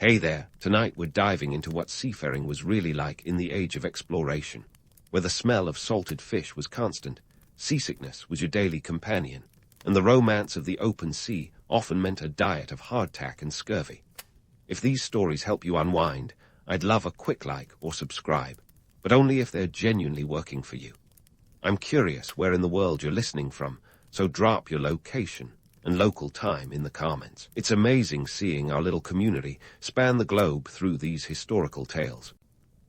Hey there, tonight we're diving into what seafaring was really like in the age of exploration, where the smell of salted fish was constant, seasickness was your daily companion, and the romance of the open sea often meant a diet of hardtack and scurvy. If these stories help you unwind, I'd love a quick like or subscribe, but only if they're genuinely working for you. I'm curious where in the world you're listening from, so drop your location and local time in the comments. It's amazing seeing our little community span the globe through these historical tales.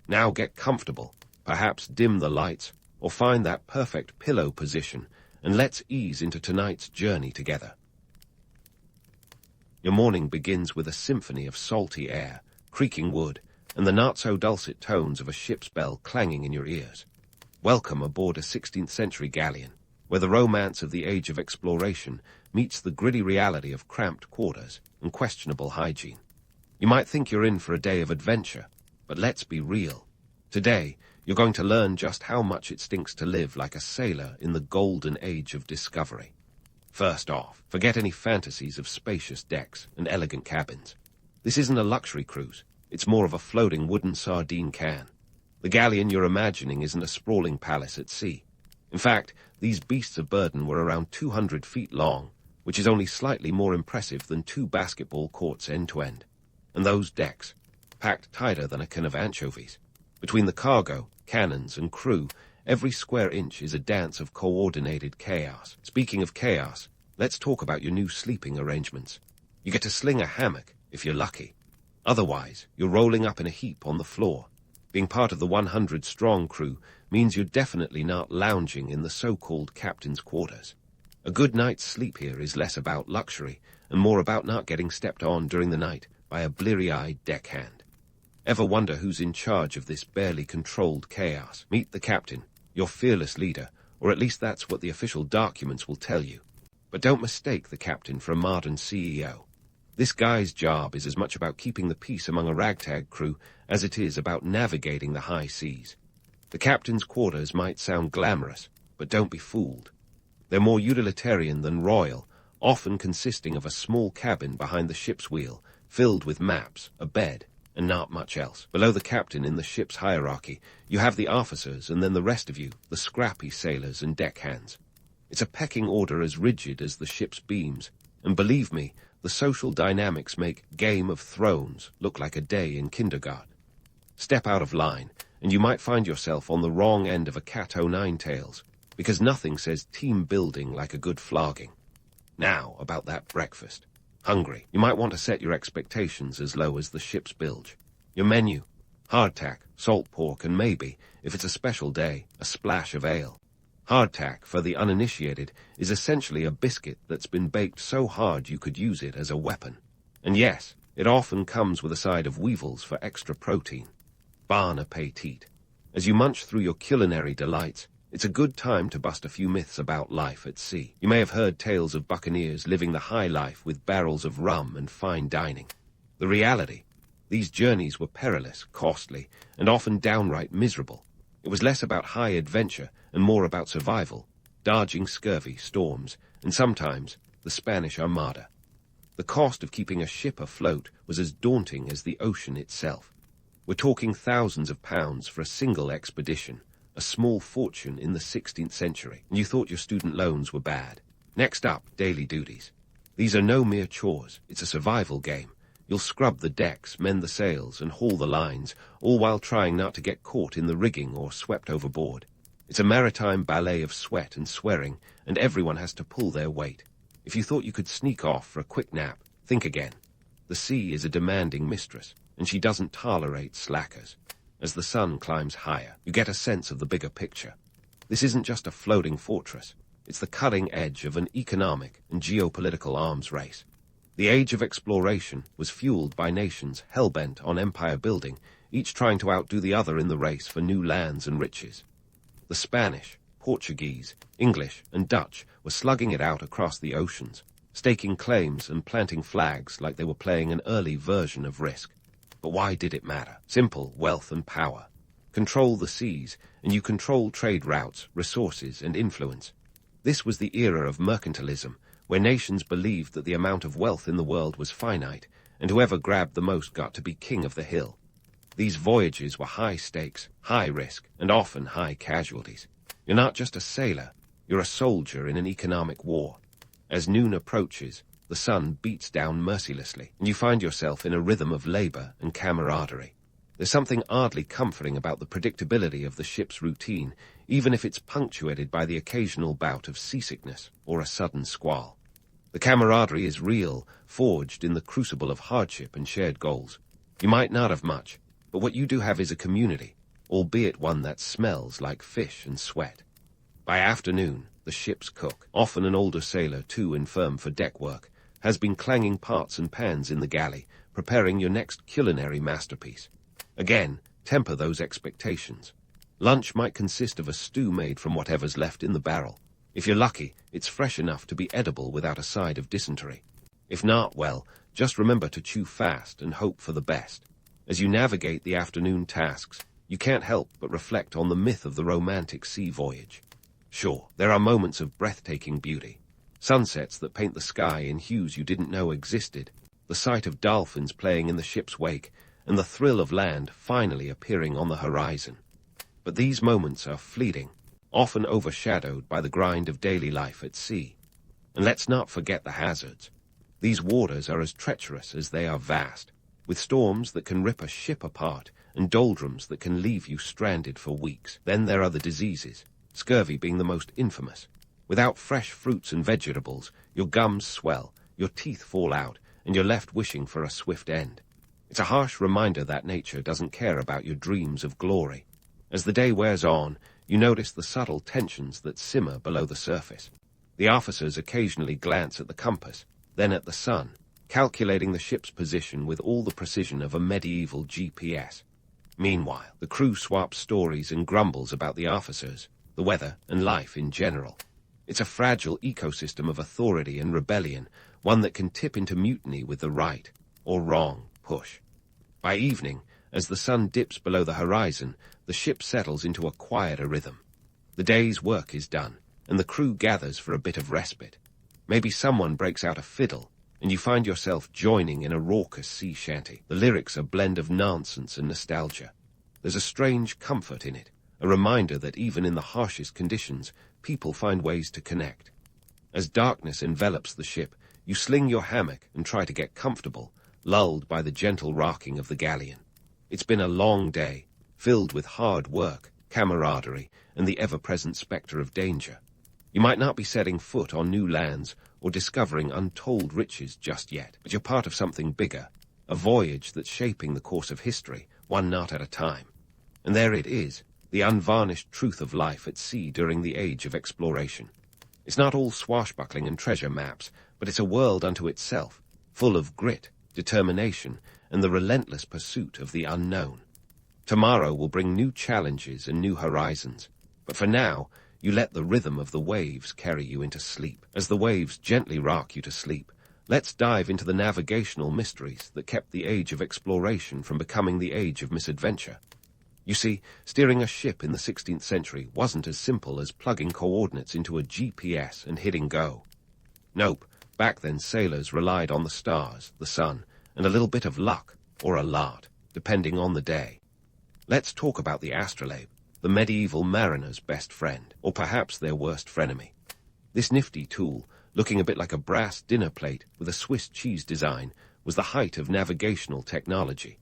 Now get comfortable, perhaps dim the lights, or find that perfect pillow position, and let's ease into tonight's journey together. Your morning begins with a symphony of salty air, creaking wood, and the not-so-dulcet tones of a ship's bell clanging in your ears. Welcome aboard a 16th-century galleon, where the romance of the age of exploration meets the gritty reality of cramped quarters and questionable hygiene. You might think you're in for a day of adventure, but let's be real. Today, you're going to learn just how much it stinks to live like a sailor in the golden age of discovery. First off, forget any fantasies of spacious decks and elegant cabins. This isn't a luxury cruise. It's more of a floating wooden sardine can. The galleon you're imagining isn't a sprawling palace at sea. In fact, these beasts of burden were around 200 feet long, which is only slightly more impressive than 2 basketball courts end to end. And those decks, packed tighter than a can of anchovies. Between the cargo, cannons, and crew, every square inch is a dance of coordinated chaos. Speaking of chaos, let's talk about your new sleeping arrangements. You get to sling a hammock, if you're lucky. Otherwise, you're rolling up in a heap on the floor. Being part of the 100-strong crew means you're definitely not lounging in the so-called captain's quarters. A good night's sleep here is less about luxury and more about not getting stepped on during the night by a bleary-eyed deckhand. Ever wonder who's in charge of this barely controlled chaos? Meet the captain, your fearless leader, or at least that's what the official documents will tell you. But don't mistake the captain for a modern CEO. This guy's job is as much about keeping the peace among a ragtag crew as it is about navigating the high seas. The captain's quarters might sound glamorous, but don't be fooled. They're more utilitarian than royal, often consisting of a small cabin behind the ship's wheel, filled with maps, a bed, and not much else. Below the captain in the ship's hierarchy, you have the officers and then the rest of you, the scrappy sailors and deckhands. It's a pecking order as rigid as the ship's beams, and believe me, the social dynamics make Game of Thrones look like a day in kindergarten. Step out of line, and you might find yourself on the wrong end of a cat-o'-nine-tails, because nothing says team building like a good flogging. Now, about that breakfast. Hungry, you might want to set your expectations as low as the ship's bilge. Your menu: hardtack, salt pork, and maybe, if it's a special day, a splash of ale. Hardtack, for the uninitiated, is essentially a biscuit that's been baked so hard you could use it as a weapon. And yes, it often comes with a side of weevils for extra protein. Bon appetit. As you munch through your culinary delights, it's a good time to bust a few myths about life at sea. You may have heard tales of buccaneers living the high life with barrels of rum and fine dining. The reality: these journeys were perilous, costly, and often downright miserable. It was less about high adventure and more about survival, dodging scurvy, storms, and sometimes the Spanish Armada. The cost of keeping a ship afloat was as daunting as the ocean itself. We're talking thousands of pounds for a single expedition, a small fortune in the 16th century, and you thought your student loans were bad. Next up, daily duties. These are no mere chores, it's a survival game. You'll scrub the decks, mend the sails, and haul the lines, all while trying not to get caught in the rigging or swept overboard. It's a maritime ballet of sweat and swearing, and everyone has to pull their weight. If you thought you could sneak off for a quick nap, think again. The sea is a demanding mistress, and she doesn't tolerate slackers. As the sun climbs higher, you get a sense of the bigger picture. This isn't just a floating fortress. It's the cutting edge of an economic and geopolitical arms race. The age of exploration was fueled by nations hell-bent on empire building, each trying to outdo the other in the race for new lands and riches. The Spanish, Portuguese, English, and Dutch were slugging it out across the oceans, staking claims and planting flags like they were playing an early version of Risk. But why did it matter? Simple: wealth and power. Control the seas, and you control trade routes, resources, and influence. This was the era of mercantilism, where nations believed that the amount of wealth in the world was finite, and whoever grabbed the most got to be king of the hill. These voyages were high stakes, high risk, and often high casualties. You're not just a sailor, you're a soldier in an economic war. As noon approaches, the sun beats down mercilessly, and you find yourself in a rhythm of labor and camaraderie. There's something oddly comforting about the predictability of the ship's routine, even if it's punctuated by the occasional bout of seasickness or a sudden squall. The camaraderie is real, forged in the crucible of hardship and shared goals. You might not have much, but what you do have is a community, albeit one that smells like fish and sweat. By afternoon, the ship's cook, often an older sailor too infirm for deck work, has been clanging pots and pans in the galley, preparing your next culinary masterpiece. Again, temper those expectations. Lunch might consist of a stew made from whatever's left in the barrel. If you're lucky, it's fresh enough to be edible without a side of dysentery. If not, well, just remember to chew fast and hope for the best. As you navigate the afternoon tasks, you can't help but reflect on the myth of the romantic sea voyage. Sure, there are moments of breathtaking beauty. Sunsets that paint the sky in hues you didn't know existed, the sight of dolphins playing in the ship's wake, and the thrill of land finally appearing on the horizon. But these moments are fleeting, often overshadowed by the grind of daily life at sea. And let's not forget the hazards. These waters are as treacherous as they are vast, with storms that can rip a ship apart and doldrums that can leave you stranded for weeks. Then there are the diseases, scurvy being the most infamous. Without fresh fruits and vegetables, your gums swell, your teeth fall out, and you're left wishing for a swift end. It's a harsh reminder that nature doesn't care about your dreams of glory. As the day wears on, you notice the subtle tensions that simmer below the surface. The officers occasionally glance at the compass, then at the sun, calculating the ship's position with all the precision of a medieval GPS. Meanwhile, the crew swaps stories and grumbles about the officers, the weather, and life in general. It's a fragile ecosystem of authority and rebellion, one that can tip into mutiny with the right or wrong push. By evening, as the sun dips below the horizon, the ship settles into a quieter rhythm. The day's work is done, and the crew gathers for a bit of respite. Maybe someone breaks out a fiddle, and you find yourself joining in a raucous sea shanty. The lyrics are a blend of nonsense and nostalgia. There's a strange comfort in it, a reminder that even in the harshest conditions, people find ways to connect. As darkness envelops the ship, you sling your hammock and try to get comfortable, lulled by the gentle rocking of the galleon. It's been a long day, filled with hard work, camaraderie, and the ever-present specter of danger. You might not be setting foot on new lands or discovering untold riches just yet, but you're part of something bigger, a voyage that's shaping the course of history, one knot at a time. And there it is, the unvarnished truth of life at sea during the age of exploration. It's not all swashbuckling and treasure maps, but it's a world unto itself, full of grit, determination, and the relentless pursuit of the unknown. Tomorrow will bring new challenges and new horizons, but for now, you let the rhythm of the waves carry you into sleep. As the waves gently rock you to sleep, let's dive into the navigational mysteries that kept the age of exploration from becoming the age of misadventure. You see, steering a ship in the 16th century wasn't as simple as plugging coordinates into a GPS and hitting go. Nope, back then sailors relied on the stars, the sun, and a little bit of luck, or a lot, depending on the day. Let's talk about the astrolabe, the medieval mariner's best friend, or perhaps their worst frenemy. This nifty tool, looking a bit like a brass dinner plate with a Swiss cheese design, was the height of navigational technology.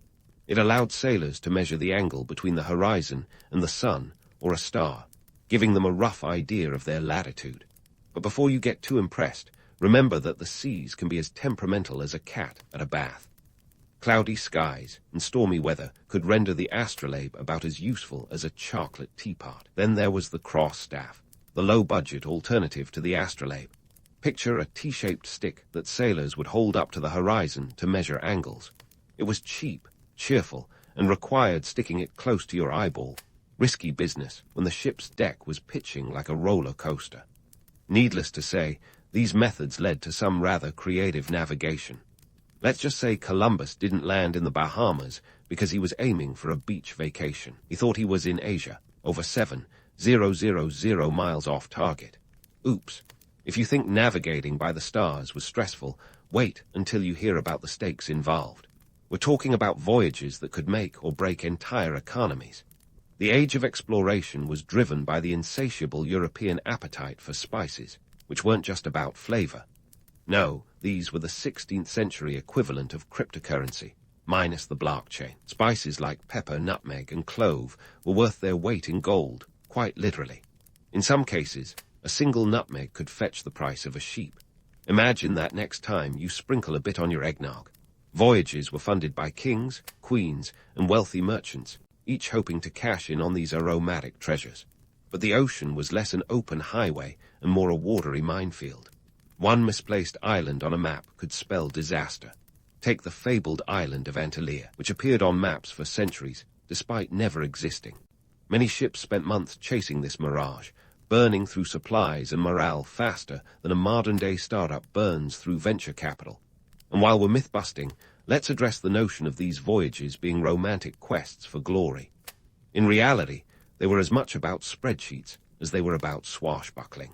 It allowed sailors to measure the angle between the horizon and the sun or a star, giving them a rough idea of their latitude. But before you get too impressed, remember that the seas can be as temperamental as a cat at a bath. Cloudy skies and stormy weather could render the astrolabe about as useful as a chocolate teapot. Then there was the cross staff, the low-budget alternative to the astrolabe. Picture a T-shaped stick that sailors would hold up to the horizon to measure angles. It was cheap, cheerful, and required sticking it close to your eyeball. Risky business when the ship's deck was pitching like a roller coaster. Needless to say, these methods led to some rather creative navigation. Let's just say Columbus didn't land in the Bahamas because he was aiming for a beach vacation. He thought he was in Asia, over 7,000 miles off target. Oops. If you think navigating by the stars was stressful, Wait until you hear about the stakes involved. We're talking about voyages that could make or break entire economies. The age of exploration was driven by the insatiable European appetite for spices, which weren't just about flavor. No, these were the 16th century equivalent of cryptocurrency, minus the blockchain. Spices like pepper, nutmeg, and clove were worth their weight in gold, quite literally. In some cases, a single nutmeg could fetch the price of a sheep. Imagine that next time you sprinkle a bit on your eggnog. Voyages were funded by kings, queens, and wealthy merchants, each hoping to cash in on these aromatic treasures. But the ocean was less an open highway and more a watery minefield. One misplaced island on a map could spell disaster. Take the fabled island of Antalya, which appeared on maps for centuries, despite never existing. Many ships spent months chasing this mirage, burning through supplies and morale faster than a modern-day startup burns through venture capital. And while we're myth-busting, let's address the notion of these voyages being romantic quests for glory. In reality, they were as much about spreadsheets as they were about swashbuckling.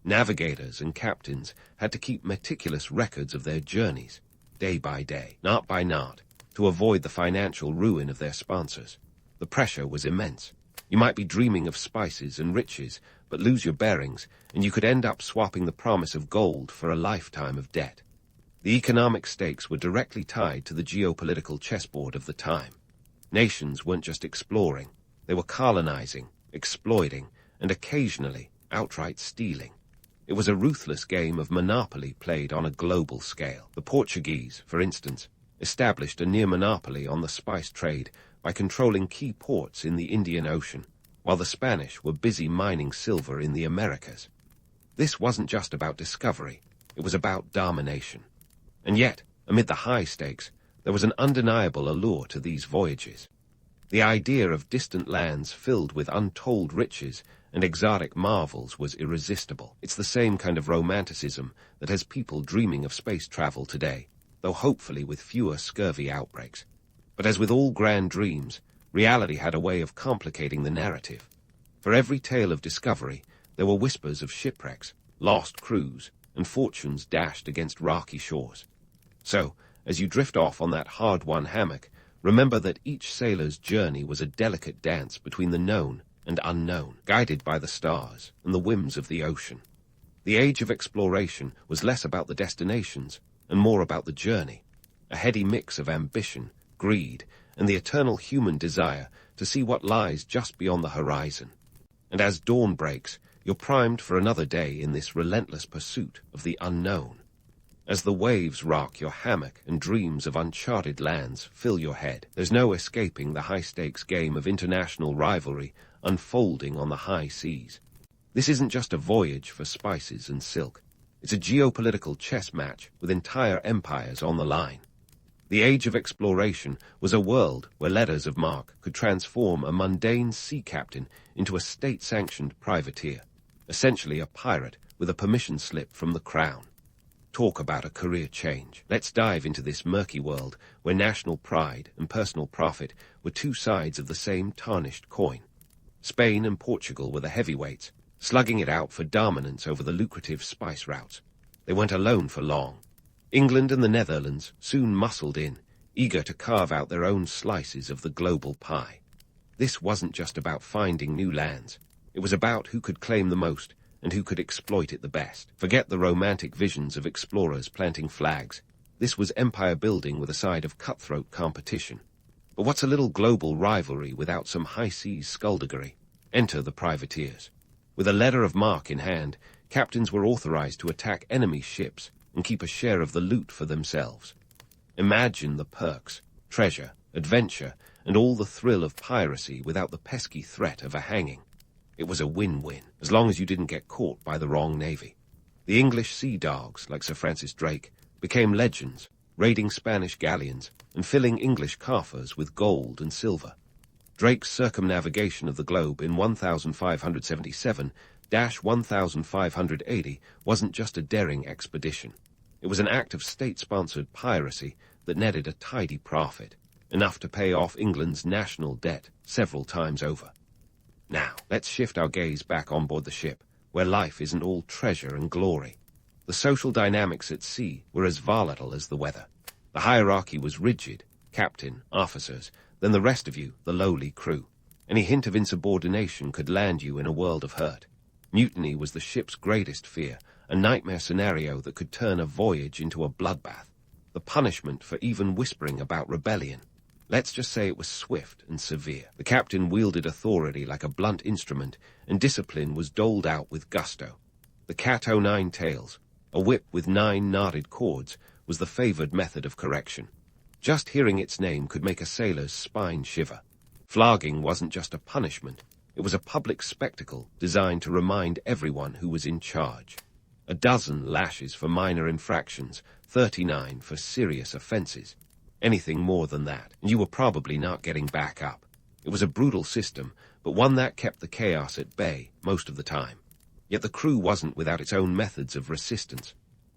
Navigators and captains had to keep meticulous records of their journeys, day by day, knot by knot, to avoid the financial ruin of their sponsors. The pressure was immense. You might be dreaming of spices and riches, but lose your bearings, and you could end up swapping the promise of gold for a lifetime of debt. The economic stakes were directly tied to the geopolitical chessboard of the time. Nations weren't just exploring, they were colonizing, exploiting, and occasionally outright stealing. It was a ruthless game of monopoly played on a global scale. The Portuguese, for instance, established a near monopoly on the spice trade by controlling key ports in the Indian Ocean, while the Spanish were busy mining silver in the Americas. This wasn't just about discovery, it was about domination. And yet, amid the high stakes, there was an undeniable allure to these voyages. The idea of distant lands filled with untold riches and exotic marvels was irresistible. It's the same kind of romanticism that has people dreaming of space travel today, though hopefully with fewer scurvy outbreaks. But as with all grand dreams, reality had a way of complicating the narrative. For every tale of discovery, there were whispers of shipwrecks, lost crews, and fortunes dashed against rocky shores. So, as you drift off on that hard-won hammock, remember that each sailor's journey was a delicate dance between the known and unknown, guided by the stars and the whims of the ocean. The age of exploration was less about the destinations and more about the journey, a heady mix of ambition, greed, and the eternal human desire to see what lies just beyond the horizon. And as dawn breaks, you're primed for another day in this relentless pursuit of the unknown. As the waves rock your hammock and dreams of uncharted lands fill your head, there's no escaping the high-stakes game of international rivalry unfolding on the high seas. This isn't just a voyage for spices and silk. It's a geopolitical chess match with entire empires on the line. The age of exploration was a world where letters of marque could transform a mundane sea captain into a state-sanctioned privateer, essentially a pirate with a permission slip from the crown. Talk about a career change. Let's dive into this murky world where national pride and personal profit were two sides of the same tarnished coin. Spain and Portugal were the heavyweights, slugging it out for dominance over the lucrative spice routes. They weren't alone for long. England and the Netherlands soon muscled in, eager to carve out their own slices of the global pie. This wasn't just about finding new lands. It was about who could claim the most and who could exploit it the best. Forget the romantic visions of explorers planting flags. This was empire building with a side of cutthroat competition. But what's a little global rivalry without some high-seas skullduggery? Enter the privateers. With a letter of marque in hand, captains were authorized to attack enemy ships and keep a share of the loot for themselves. Imagine the perks, treasure, adventure, and all the thrill of piracy without the pesky threat of a hanging. It was a win-win, as long as you didn't get caught by the wrong navy. The English sea dogs, like Sir Francis Drake, became legends, raiding Spanish galleons and filling English coffers with gold and silver. Drake's circumnavigation of the globe in 1577-1580 wasn't just a daring expedition. It was an act of state-sponsored piracy that netted a tidy profit, enough to pay off England's national debt several times over. Now, let's shift our gaze back on board the ship, where life isn't all treasure and glory. The social dynamics at sea were as volatile as the weather. The hierarchy was rigid: captain, officers, then the rest of you, the lowly crew. Any hint of insubordination could land you in a world of hurt. Mutiny was the ship's greatest fear, a nightmare scenario that could turn a voyage into a bloodbath. The punishment for even whispering about rebellion, let's just say it was swift and severe. The captain wielded authority like a blunt instrument, and discipline was doled out with gusto. The cat o' nine tails, a whip with 9 knotted cords, was the favored method of correction. Just hearing its name could make a sailor's spine shiver. Flogging wasn't just a punishment, it was a public spectacle designed to remind everyone who was in charge. A dozen lashes for minor infractions, 39 for serious offenses. Anything more than that, and you were probably not getting back up. It was a brutal system, but one that kept the chaos at bay most of the time. Yet the crew wasn't without its own methods of resistance.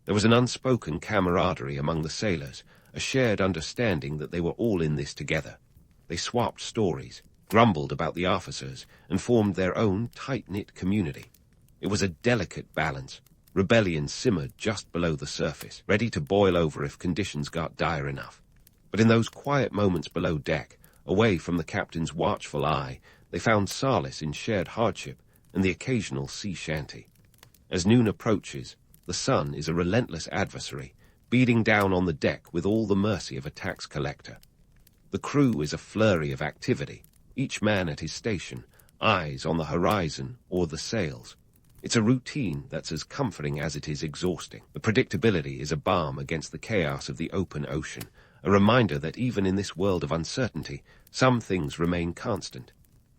There was an unspoken camaraderie among the sailors, a shared understanding that they were all in this together. They swapped stories, grumbled about the officers, and formed their own tight-knit community. It was a delicate balance. Rebellion simmered just below the surface, ready to boil over if conditions got dire enough. But in those quiet moments below deck, away from the captain's watchful eye, they found solace in shared hardship and the occasional sea shanty. As noon approaches, the sun is a relentless adversary, beating down on the deck with all the mercy of a tax collector. The crew is a flurry of activity, each man at his station, eyes on the horizon or the sails. It's a routine that's as comforting as it is exhausting. The predictability is a balm against the chaos of the open ocean, a reminder that even in this world of uncertainty, some things remain constant.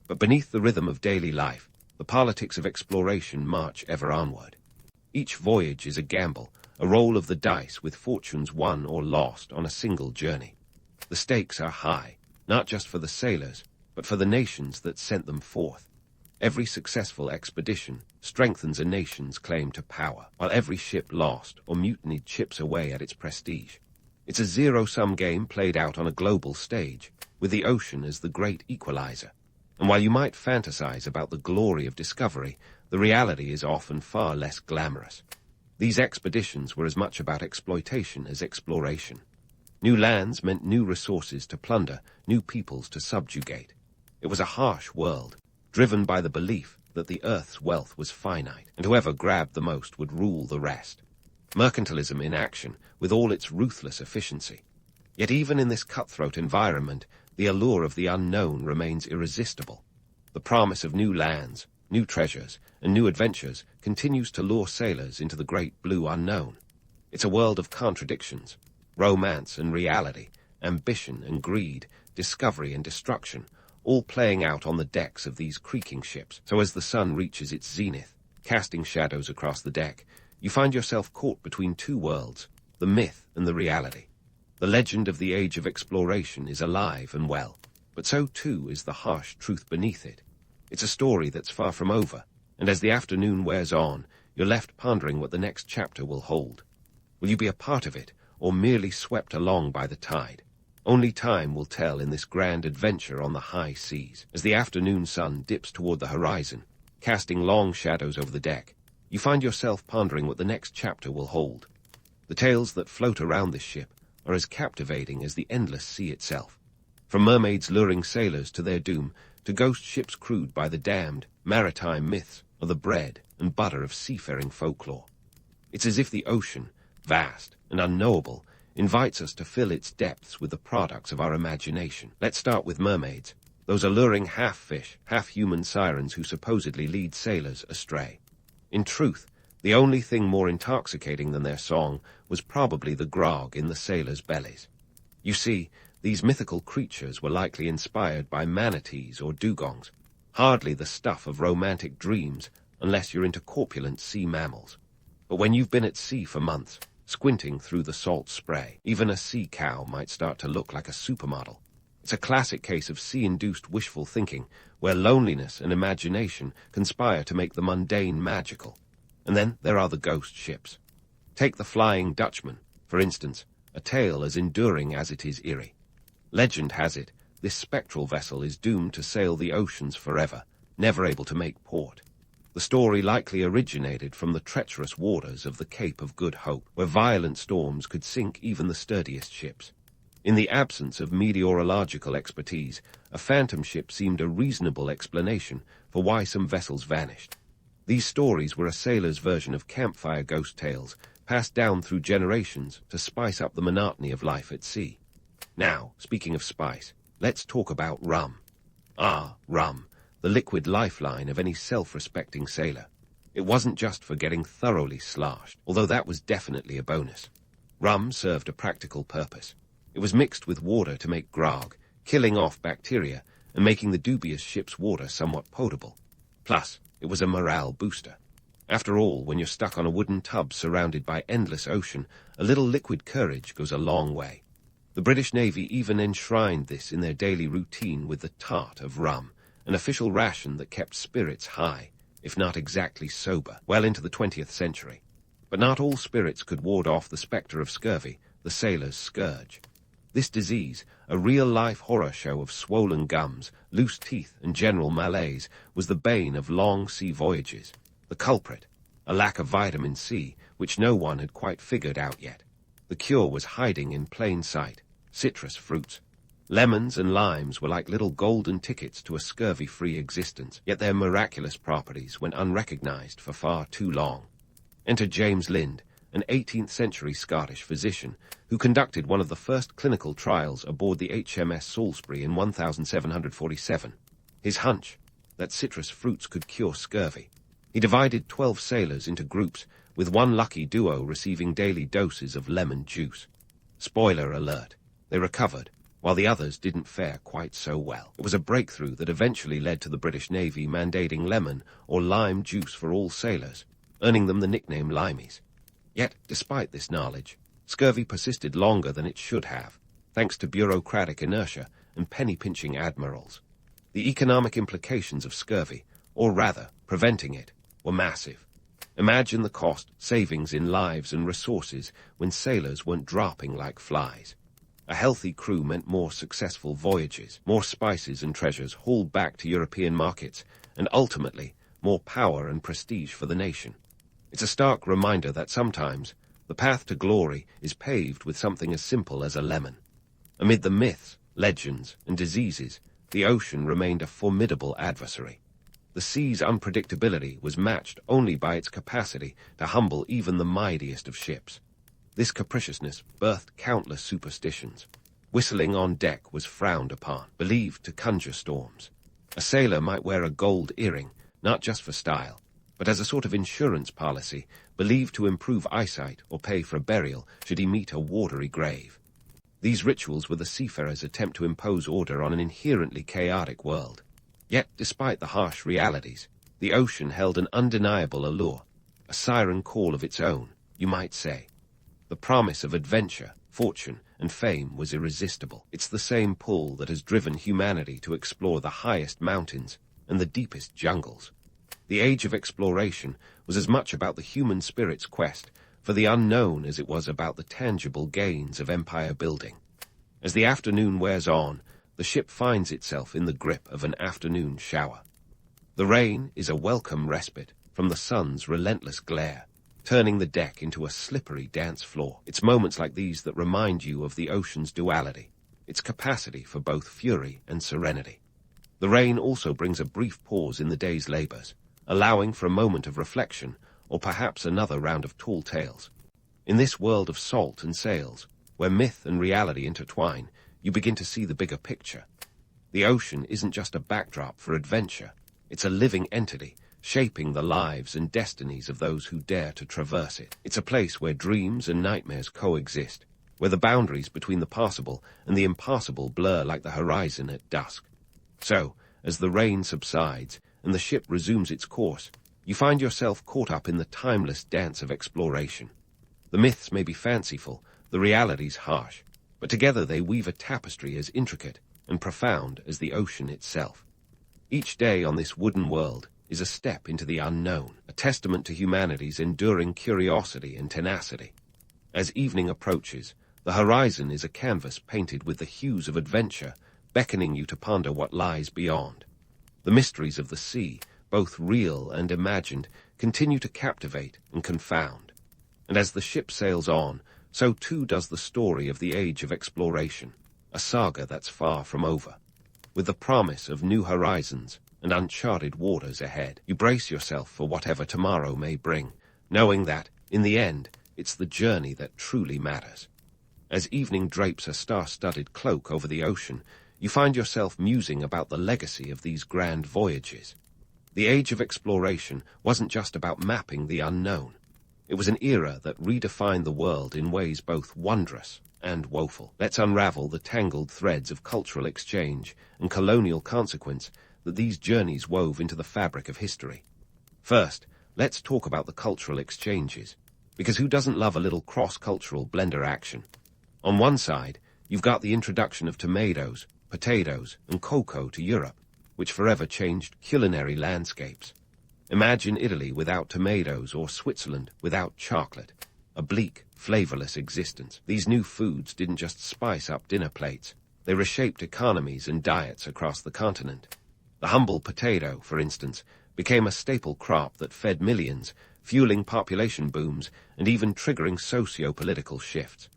But beneath the rhythm of daily life, the politics of exploration march ever onward. Each voyage is a gamble, a roll of the dice with fortunes won or lost on a single journey. The stakes are high, not just for the sailors, but for the nations that sent them forth. Every successful expedition strengthens a nation's claim to power, while every ship lost or mutinied chips away at its prestige. It's a zero-sum game played out on a global stage, with the ocean as the great equalizer. And while you might fantasize about the glory of discovery, the reality is often far less glamorous. These expeditions were as much about exploitation as exploration. New lands meant new resources to plunder, new peoples to subjugate. It was a harsh world, driven by the belief that the Earth's wealth was finite, and whoever grabbed the most would rule the rest. Mercantilism in action, with all its ruthless efficiency. Yet even in this cutthroat environment, the allure of the unknown remains irresistible. The promise of new lands, new treasures, and new adventures continues to lure sailors into the great blue unknown. It's a world of contradictions, romance and reality, ambition and greed, discovery and destruction, all playing out on the decks of these creaking ships. So as the sun reaches its zenith, casting shadows across the deck, you find yourself caught between two worlds, the myth and the reality. The legend of the age of exploration is alive and well, but so too is the harsh truth beneath it. It's a story that's far from over, and as the afternoon wears on, you're left pondering what the next chapter will hold. Will you be a part of it, or merely swept along by the tide? Only time will tell in this grand adventure on the high seas. As the afternoon sun dips toward the horizon, casting long shadows over the deck, you find yourself pondering what the next chapter will hold. The tales that float around this ship are as captivating as the endless sea itself. From mermaids luring sailors to their doom, to ghost ships crewed by the damned, maritime myths are the bread and butter of seafaring folklore. It's as if the ocean, vast and unknowable, invites us to fill its depths with the products of our imagination. Let's start with mermaids, those alluring half-fish, half-human sirens who supposedly lead sailors astray. In truth, the only thing more intoxicating than their song was probably the grog in the sailors' bellies. You see, these mythical creatures were likely inspired by manatees or dugongs, hardly the stuff of romantic dreams unless you're into corpulent sea mammals. But when you've been at sea for months, squinting through the salt spray, even a sea cow might start to look like a supermodel. It's a classic case of sea-induced wishful thinking, where loneliness and imagination conspire to make the mundane magical. And then there are the ghost ships. Take the Flying Dutchman, for instance, a tale as enduring as it is eerie. Legend has it, this spectral vessel is doomed to sail the oceans forever, never able to make port. The story likely originated from the treacherous waters of the Cape of Good Hope, where violent storms could sink even the sturdiest ships. In the absence of meteorological expertise, a phantom ship seemed a reasonable explanation for why some vessels vanished. These stories were a sailor's version of campfire ghost tales, passed down through generations to spice up the monotony of life at sea. Now, speaking of spice, let's talk about rum. Ah, rum, the liquid lifeline of any self-respecting sailor. It wasn't just for getting thoroughly sloshed, although that was definitely a bonus. Rum served a practical purpose. It was mixed with water to make grog, killing off bacteria and making the dubious ship's water somewhat potable. Plus, it was a morale booster. After all, when you're stuck on a wooden tub surrounded by endless ocean, a little liquid courage goes a long way. The British Navy even enshrined this in their daily routine with the tart of rum, an official ration that kept spirits high, if not exactly sober, well into the 20th century. But not all spirits could ward off the spectre of scurvy, the sailor's scourge. This disease, a real-life horror show of swollen gums, loose teeth, and general malaise, was the bane of long sea voyages. The culprit, a lack of vitamin C, which no one had quite figured out yet. The cure was hiding in plain sight: citrus fruits. Lemons and limes were like little golden tickets to a scurvy-free existence, yet their miraculous properties went unrecognized for far too long. Enter James Lind, an 18th-century Scottish physician who conducted one of the first clinical trials aboard the HMS Salisbury in 1747. His hunch, that citrus fruits could cure scurvy. He divided 12 sailors into groups, with one lucky duo receiving daily doses of lemon juice. Spoiler alert, they recovered, while the others didn't fare quite so well. It was a breakthrough that eventually led to the British Navy mandating lemon or lime juice for all sailors, earning them the nickname Limeys. Yet, despite this knowledge, scurvy persisted longer than it should have, thanks to bureaucratic inertia and penny-pinching admirals. The economic implications of scurvy, or rather, preventing it, were massive. Imagine the cost savings in lives and resources when sailors weren't dropping like flies. A healthy crew meant more successful voyages, more spices and treasures hauled back to European markets, and ultimately, more power and prestige for the nation. It's a stark reminder that sometimes the path to glory is paved with something as simple as a lemon. Amid the myths, legends, and diseases, the ocean remained a formidable adversary. The sea's unpredictability was matched only by its capacity to humble even the mightiest of ships. This capriciousness birthed countless superstitions. Whistling on deck was frowned upon, believed to conjure storms. A sailor might wear a gold earring, not just for style, but as a sort of insurance policy, believed to improve eyesight or pay for a burial should he meet a watery grave. These rituals were the seafarer's attempt to impose order on an inherently chaotic world. Yet, despite the harsh realities, the ocean held an undeniable allure, a siren call of its own, you might say. The promise of adventure, fortune, and fame was irresistible. It's the same pull that has driven humanity to explore the highest mountains and the deepest jungles. The age of exploration was as much about the human spirit's quest for the unknown as it was about the tangible gains of empire building. As the afternoon wears on, the ship finds itself in the grip of an afternoon shower. The rain is a welcome respite from the sun's relentless glare, turning the deck into a slippery dance floor. It's moments like these that remind you of the ocean's duality, its capacity for both fury and serenity. The rain also brings a brief pause in the day's labors, allowing for a moment of reflection, or perhaps another round of tall tales. In this world of salt and sails, where myth and reality intertwine, you begin to see the bigger picture. The ocean isn't just a backdrop for adventure. It's a living entity, shaping the lives and destinies of those who dare to traverse it. It's a place where dreams and nightmares coexist, where the boundaries between the possible and the impossible blur like the horizon at dusk. So, as the rain subsides and the ship resumes its course, you find yourself caught up in the timeless dance of exploration. The myths may be fanciful, the realities harsh, but together they weave a tapestry as intricate and profound as the ocean itself. Each day on this wooden world is a step into the unknown, a testament to humanity's enduring curiosity and tenacity. As evening approaches, the horizon is a canvas painted with the hues of adventure, beckoning you to ponder what lies beyond. The mysteries of the sea, both real and imagined, continue to captivate and confound. And as the ship sails on, so too does the story of the age of exploration, a saga that's far from over. With the promise of new horizons and uncharted waters ahead, you brace yourself for whatever tomorrow may bring, knowing that, in the end, it's the journey that truly matters. As evening drapes a star-studded cloak over the ocean, you find yourself musing about the legacy of these grand voyages. The age of exploration wasn't just about mapping the unknown. It was an era that redefined the world in ways both wondrous and woeful. Let's unravel the tangled threads of cultural exchange and colonial consequence that these journeys wove into the fabric of history. First, let's talk about the cultural exchanges, because who doesn't love a little cross-cultural blender action? On one side, you've got the introduction of tomatoes, potatoes, and cocoa to Europe, which forever changed culinary landscapes. Imagine Italy without tomatoes or Switzerland without chocolate. A bleak, flavorless existence. These new foods didn't just spice up dinner plates. They reshaped economies and diets across the continent. The humble potato, for instance, became a staple crop that fed millions, fueling population booms and even triggering socio-political shifts.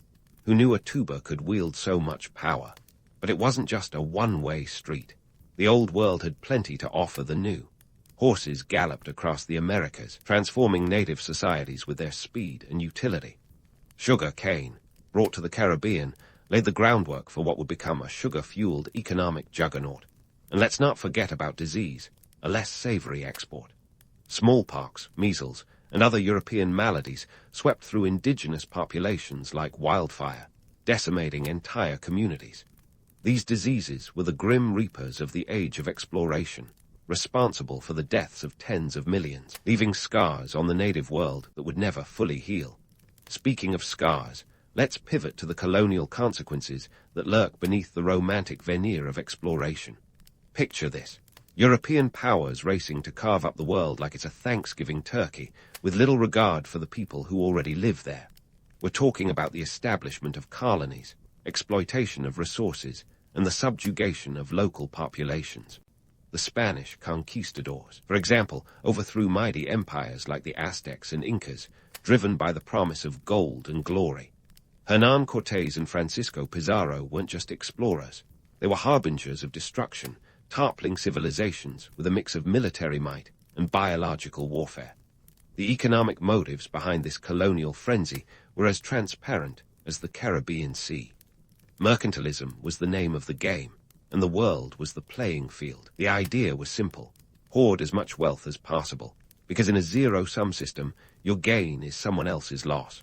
Who knew a tuber could wield so much power? But it wasn't just a one-way street. The old world had plenty to offer the new. Horses galloped across the Americas, transforming native societies with their speed and utility. Sugar cane, brought to the Caribbean, laid the groundwork for what would become a sugar-fueled economic juggernaut. And let's not forget about disease, a less savory export. Smallpox, measles, and other European maladies swept through indigenous populations like wildfire, decimating entire communities. These diseases were the grim reapers of the age of exploration, responsible for the deaths of tens of millions, leaving scars on the native world that would never fully heal. Speaking of scars, let's pivot to the colonial consequences that lurk beneath the romantic veneer of exploration. Picture this. European powers racing to carve up the world like it's a Thanksgiving turkey, with little regard for the people who already live there. We're talking about the establishment of colonies, exploitation of resources, and the subjugation of local populations. The Spanish conquistadors, for example, overthrew mighty empires like the Aztecs and Incas, driven by the promise of gold and glory. Hernán Cortés and Francisco Pizarro weren't just explorers. They were harbingers of destruction, toppling civilizations with a mix of military might and biological warfare. The economic motives behind this colonial frenzy were as transparent as the Caribbean Sea. Mercantilism was the name of the game, and the world was the playing field. The idea was simple: hoard as much wealth as possible, because in a zero-sum system, your gain is someone else's loss.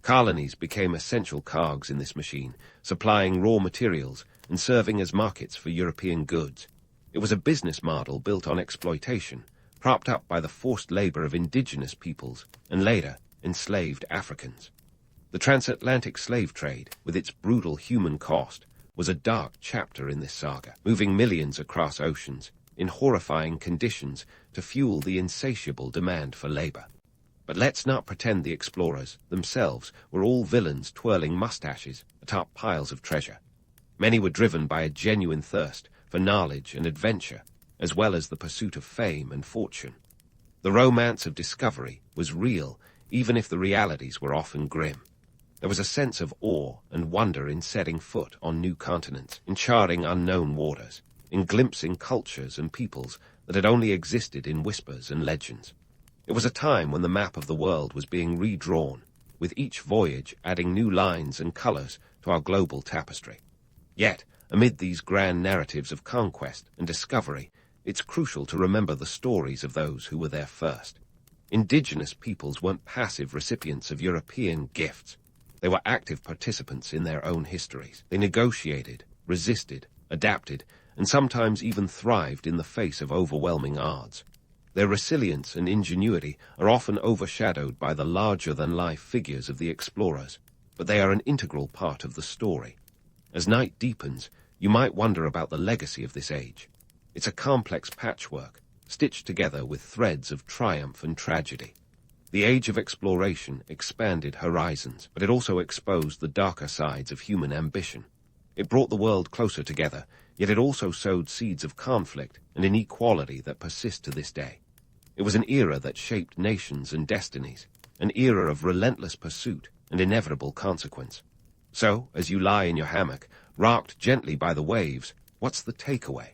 Colonies became essential cogs in this machine, supplying raw materials and serving as markets for European goods. It was a business model built on exploitation, propped up by the forced labor of indigenous peoples and later enslaved Africans. The transatlantic slave trade, with its brutal human cost, was a dark chapter in this saga, moving millions across oceans in horrifying conditions to fuel the insatiable demand for labor. But let's not pretend the explorers themselves were all villains twirling mustaches atop piles of treasure. Many were driven by a genuine thirst for knowledge and adventure, as well as the pursuit of fame and fortune. The romance of discovery was real, even if the realities were often grim. There was a sense of awe and wonder in setting foot on new continents, in charting unknown waters, in glimpsing cultures and peoples that had only existed in whispers and legends. It was a time when the map of the world was being redrawn, with each voyage adding new lines and colors to our global tapestry. Yet, amid these grand narratives of conquest and discovery, it's crucial to remember the stories of those who were there first. Indigenous peoples weren't passive recipients of European gifts. They were active participants in their own histories. They negotiated, resisted, adapted, and sometimes even thrived in the face of overwhelming odds. Their resilience and ingenuity are often overshadowed by the larger-than-life figures of the explorers, but they are an integral part of the story. As night deepens, you might wonder about the legacy of this age. It's a complex patchwork, stitched together with threads of triumph and tragedy. The age of exploration expanded horizons, but it also exposed the darker sides of human ambition. It brought the world closer together, yet it also sowed seeds of conflict and inequality that persist to this day. It was an era that shaped nations and destinies, an era of relentless pursuit and inevitable consequence. So, as you lie in your hammock, rocked gently by the waves, what's the takeaway?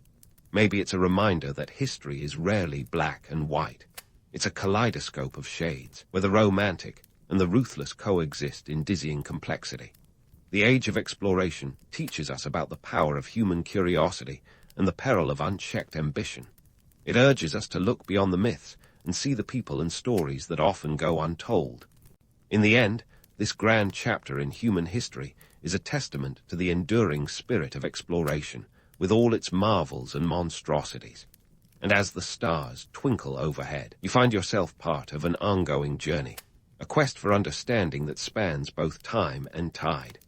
Maybe it's a reminder that history is rarely black and white. It's a kaleidoscope of shades, where the romantic and the ruthless coexist in dizzying complexity. The age of exploration teaches us about the power of human curiosity and the peril of unchecked ambition. It urges us to look beyond the myths and see the people and stories that often go untold. In the end, this grand chapter in human history is a testament to the enduring spirit of exploration, with all its marvels and monstrosities. And as the stars twinkle overhead, you find yourself part of an ongoing journey, a quest for understanding that spans both time and tide.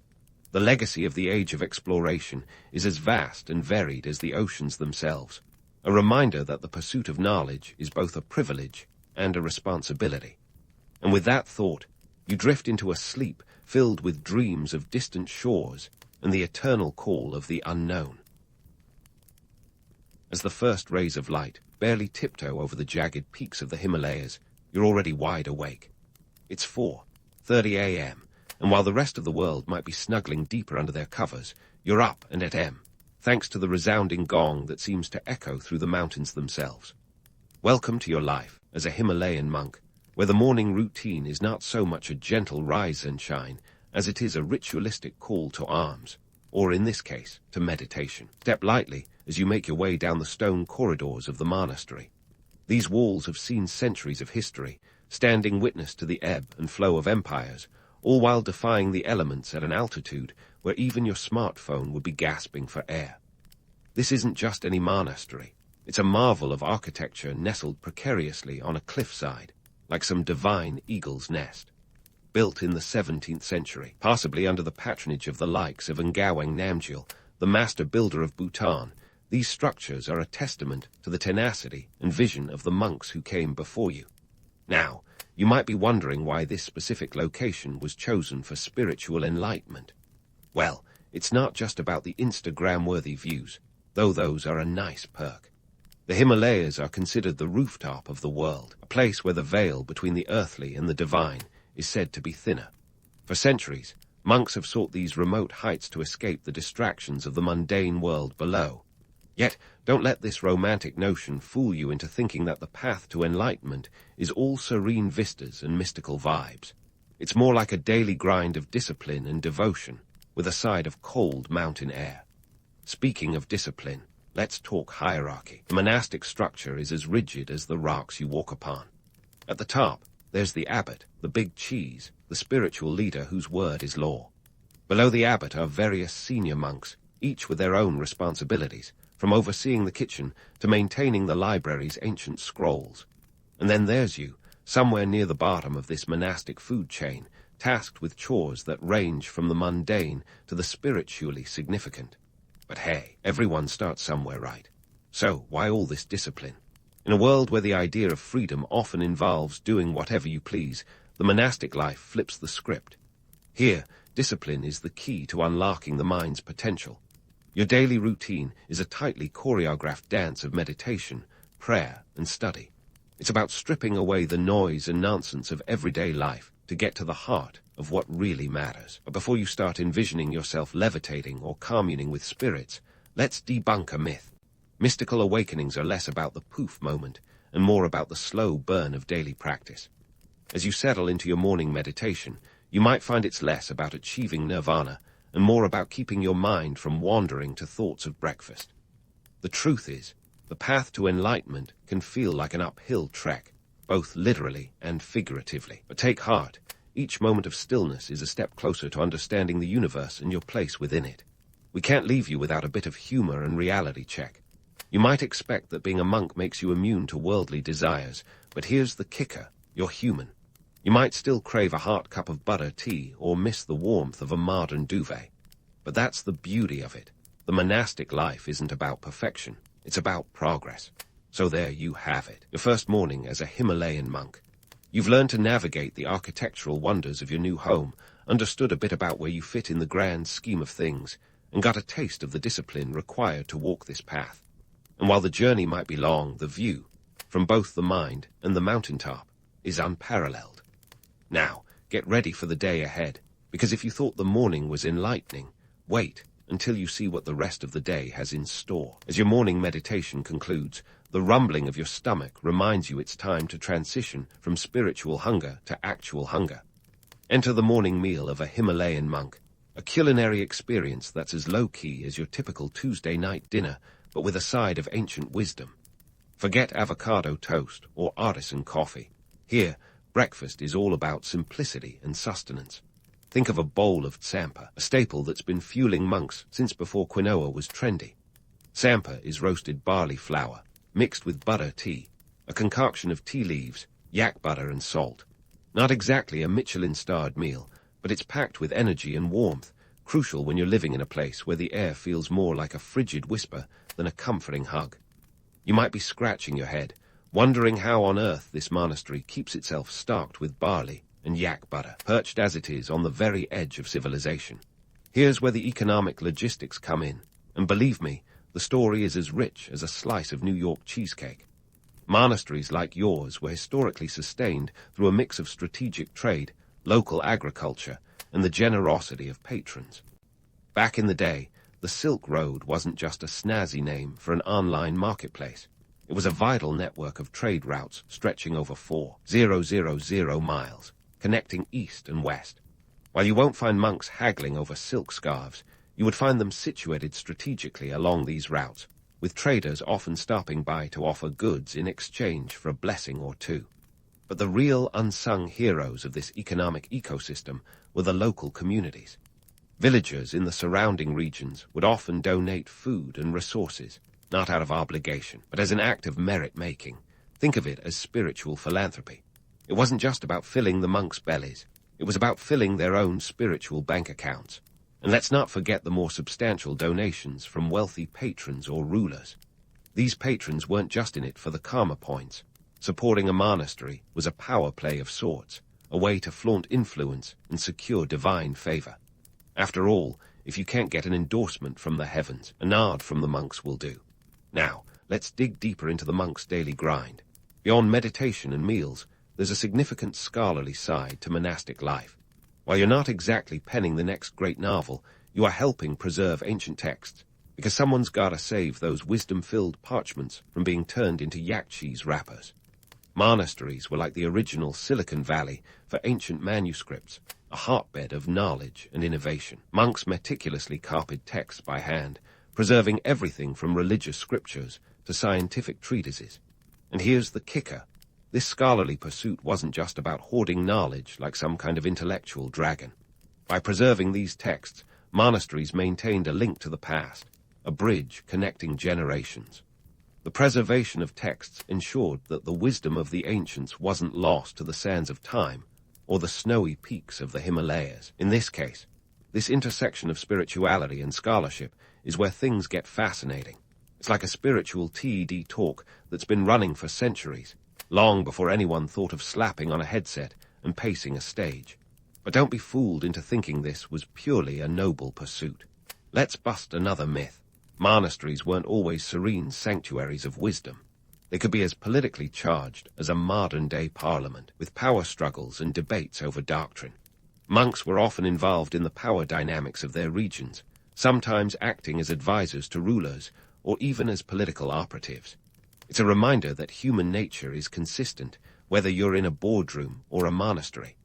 The legacy of the age of exploration is as vast and varied as the oceans themselves, a reminder that the pursuit of knowledge is both a privilege and a responsibility. And with that thought, you drift into a sleep filled with dreams of distant shores and the eternal call of the unknown. As the first rays of light barely tiptoe over the jagged peaks of the Himalayas, you're already wide awake. It's 4:30 a.m., and while the rest of the world might be snuggling deeper under their covers, you're up and at M, thanks to the resounding gong that seems to echo through the mountains themselves. Welcome to your life as a Himalayan monk, where the morning routine is not so much a gentle rise and shine as it is a ritualistic call to arms, or in this case, to meditation. Step lightly as you make your way down the stone corridors of the monastery. These walls have seen centuries of history, standing witness to the ebb and flow of empires, all while defying the elements at an altitude where even your smartphone would be gasping for air. This isn't just any monastery. It's a marvel of architecture nestled precariously on a cliffside, like some divine eagle's nest. Built in the 17th century, possibly under the patronage of the likes of Ngawang Namgyal, the master builder of Bhutan, these structures are a testament to the tenacity and vision of the monks who came before you. Now, you might be wondering why this specific location was chosen for spiritual enlightenment. Well, it's not just about the Instagram-worthy views, though those are a nice perk. The Himalayas are considered the rooftop of the world, a place where the veil between the earthly and the divine is said to be thinner. For centuries, monks have sought these remote heights to escape the distractions of the mundane world below. Yet, don't let this romantic notion fool you into thinking that the path to enlightenment is all serene vistas and mystical vibes. It's more like a daily grind of discipline and devotion, with a side of cold mountain air. Speaking of discipline, let's talk hierarchy. The monastic structure is as rigid as the rocks you walk upon. At the top, there's the abbot, the big cheese, the spiritual leader whose word is law. Below the abbot are various senior monks, each with their own responsibilities, from overseeing the kitchen to maintaining the library's ancient scrolls. And then there's you, somewhere near the bottom of this monastic food chain, tasked with chores that range from the mundane to the spiritually significant. But hey, everyone starts somewhere, right? So, why all this discipline? In a world where the idea of freedom often involves doing whatever you please, the monastic life flips the script. Here, discipline is the key to unlocking the mind's potential. Your daily routine is a tightly choreographed dance of meditation, prayer, and study. It's about stripping away the noise and nonsense of everyday life to get to the heart of what really matters. But before you start envisioning yourself levitating or communing with spirits, let's debunk a myth. Mystical awakenings are less about the poof moment and more about the slow burn of daily practice. As you settle into your morning meditation, you might find it's less about achieving nirvana and more about keeping your mind from wandering to thoughts of breakfast. The truth is, the path to enlightenment can feel like an uphill trek, both literally and figuratively. But take heart, each moment of stillness is a step closer to understanding the universe and your place within it. We can't leave you without a bit of humor and reality check. You might expect that being a monk makes you immune to worldly desires, but here's the kicker, you're human. You might still crave a hot cup of butter tea or miss the warmth of a modern duvet. But that's the beauty of it. The monastic life isn't about perfection. It's about progress. So there you have it, your first morning as a Himalayan monk. You've learned to navigate the architectural wonders of your new home, understood a bit about where you fit in the grand scheme of things, and got a taste of the discipline required to walk this path. And while the journey might be long, the view, from both the mind and the mountaintop, is unparalleled. Now, get ready for the day ahead, because if you thought the morning was enlightening, wait until you see what the rest of the day has in store. As your morning meditation concludes, the rumbling of your stomach reminds you it's time to transition from spiritual hunger to actual hunger. Enter the morning meal of a Himalayan monk, a culinary experience that's as low-key as your typical Tuesday night dinner, but with a side of ancient wisdom. Forget avocado toast or artisan coffee. Here, breakfast is all about simplicity and sustenance. Think of a bowl of tsampa, a staple that's been fueling monks since before quinoa was trendy. Tsampa is roasted barley flour, mixed with butter tea, a concoction of tea leaves, yak butter and salt. Not exactly a Michelin-starred meal, but it's packed with energy and warmth, crucial when you're living in a place where the air feels more like a frigid whisper than a comforting hug. You might be scratching your head, wondering how on earth this monastery keeps itself stocked with barley and yak butter, perched as it is on the very edge of civilization. Here's where the economic logistics come in, and believe me, the story is as rich as a slice of New York cheesecake. Monasteries like yours were historically sustained through a mix of strategic trade, local agriculture, and the generosity of patrons. Back in the day, the Silk Road wasn't just a snazzy name for an online marketplace. It was a vital network of trade routes stretching over 4,000 miles, connecting east and west. While you won't find monks haggling over silk scarves, you would find them situated strategically along these routes, with traders often stopping by to offer goods in exchange for a blessing or two. But the real unsung heroes of this economic ecosystem were the local communities. Villagers in the surrounding regions would often donate food and resources, not out of obligation, but as an act of merit-making. Think of it as spiritual philanthropy. It wasn't just about filling the monks' bellies. It was about filling their own spiritual bank accounts. And let's not forget the more substantial donations from wealthy patrons or rulers. These patrons weren't just in it for the karma points. Supporting a monastery was a power play of sorts, a way to flaunt influence and secure divine favor. After all, if you can't get an endorsement from the heavens, a nod from the monks will do. Now, let's dig deeper into the monks' daily grind. Beyond meditation and meals, there's a significant scholarly side to monastic life. While you're not exactly penning the next great novel, you are helping preserve ancient texts, because someone's gotta save those wisdom-filled parchments from being turned into yak cheese wrappers. Monasteries were like the original Silicon Valley for ancient manuscripts, a hotbed of knowledge and innovation. Monks meticulously copied texts by hand, preserving everything from religious scriptures to scientific treatises. And here's the kicker. This scholarly pursuit wasn't just about hoarding knowledge like some kind of intellectual dragon. By preserving these texts, monasteries maintained a link to the past, a bridge connecting generations. The preservation of texts ensured that the wisdom of the ancients wasn't lost to the sands of time or the snowy peaks of the Himalayas. In this case, this intersection of spirituality and scholarship is where things get fascinating. It's like a spiritual TED talk that's been running for centuries, long before anyone thought of slapping on a headset and pacing a stage. But don't be fooled into thinking this was purely a noble pursuit. Let's bust another myth. Monasteries weren't always serene sanctuaries of wisdom. They could be as politically charged as a modern-day parliament, with power struggles and debates over doctrine. Monks were often involved in the power dynamics of their regions, sometimes acting as advisors to rulers or even as political operatives. It's a reminder that human nature is consistent, whether you're in a boardroom or a monastery.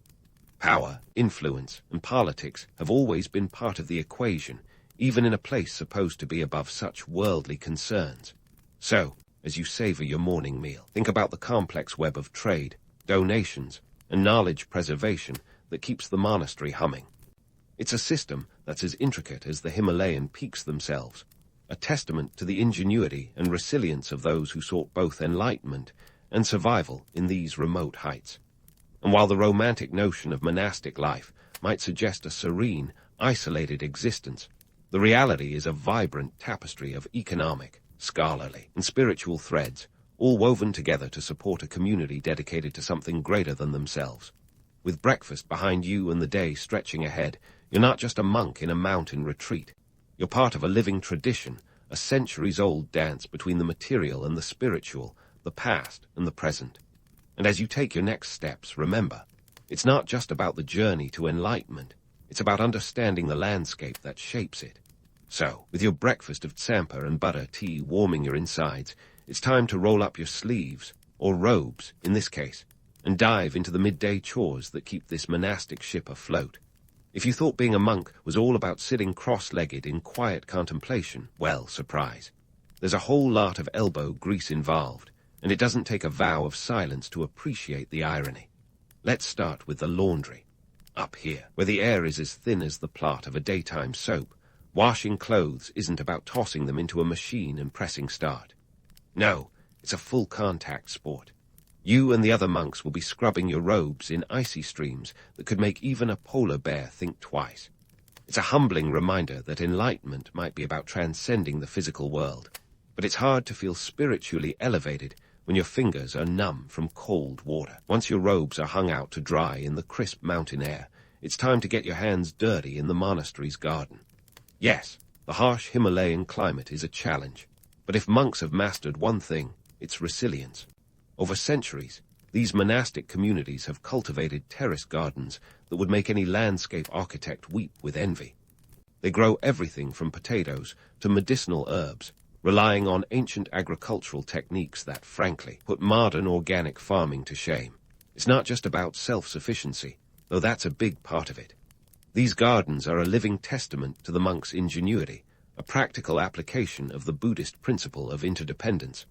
Power, influence, and politics have always been part of the equation, even in a place supposed to be above such worldly concerns. So, as you savor your morning meal, think about the complex web of trade, donations, and knowledge preservation that keeps the monastery humming. It's a system that's as intricate as the Himalayan peaks themselves, a testament to the ingenuity and resilience of those who sought both enlightenment and survival in these remote heights. And while the romantic notion of monastic life might suggest a serene, isolated existence, the reality is a vibrant tapestry of economic, scholarly, and spiritual threads, all woven together to support a community dedicated to something greater than themselves. With breakfast behind you and the day stretching ahead, you're not just a monk in a mountain retreat. You're part of a living tradition, a centuries-old dance between the material and the spiritual, the past, and the present. And as you take your next steps, remember, it's not just about the journey to enlightenment, it's about understanding the landscape that shapes it. So, with your breakfast of tsampa and butter tea warming your insides, it's time to roll up your sleeves, or robes in this case, and dive into the midday chores that keep this monastic ship afloat. If you thought being a monk was all about sitting cross-legged in quiet contemplation, well, surprise. There's a whole lot of elbow grease involved, and it doesn't take a vow of silence to appreciate the irony. Let's start with the laundry. Up here, where the air is as thin as the plot of a daytime soap, washing clothes isn't about tossing them into a machine and pressing start. No, it's a full-contact sport. You and the other monks will be scrubbing your robes in icy streams that could make even a polar bear think twice. It's a humbling reminder that enlightenment might be about transcending the physical world, but it's hard to feel spiritually elevated when your fingers are numb from cold water. Once your robes are hung out to dry in the crisp mountain air, it's time to get your hands dirty in the monastery's garden. Yes, the harsh Himalayan climate is a challenge, but if monks have mastered one thing, it's resilience. Over centuries, these monastic communities have cultivated terrace gardens that would make any landscape architect weep with envy. They grow everything from potatoes to medicinal herbs, relying on ancient agricultural techniques that, frankly, put modern organic farming to shame. It's not just about self-sufficiency, though that's a big part of it. These gardens are a living testament to the monks' ingenuity, a practical application of the Buddhist principle of interdependence.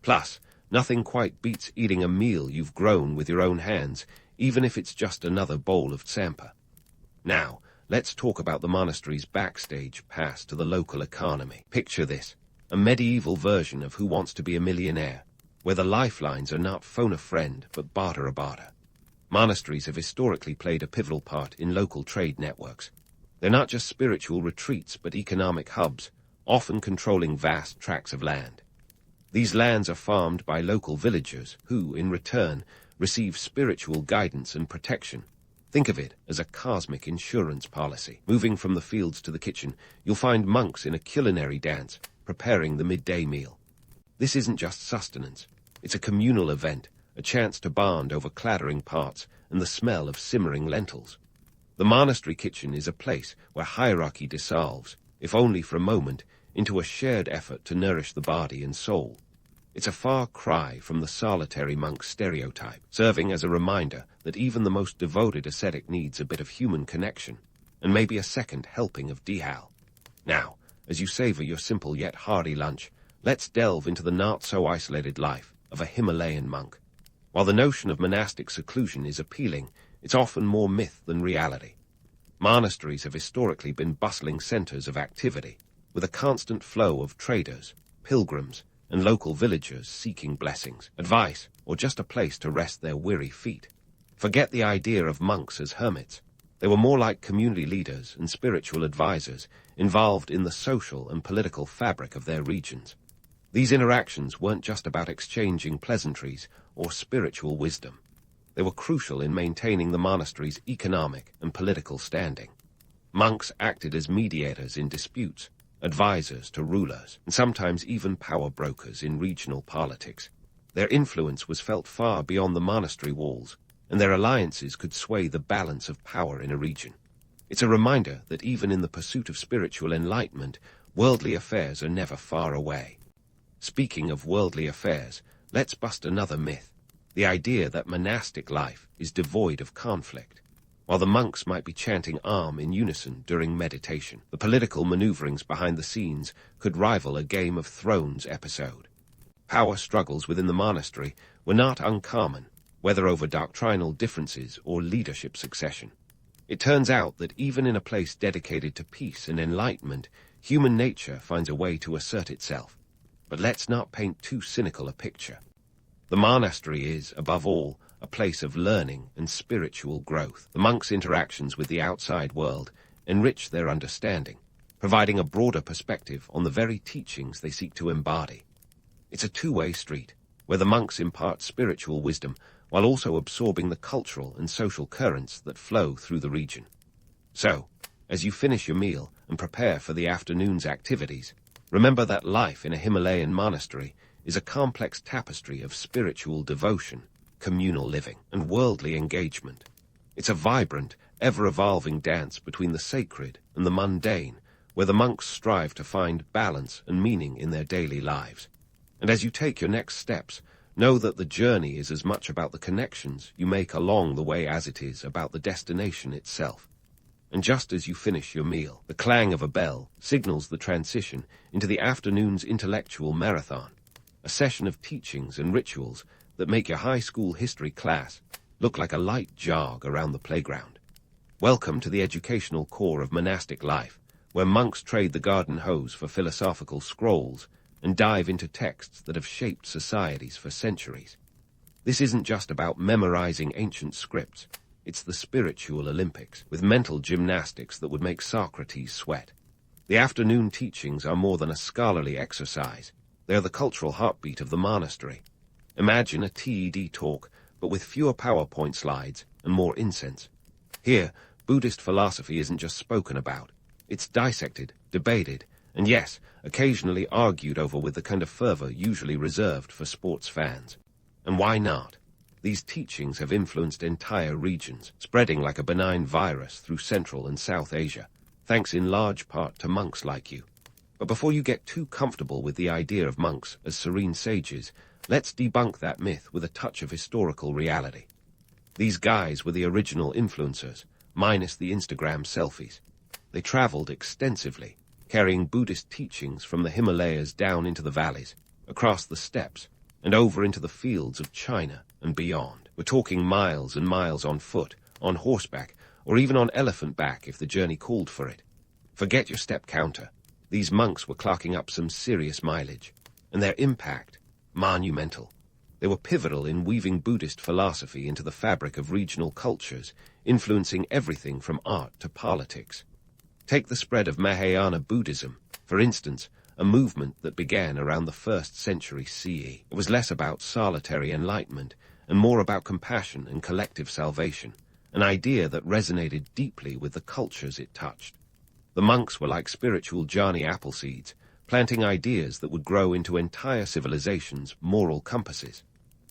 Plus, nothing quite beats eating a meal you've grown with your own hands, even if it's just another bowl of tsampa. Now, let's talk about the monastery's backstage pass to the local economy. Picture this, a medieval version of Who Wants to Be a Millionaire, where the lifelines are not phone a friend, but barter a barter. Monasteries have historically played a pivotal part in local trade networks. They're not just spiritual retreats, but economic hubs, often controlling vast tracts of land. These lands are farmed by local villagers who, in return, receive spiritual guidance and protection. Think of it as a cosmic insurance policy. Moving from the fields to the kitchen, you'll find monks in a culinary dance, preparing the midday meal. This isn't just sustenance. It's a communal event, a chance to bond over clattering pots and the smell of simmering lentils. The monastery kitchen is a place where hierarchy dissolves, if only for a moment, into a shared effort to nourish the body and soul. It's a far cry from the solitary monk stereotype, serving as a reminder that even the most devoted ascetic needs a bit of human connection, and maybe a second helping of dehal. Now, as you savor your simple yet hearty lunch, let's delve into the not-so-isolated life of a Himalayan monk. While the notion of monastic seclusion is appealing, it's often more myth than reality. Monasteries have historically been bustling centers of activity, with a constant flow of traders, pilgrims, and local villagers seeking blessings, advice, or just a place to rest their weary feet. Forget the idea of monks as hermits. They were more like community leaders and spiritual advisors involved in the social and political fabric of their regions. These interactions weren't just about exchanging pleasantries or spiritual wisdom. They were crucial in maintaining the monastery's economic and political standing. Monks acted as mediators in disputes, advisors to rulers, and sometimes even power brokers in regional politics. Their influence was felt far beyond the monastery walls, and their alliances could sway the balance of power in a region. It's a reminder that even in the pursuit of spiritual enlightenment, worldly affairs are never far away. Speaking of worldly affairs, let's bust another myth, the idea that monastic life is devoid of conflict. While the monks might be chanting Om in unison during meditation, the political maneuverings behind the scenes could rival a Game of Thrones episode. Power struggles within the monastery were not uncommon, whether over doctrinal differences or leadership succession. It turns out that even in a place dedicated to peace and enlightenment, human nature finds a way to assert itself. But let's not paint too cynical a picture. The monastery is, above all, a place of learning and spiritual growth. The monks' interactions with the outside world enrich their understanding, providing a broader perspective on the very teachings they seek to embody. It's a two-way street, where the monks impart spiritual wisdom while also absorbing the cultural and social currents that flow through the region. So, as you finish your meal and prepare for the afternoon's activities, remember that life in a Himalayan monastery is a complex tapestry of spiritual devotion, communal living, and worldly engagement. It's a vibrant, ever-evolving dance between the sacred and the mundane, where the monks strive to find balance and meaning in their daily lives. And as you take your next steps, know that the journey is as much about the connections you make along the way as it is about the destination itself. And just as you finish your meal, the clang of a bell signals the transition into the afternoon's intellectual marathon, a session of teachings and rituals that make your high school history class look like a light jog around the playground. Welcome to the educational core of monastic life, where monks trade the garden hose for philosophical scrolls and dive into texts that have shaped societies for centuries. This isn't just about memorizing ancient scripts. It's the spiritual Olympics, with mental gymnastics that would make Socrates sweat. The afternoon teachings are more than a scholarly exercise. They are the cultural heartbeat of the monastery. Imagine a TED talk, but with fewer PowerPoint slides and more incense. Here, Buddhist philosophy isn't just spoken about. It's dissected, debated, and yes, occasionally argued over with the kind of fervor usually reserved for sports fans. And why not? These teachings have influenced entire regions, spreading like a benign virus through Central and South Asia, thanks in large part to monks like you. But before you get too comfortable with the idea of monks as serene sages, let's debunk that myth with a touch of historical reality. These guys were the original influencers, minus the Instagram selfies. They traveled extensively, carrying Buddhist teachings from the Himalayas down into the valleys, across the steppes, and over into the fields of China and beyond. We're talking miles and miles on foot, on horseback, or even on elephant back if the journey called for it. Forget your step counter. These monks were clocking up some serious mileage, and their impact, monumental. They were pivotal in weaving Buddhist philosophy into the fabric of regional cultures, influencing everything from art to politics. Take the spread of Mahayana Buddhism, for instance, a movement that began around the 1st century CE. It was less about solitary enlightenment and more about compassion and collective salvation, an idea that resonated deeply with the cultures it touched. The monks were like spiritual Johnny Appleseeds, planting ideas that would grow into entire civilizations' moral compasses.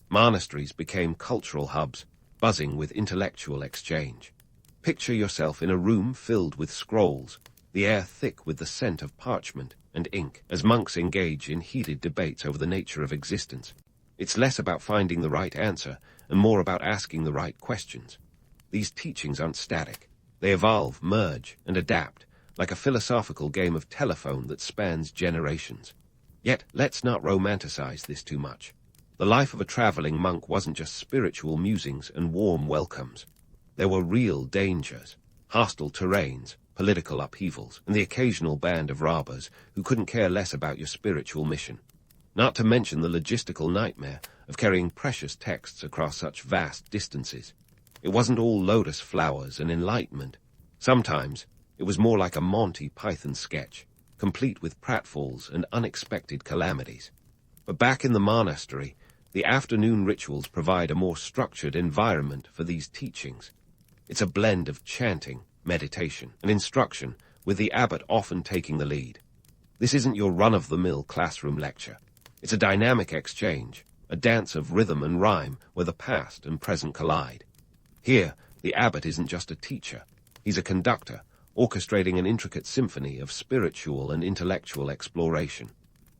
Monasteries became cultural hubs, buzzing with intellectual exchange. Picture yourself in a room filled with scrolls, the air thick with the scent of parchment and ink, as monks engage in heated debates over the nature of existence. It's less about finding the right answer and more about asking the right questions. These teachings aren't static. They evolve, merge, and adapt, like a philosophical game of telephone that spans generations. Yet, let's not romanticize this too much. The life of a traveling monk wasn't just spiritual musings and warm welcomes. There were real dangers, hostile terrains, political upheavals, and the occasional band of robbers who couldn't care less about your spiritual mission. Not to mention the logistical nightmare of carrying precious texts across such vast distances. It wasn't all lotus flowers and enlightenment. Sometimes it was more like a Monty Python sketch, complete with pratfalls and unexpected calamities. But back in the monastery, the afternoon rituals provide a more structured environment for these teachings. It's a blend of chanting, meditation, and instruction, with the abbot often taking the lead. This isn't your run-of-the-mill classroom lecture. It's a dynamic exchange, a dance of rhythm and rhyme where the past and present collide. Here, the abbot isn't just a teacher. He's a conductor, orchestrating an intricate symphony of spiritual and intellectual exploration.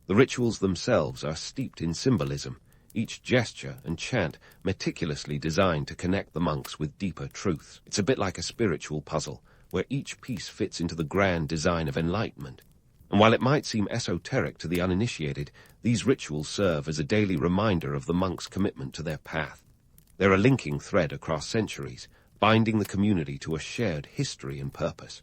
The rituals themselves are steeped in symbolism, each gesture and chant meticulously designed to connect the monks with deeper truths. It's a bit like a spiritual puzzle, where each piece fits into the grand design of enlightenment. And while it might seem esoteric to the uninitiated, these rituals serve as a daily reminder of the monks' commitment to their path. They're a linking thread across centuries, binding the community to a shared history and purpose.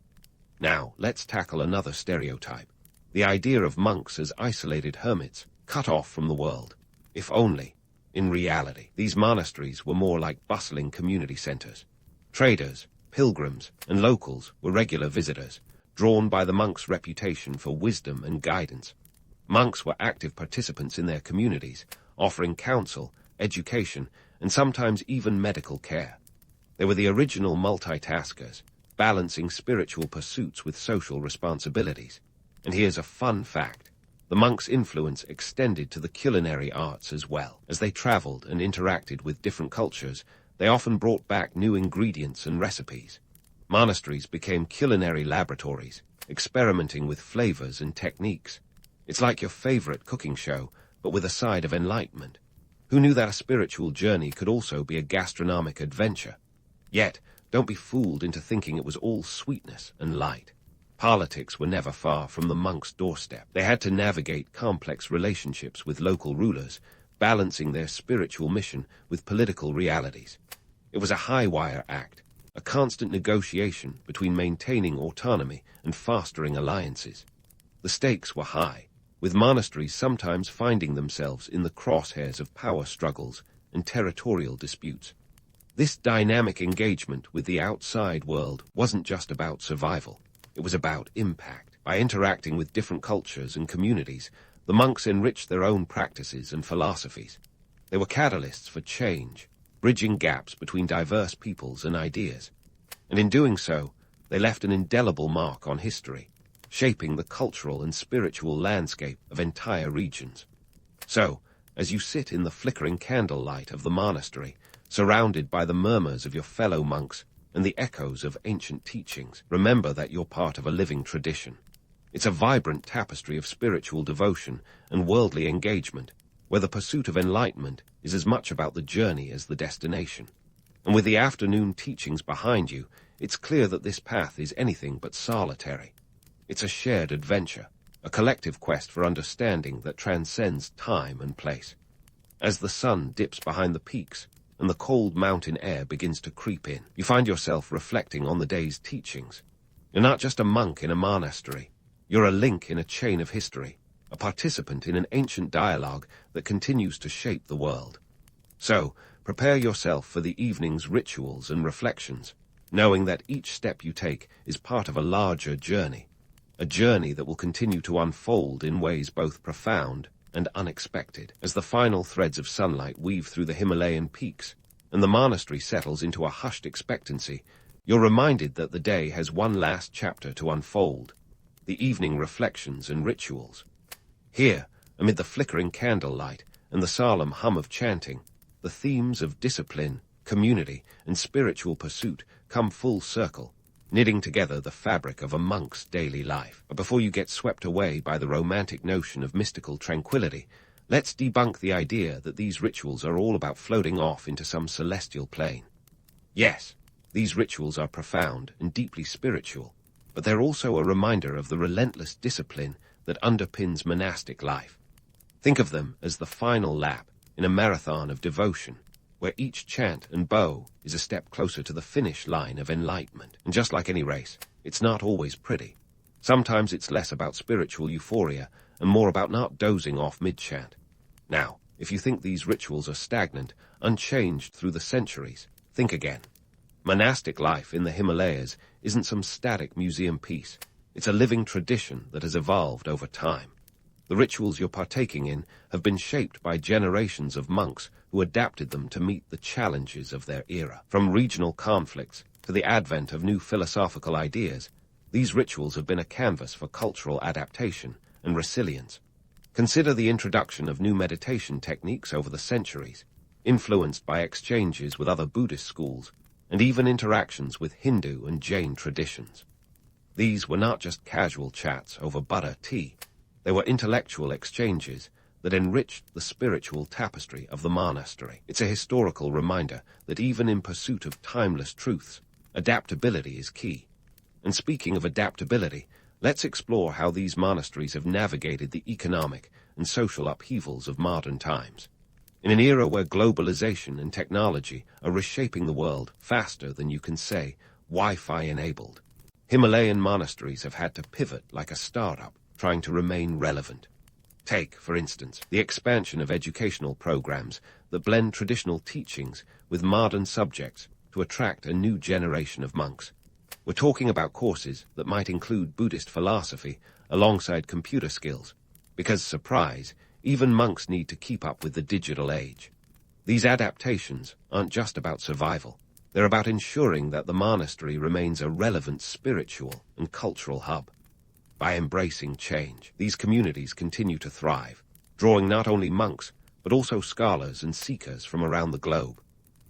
Now, let's tackle another stereotype, the idea of monks as isolated hermits, cut off from the world. If only, in reality, these monasteries were more like bustling community centers. Traders, pilgrims, and locals were regular visitors, drawn by the monks' reputation for wisdom and guidance. Monks were active participants in their communities, offering counsel, education, and sometimes even medical care. They were the original multitaskers, balancing spiritual pursuits with social responsibilities. And here's a fun fact. The monks' influence extended to the culinary arts as well. As they traveled and interacted with different cultures, they often brought back new ingredients and recipes. Monasteries became culinary laboratories, experimenting with flavors and techniques. It's like your favorite cooking show, but with a side of enlightenment. Who knew that a spiritual journey could also be a gastronomic adventure? Yet, don't be fooled into thinking it was all sweetness and light. Politics were never far from the monks' doorstep. They had to navigate complex relationships with local rulers, balancing their spiritual mission with political realities. It was a high-wire act, a constant negotiation between maintaining autonomy and fostering alliances. The stakes were high, with monasteries sometimes finding themselves in the crosshairs of power struggles and territorial disputes. This dynamic engagement with the outside world wasn't just about survival. It was about impact. By interacting with different cultures and communities, the monks enriched their own practices and philosophies. They were catalysts for change, bridging gaps between diverse peoples and ideas. And in doing so, they left an indelible mark on history, shaping the cultural and spiritual landscape of entire regions. So, as you sit in the flickering candlelight of the monastery, surrounded by the murmurs of your fellow monks and the echoes of ancient teachings, remember that you're part of a living tradition. It's a vibrant tapestry of spiritual devotion and worldly engagement, where the pursuit of enlightenment is as much about the journey as the destination. And with the afternoon teachings behind you, it's clear that this path is anything but solitary. It's a shared adventure, a collective quest for understanding that transcends time and place. As the sun dips behind the peaks, and the cold mountain air begins to creep in, you find yourself reflecting on the day's teachings. You're not just a monk in a monastery. You're a link in a chain of history, a participant in an ancient dialogue that continues to shape the world. So, prepare yourself for the evening's rituals and reflections, knowing that each step you take is part of a larger journey, a journey that will continue to unfold in ways both profound and unexpected. As the final threads of sunlight weave through the Himalayan peaks, and the monastery settles into a hushed expectancy, you're reminded that the day has one last chapter to unfold, the evening reflections and rituals. Here, amid the flickering candlelight and the solemn hum of chanting, the themes of discipline, community, and spiritual pursuit come full circle, knitting together the fabric of a monk's daily life. But before you get swept away by the romantic notion of mystical tranquility, let's debunk the idea that these rituals are all about floating off into some celestial plane. Yes, these rituals are profound and deeply spiritual, but they're also a reminder of the relentless discipline that underpins monastic life. Think of them as the final lap in a marathon of devotion, where each chant and bow is a step closer to the finish line of enlightenment. And just like any race, it's not always pretty. Sometimes it's less about spiritual euphoria and more about not dozing off mid-chant. Now, if you think these rituals are stagnant, unchanged through the centuries, think again. Monastic life in the Himalayas isn't some static museum piece. It's a living tradition that has evolved over time. The rituals you're partaking in have been shaped by generations of monks who adapted them to meet the challenges of their era. From regional conflicts to the advent of new philosophical ideas, these rituals have been a canvas for cultural adaptation and resilience. Consider the introduction of new meditation techniques over the centuries, influenced by exchanges with other Buddhist schools and even interactions with Hindu and Jain traditions. These were not just casual chats over butter tea. They were intellectual exchanges that enriched the spiritual tapestry of the monastery. It's a historical reminder that even in pursuit of timeless truths, adaptability is key. And speaking of adaptability, let's explore how these monasteries have navigated the economic and social upheavals of modern times. In an era where globalization and technology are reshaping the world faster than you can say, Wi-Fi enabled, Himalayan monasteries have had to pivot like a startup, trying to remain relevant. Take, for instance, the expansion of educational programs that blend traditional teachings with modern subjects to attract a new generation of monks. We're talking about courses that might include Buddhist philosophy alongside computer skills, because, surprise, even monks need to keep up with the digital age. These adaptations aren't just about survival. They're about ensuring that the monastery remains a relevant spiritual and cultural hub. By embracing change, these communities continue to thrive, drawing not only monks, but also scholars and seekers from around the globe.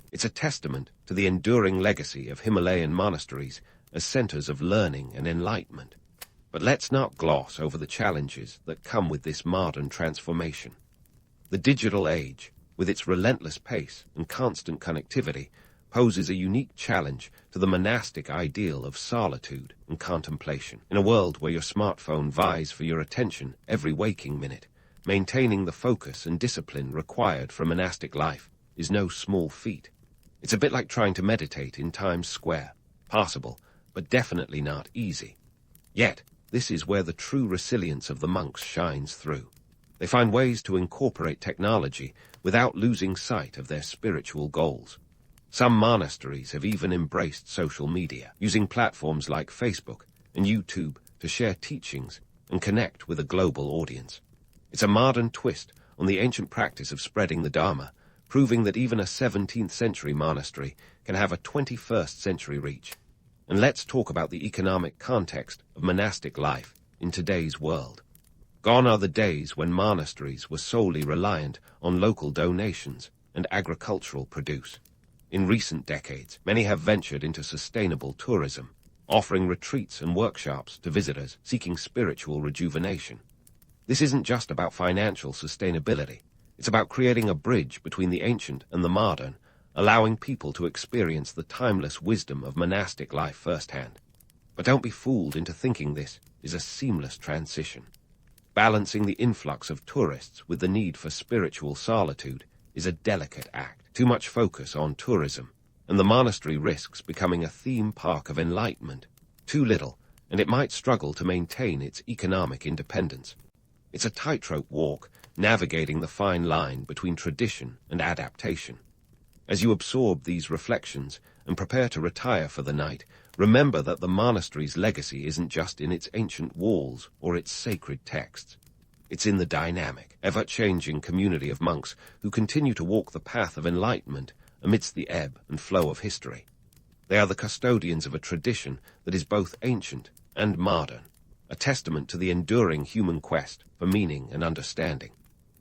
It's a testament to the enduring legacy of Himalayan monasteries as centers of learning and enlightenment. But let's not gloss over the challenges that come with this modern transformation. The digital age, with its relentless pace and constant connectivity, poses a unique challenge to the monastic ideal of solitude and contemplation. In a world where your smartphone vies for your attention every waking minute, maintaining the focus and discipline required for monastic life is no small feat. It's a bit like trying to meditate in Times Square. Possible, but definitely not easy. Yet, this is where the true resilience of the monks shines through. They find ways to incorporate technology without losing sight of their spiritual goals. Some monasteries have even embraced social media, using platforms like Facebook and YouTube to share teachings and connect with a global audience. It's a modern twist on the ancient practice of spreading the Dharma, proving that even a 17th century monastery can have a 21st century reach. And let's talk about the economic context of monastic life in today's world. Gone are the days when monasteries were solely reliant on local donations and agricultural produce. In recent decades, many have ventured into sustainable tourism, offering retreats and workshops to visitors seeking spiritual rejuvenation. This isn't just about financial sustainability. It's about creating a bridge between the ancient and the modern, allowing people to experience the timeless wisdom of monastic life firsthand. But don't be fooled into thinking this is a seamless transition. Balancing the influx of tourists with the need for spiritual solitude is a delicate act. Too much focus on tourism, and the monastery risks becoming a theme park of enlightenment. Too little, and it might struggle to maintain its economic independence. It's a tightrope walk, navigating the fine line between tradition and adaptation. As you absorb these reflections and prepare to retire for the night, remember that the monastery's legacy isn't just in its ancient walls or its sacred texts. It's in the dynamic, ever-changing community of monks who continue to walk the path of enlightenment amidst the ebb and flow of history. They are the custodians of a tradition that is both ancient and modern, a testament to the enduring human quest for meaning and understanding.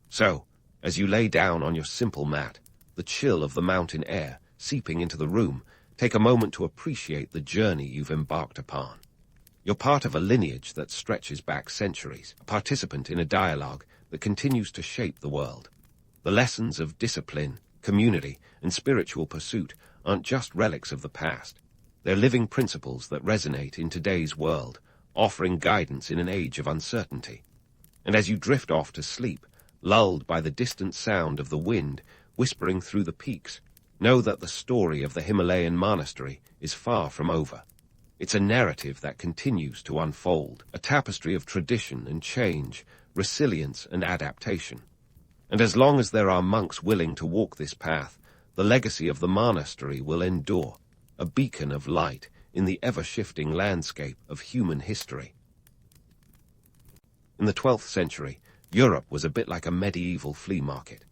So, as you lay down on your simple mat, the chill of the mountain air seeping into the room, take a moment to appreciate the journey you've embarked upon. You're part of a lineage that stretches back centuries, a participant in a dialogue that continues to shape the world. The lessons of discipline, community, and spiritual pursuit aren't just relics of the past. They're living principles that resonate in today's world, offering guidance in an age of uncertainty. And as you drift off to sleep, lulled by the distant sound of the wind whispering through the peaks, know that the story of the Himalayan monastery is far from over. It's a narrative that continues to unfold, a tapestry of tradition and change, resilience and adaptation. And as long as there are monks willing to walk this path, the legacy of the monastery will endure, a beacon of light in the ever-shifting landscape of human history. In the 12th century, Europe was a bit like a medieval flea market.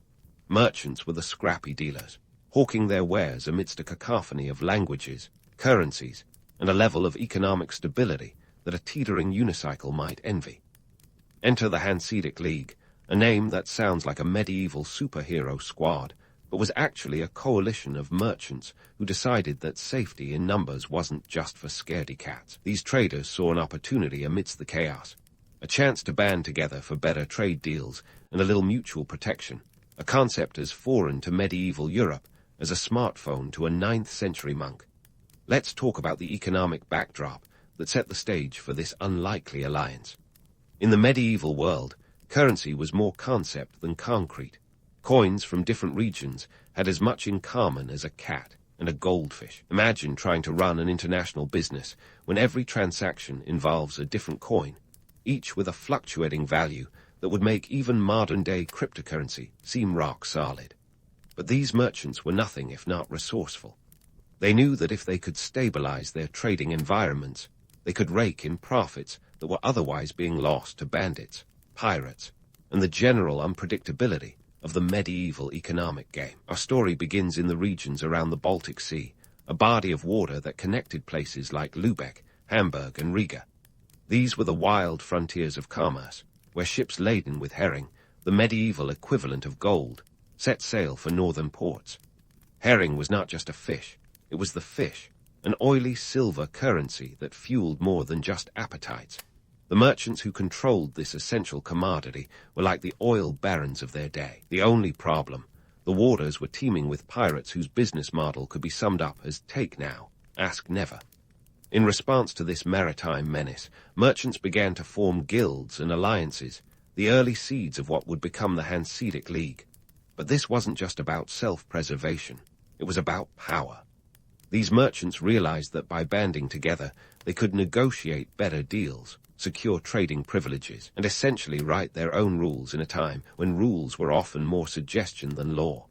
Merchants were the scrappy dealers, hawking their wares amidst a cacophony of languages, currencies, and a level of economic stability that a teetering unicycle might envy. Enter the Hanseatic League, a name that sounds like a medieval superhero squad, but was actually a coalition of merchants who decided that safety in numbers wasn't just for scaredy cats. These traders saw an opportunity amidst the chaos, a chance to band together for better trade deals and a little mutual protection, a concept as foreign to medieval Europe as a smartphone to a 9th century monk. Let's talk about the economic backdrop that set the stage for this unlikely alliance. In the medieval world, currency was more concept than concrete. Coins from different regions had as much in common as a cat and a goldfish. Imagine trying to run an international business when every transaction involves a different coin, each with a fluctuating value that would make even modern-day cryptocurrency seem rock solid. But these merchants were nothing if not resourceful. They knew that if they could stabilize their trading environments, they could rake in profits that were otherwise being lost to bandits, pirates, and the general unpredictability of the medieval economic game. Our story begins in the regions around the Baltic Sea, a body of water that connected places like Lübeck, Hamburg, and Riga. These were the wild frontiers of commerce, where ships laden with herring, the medieval equivalent of gold, set sail for northern ports. Herring was not just a fish, it was the fish, an oily silver currency that fueled more than just appetites. The merchants who controlled this essential commodity were like the oil barons of their day. The only problem, the waters were teeming with pirates whose business model could be summed up as take now, ask never. In response to this maritime menace, merchants began to form guilds and alliances, the early seeds of what would become the Hanseatic League. But this wasn't just about self-preservation, it was about power. These merchants realized that by banding together, they could negotiate better deals, secure trading privileges, and essentially write their own rules in a time when rules were often more suggestion than law.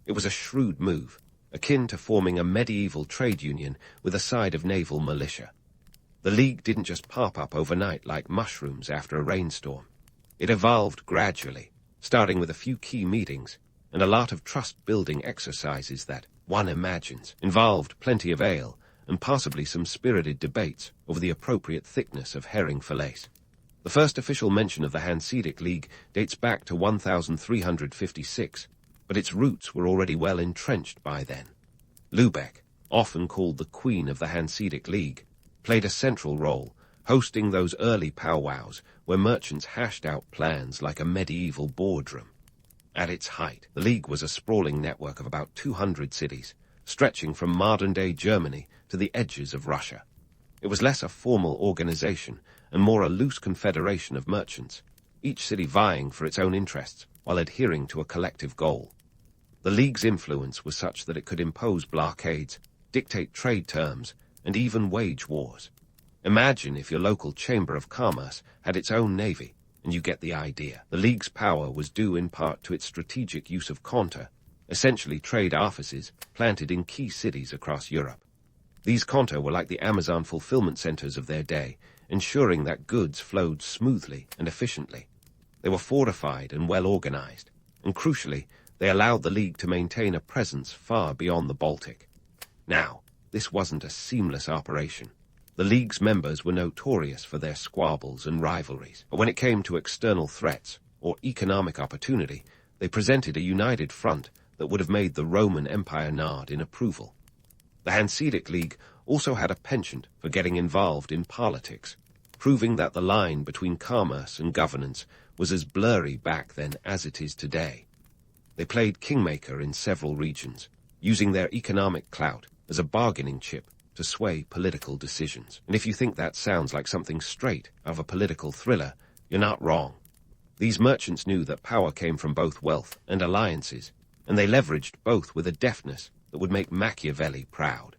It was a shrewd move, akin to forming a medieval trade union with a side of naval militia. The League didn't just pop up overnight like mushrooms after a rainstorm. It evolved gradually, starting with a few key meetings and a lot of trust-building exercises that, one imagines, involved plenty of ale and possibly some spirited debates over the appropriate thickness of herring fillets. The first official mention of the Hanseatic League dates back to 1356, but its roots were already well entrenched by then. Lübeck, often called the Queen of the Hanseatic League, played a central role, hosting those early powwows where merchants hashed out plans like a medieval boardroom. At its height, the League was a sprawling network of about 200 cities, stretching from modern-day Germany to the edges of Russia. It was less a formal organization and more a loose confederation of merchants, each city vying for its own interests while adhering to a collective goal. The League's influence was such that it could impose blockades, dictate trade terms, and even wage wars. Imagine if your local Chamber of Commerce had its own navy, and you get the idea. The League's power was due in part to its strategic use of konter, essentially trade offices planted in key cities across Europe. These konter were like the Amazon fulfillment centers of their day, ensuring that goods flowed smoothly and efficiently. They were fortified and well organized, and crucially, they allowed the League to maintain a presence far beyond the Baltic. Now, this wasn't a seamless operation. The League's members were notorious for their squabbles and rivalries, but when it came to external threats or economic opportunity, they presented a united front that would have made the Roman Empire nod in approval. The Hanseatic League also had a penchant for getting involved in politics, proving that the line between commerce and governance was as blurry back then as it is today. They played kingmaker in several regions, using their economic clout as a bargaining chip to sway political decisions. And if you think that sounds like something straight out of a political thriller, you're not wrong. These merchants knew that power came from both wealth and alliances, and they leveraged both with a deftness that would make Machiavelli proud.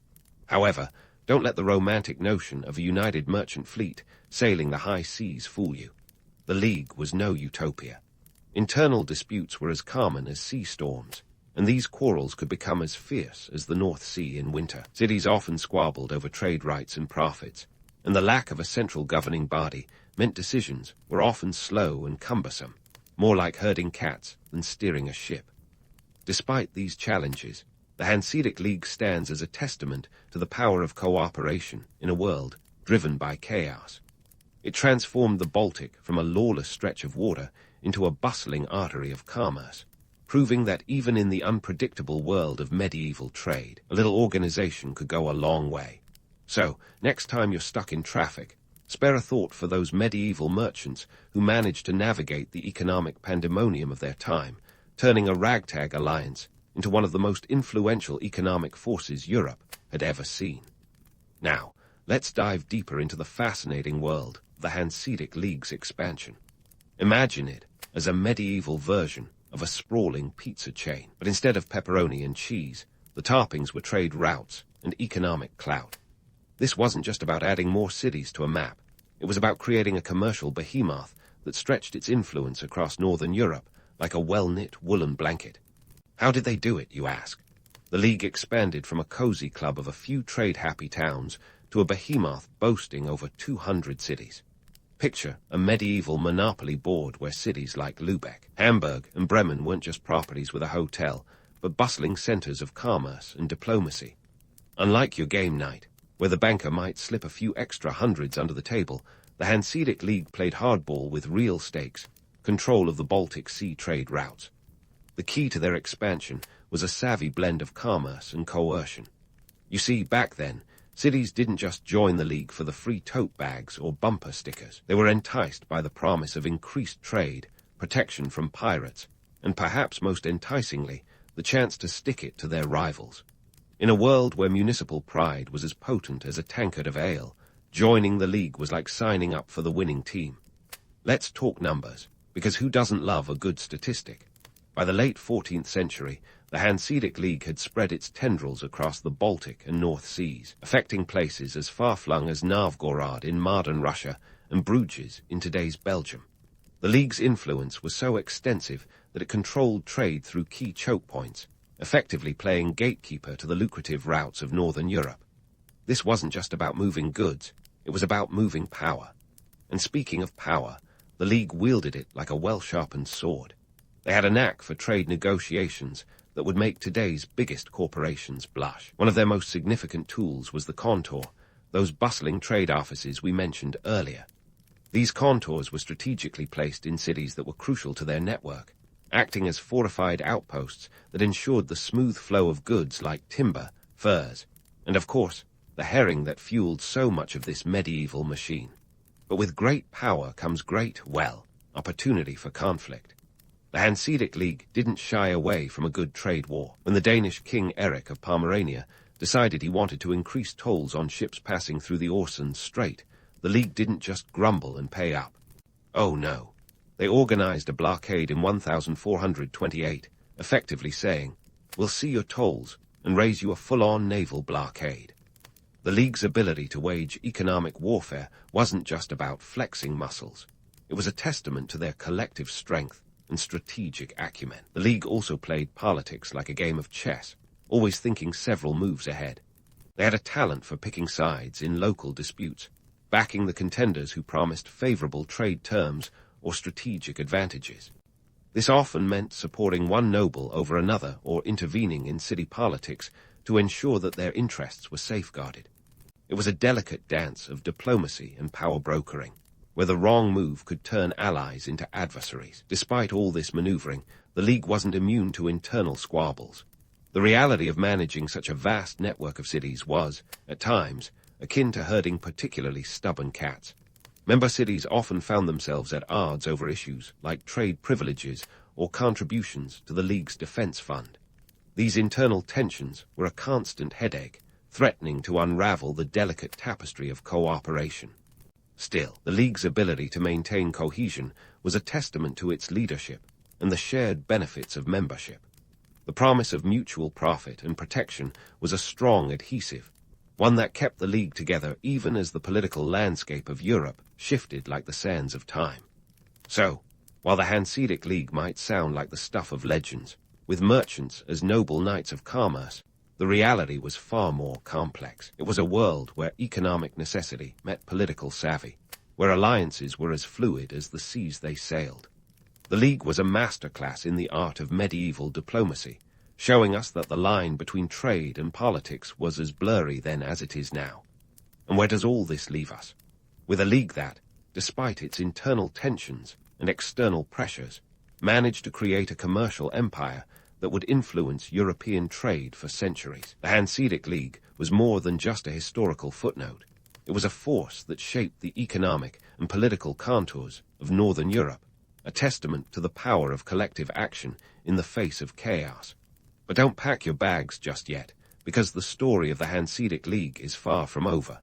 However, don't let the romantic notion of a united merchant fleet sailing the high seas fool you. The League was no utopia. Internal disputes were as common as sea storms, and these quarrels could become as fierce as the North Sea in winter. Cities often squabbled over trade rights and profits, and the lack of a central governing body meant decisions were often slow and cumbersome, more like herding cats than steering a ship. Despite these challenges, the Hanseatic League stands as a testament to the power of cooperation in a world driven by chaos. It transformed the Baltic from a lawless stretch of water into a bustling artery of commerce, proving that even in the unpredictable world of medieval trade, a little organization could go a long way. So, next time you're stuck in traffic, spare a thought for those medieval merchants who managed to navigate the economic pandemonium of their time, turning a ragtag alliance into one of the most influential economic forces Europe had ever seen. Now, let's dive deeper into the fascinating world of the Hanseatic League's expansion. Imagine it as a medieval version of a sprawling pizza chain, but instead of pepperoni and cheese, the toppings were trade routes and economic clout. This wasn't just about adding more cities to a map. It was about creating a commercial behemoth that stretched its influence across northern Europe like a well-knit woolen blanket. How did they do it, you ask? The League expanded from a cozy club of a few trade-happy towns to a behemoth boasting over 200 cities. Picture a medieval monopoly board where cities like Lübeck, Hamburg, and Bremen weren't just properties with a hotel, but bustling centers of commerce and diplomacy. Unlike your game night, where the banker might slip a few extra hundreds under the table, the Hanseatic League played hardball with real stakes, control of the Baltic Sea trade routes. The key to their expansion was a savvy blend of commerce and coercion. You see, back then, cities didn't just join the League for the free tote bags or bumper stickers. They were enticed by the promise of increased trade, protection from pirates, and perhaps most enticingly, the chance to stick it to their rivals. In a world where municipal pride was as potent as a tankard of ale, joining the League was like signing up for the winning team. Let's talk numbers, because who doesn't love a good statistic? By the late 14th century, the Hanseatic League had spread its tendrils across the Baltic and North Seas, affecting places as far-flung as Novgorod in modern Russia and Bruges in today's Belgium. The League's influence was so extensive that it controlled trade through key choke points, effectively playing gatekeeper to the lucrative routes of Northern Europe. This wasn't just about moving goods, it was about moving power. And speaking of power, the League wielded it like a well-sharpened sword. They had a knack for trade negotiations that would make today's biggest corporations blush. One of their most significant tools was the contour, those bustling trade offices we mentioned earlier. These contours were strategically placed in cities that were crucial to their network, acting as fortified outposts that ensured the smooth flow of goods like timber, furs, and of course, the herring that fueled so much of this medieval machine. But with great power comes great, opportunity for conflict. The Hanseatic League didn't shy away from a good trade war. When the Danish King Eric of Pomerania decided he wanted to increase tolls on ships passing through the Orsons Strait, the League didn't just grumble and pay up. Oh no. They organized a blockade in 1428, effectively saying, "We'll see your tolls and raise you a full-on naval blockade." The League's ability to wage economic warfare wasn't just about flexing muscles. It was a testament to their collective strength and strategic acumen. The League also played politics like a game of chess, always thinking several moves ahead. They had a talent for picking sides in local disputes, backing the contenders who promised favorable trade terms or strategic advantages. This often meant supporting one noble over another or intervening in city politics to ensure that their interests were safeguarded. It was a delicate dance of diplomacy and power brokering, where the wrong move could turn allies into adversaries. Despite all this maneuvering, the League wasn't immune to internal squabbles. The reality of managing such a vast network of cities was, at times, akin to herding particularly stubborn cats. Member cities often found themselves at odds over issues like trade privileges or contributions to the League's defense fund. These internal tensions were a constant headache, threatening to unravel the delicate tapestry of cooperation. Still, the League's ability to maintain cohesion was a testament to its leadership and the shared benefits of membership. The promise of mutual profit and protection was a strong adhesive, one that kept the League together even as the political landscape of Europe shifted like the sands of time. So, while the Hanseatic League might sound like the stuff of legends, with merchants as noble knights of commerce, the reality was far more complex. It was a world where economic necessity met political savvy, where alliances were as fluid as the seas they sailed. The League was a masterclass in the art of medieval diplomacy, showing us that the line between trade and politics was as blurry then as it is now. And where does all this leave us? With a League that, despite its internal tensions and external pressures, managed to create a commercial empire that would influence European trade for centuries. The Hanseatic League was more than just a historical footnote. It was a force that shaped the economic and political contours of Northern Europe, a testament to the power of collective action in the face of chaos. But don't pack your bags just yet, because the story of the Hanseatic League is far from over.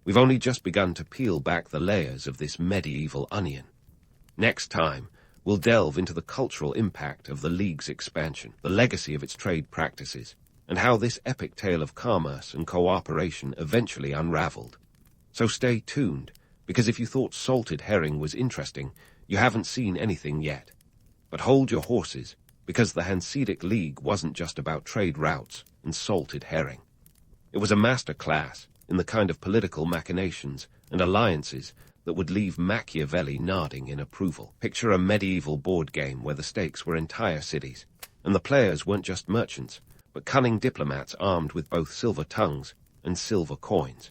We've only just begun to peel back the layers of this medieval onion. Next time, we'll delve into the cultural impact of the League's expansion, the legacy of its trade practices, and how this epic tale of commerce and cooperation eventually unraveled. So stay tuned, because if you thought salted herring was interesting, you haven't seen anything yet. But hold your horses, because the Hanseatic League wasn't just about trade routes and salted herring. It was a master class in the kind of political machinations and alliances that would leave Machiavelli nodding in approval. Picture a medieval board game where the stakes were entire cities, and the players weren't just merchants, but cunning diplomats armed with both silver tongues and silver coins.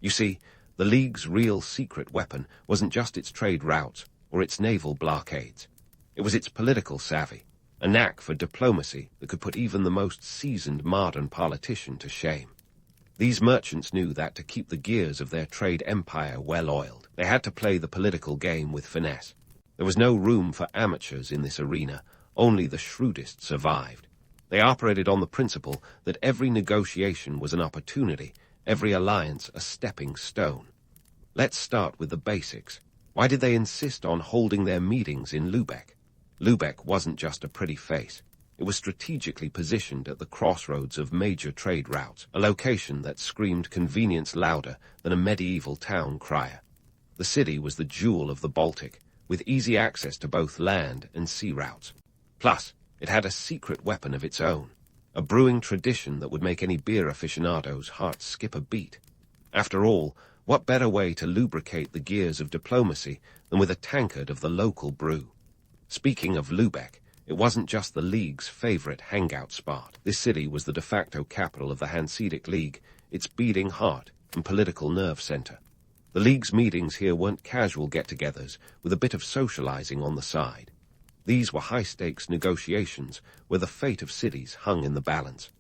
You see, The League's real secret weapon wasn't just its trade routes or its naval blockades. It was its political savvy, a knack for diplomacy that could put even the most seasoned modern politician to shame. These merchants knew that to keep the gears of their trade empire well-oiled, they had to play the political game with finesse. There was no room for amateurs in this arena, only the shrewdest survived. They operated on the principle that every negotiation was an opportunity, every alliance a stepping stone. Let's start with the basics. Why did they insist on holding their meetings in Lübeck? Lübeck wasn't just a pretty face. It was strategically positioned at the crossroads of major trade routes, a location that screamed convenience louder than a medieval town crier. The city was the jewel of the Baltic, with easy access to both land and sea routes. Plus, it had a secret weapon of its own, a brewing tradition that would make any beer aficionado's heart skip a beat. After all, what better way to lubricate the gears of diplomacy than with a tankard of the local brew? Speaking of Lübeck, it wasn't just the League's favorite hangout spot. This city was the de facto capital of the Hanseatic League, its beating heart and political nerve center. The League's meetings here weren't casual get-togethers with a bit of socializing on the side. These were high-stakes negotiations where the fate of cities hung in the balance.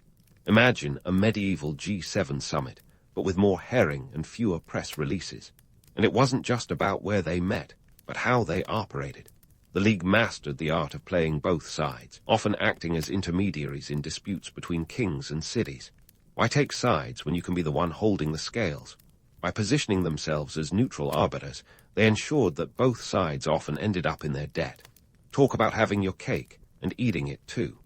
Imagine a medieval G7 summit, but with more herring and fewer press releases. And it wasn't just about where they met, but how they operated. The League mastered the art of playing both sides, often acting as intermediaries in disputes between kings and cities. Why take sides when you can be the one holding the scales? By positioning themselves as neutral arbiters, they ensured that both sides often ended up in their debt. Talk about having your cake and eating it too.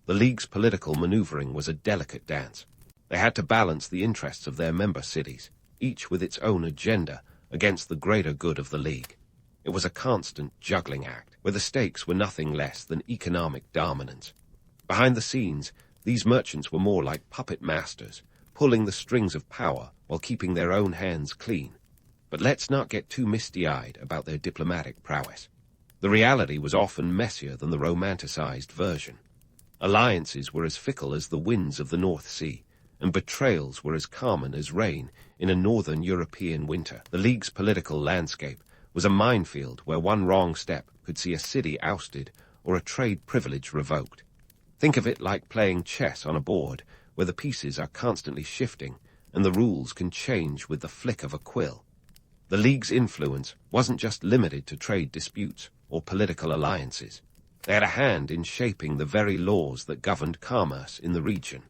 The League's political maneuvering was a delicate dance. They had to balance the interests of their member cities, each with its own agenda, against the greater good of the League. It was a constant juggling act, where the stakes were nothing less than economic dominance. Behind the scenes, these merchants were more like puppet masters, pulling the strings of power while keeping their own hands clean. But let's not get too misty-eyed about their diplomatic prowess. The reality was often messier than the romanticized version. Alliances were as fickle as the winds of the North Sea, and betrayals were as common as rain in a northern European winter. The League's political landscape was a minefield where one wrong step could see a city ousted or a trade privilege revoked. Think of it like playing chess on a board where the pieces are constantly shifting and the rules can change with the flick of a quill. The League's influence wasn't just limited to trade disputes or political alliances. They had a hand in shaping the very laws that governed commerce in the region.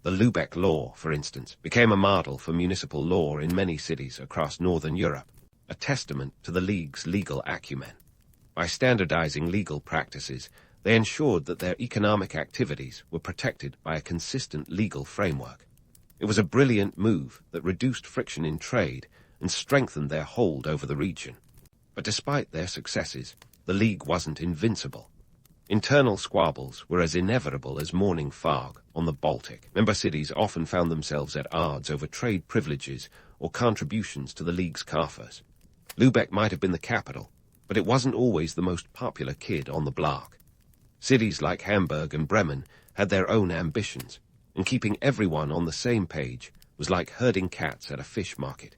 The Lübeck Law, for instance, became a model for municipal law in many cities across northern Europe, a testament to the League's legal acumen. By standardizing legal practices, they ensured that their economic activities were protected by a consistent legal framework. It was a brilliant move that reduced friction in trade and strengthened their hold over the region. But despite their successes, the League wasn't invincible. Internal squabbles were as inevitable as morning fog on the Baltic. Member cities often found themselves at odds over trade privileges or contributions to the League's coffers. Lübeck might have been the capital, but it wasn't always the most popular kid on the block. Cities like Hamburg and Bremen had their own ambitions, and keeping everyone on the same page was like herding cats at a fish market.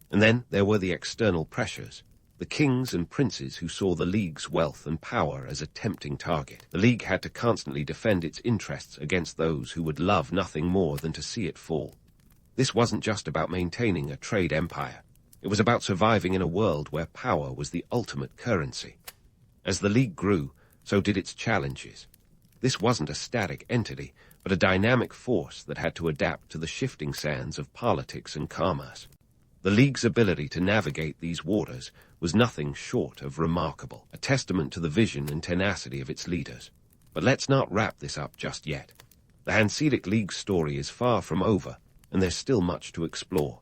And then there were the external pressures, the kings and princes who saw the League's wealth and power as a tempting target. The League had to constantly defend its interests against those who would love nothing more than to see it fall. This wasn't just about maintaining a trade empire. It was about surviving in a world where power was the ultimate currency. As the League grew, so did its challenges. This wasn't a static entity, but a dynamic force that had to adapt to the shifting sands of politics and commerce. The League's ability to navigate these waters was nothing short of remarkable, a testament to the vision and tenacity of its leaders. But let's not wrap this up just yet. The Hanseatic League's story is far from over, and there's still much to explore.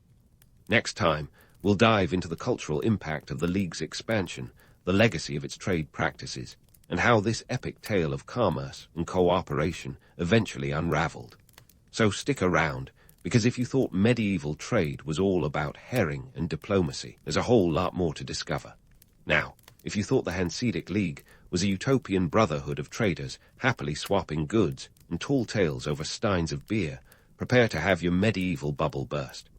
Next time, we'll dive into the cultural impact of the League's expansion, the legacy of its trade practices, and how this epic tale of commerce and cooperation eventually unraveled. So stick around, because if you thought medieval trade was all about herring and diplomacy, there's a whole lot more to discover. Now, if you thought the Hanseatic League was a utopian brotherhood of traders happily swapping goods and tall tales over steins of beer, prepare to have your medieval bubble burst.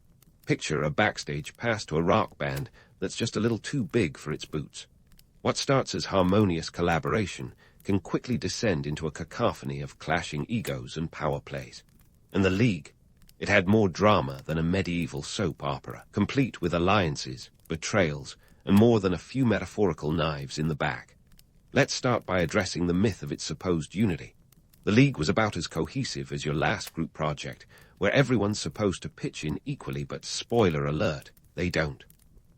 Picture a backstage pass to a rock band that's just a little too big for its boots. What starts as harmonious collaboration can quickly descend into a cacophony of clashing egos and power plays. And the League, it had more drama than a medieval soap opera, complete with alliances, betrayals, and more than a few metaphorical knives in the back. Let's start by addressing the myth of its supposed unity. The League was about as cohesive as your last group project, where everyone's supposed to pitch in equally, but spoiler alert, they don't.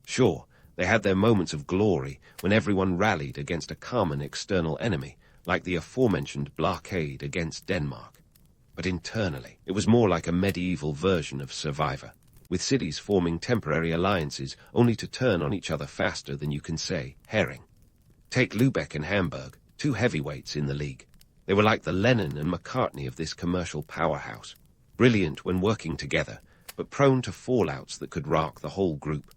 Sure, they had their moments of glory when everyone rallied against a common external enemy, like the aforementioned blockade against Denmark. But internally, it was more like a medieval version of Survivor, with cities forming temporary alliances only to turn on each other faster than you can say herring. Take Lübeck and Hamburg, two heavyweights in the League. They were like the Lennon and McCartney of this commercial powerhouse, brilliant when working together, but prone to fallouts that could rock the whole group.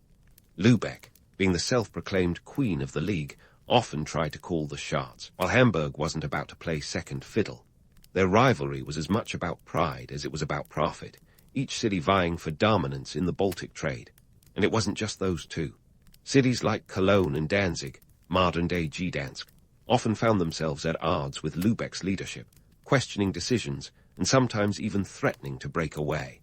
Lübeck, being the self-proclaimed queen of the League, often tried to call the shots, while Hamburg wasn't about to play second fiddle. Their rivalry was as much about pride as it was about profit, each city vying for dominance in the Baltic trade. And it wasn't just those two. Cities like Cologne and Danzig, modern-day Gdansk, often found themselves at odds with Lübeck's leadership, questioning decisions and sometimes even threatening to break away.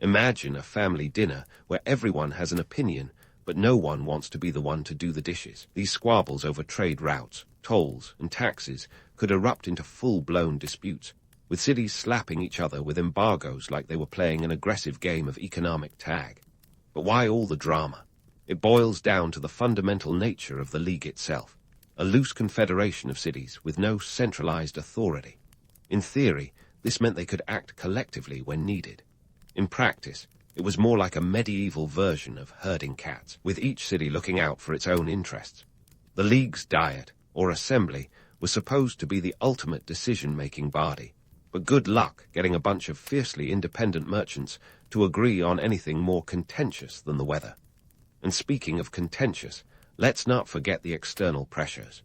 Imagine a family dinner where everyone has an opinion, but no one wants to be the one to do the dishes. These squabbles over trade routes, tolls, and taxes could erupt into full-blown disputes, with cities slapping each other with embargoes like they were playing an aggressive game of economic tag. But why all the drama? It boils down to the fundamental nature of the League itself, a loose confederation of cities with no centralized authority. In theory, this meant they could act collectively when needed. In practice, it was more like a medieval version of herding cats, with each city looking out for its own interests. The League's diet, or assembly, was supposed to be the ultimate decision-making body, but good luck getting a bunch of fiercely independent merchants to agree on anything more contentious than the weather. And speaking of contentious, let's not forget the external pressures.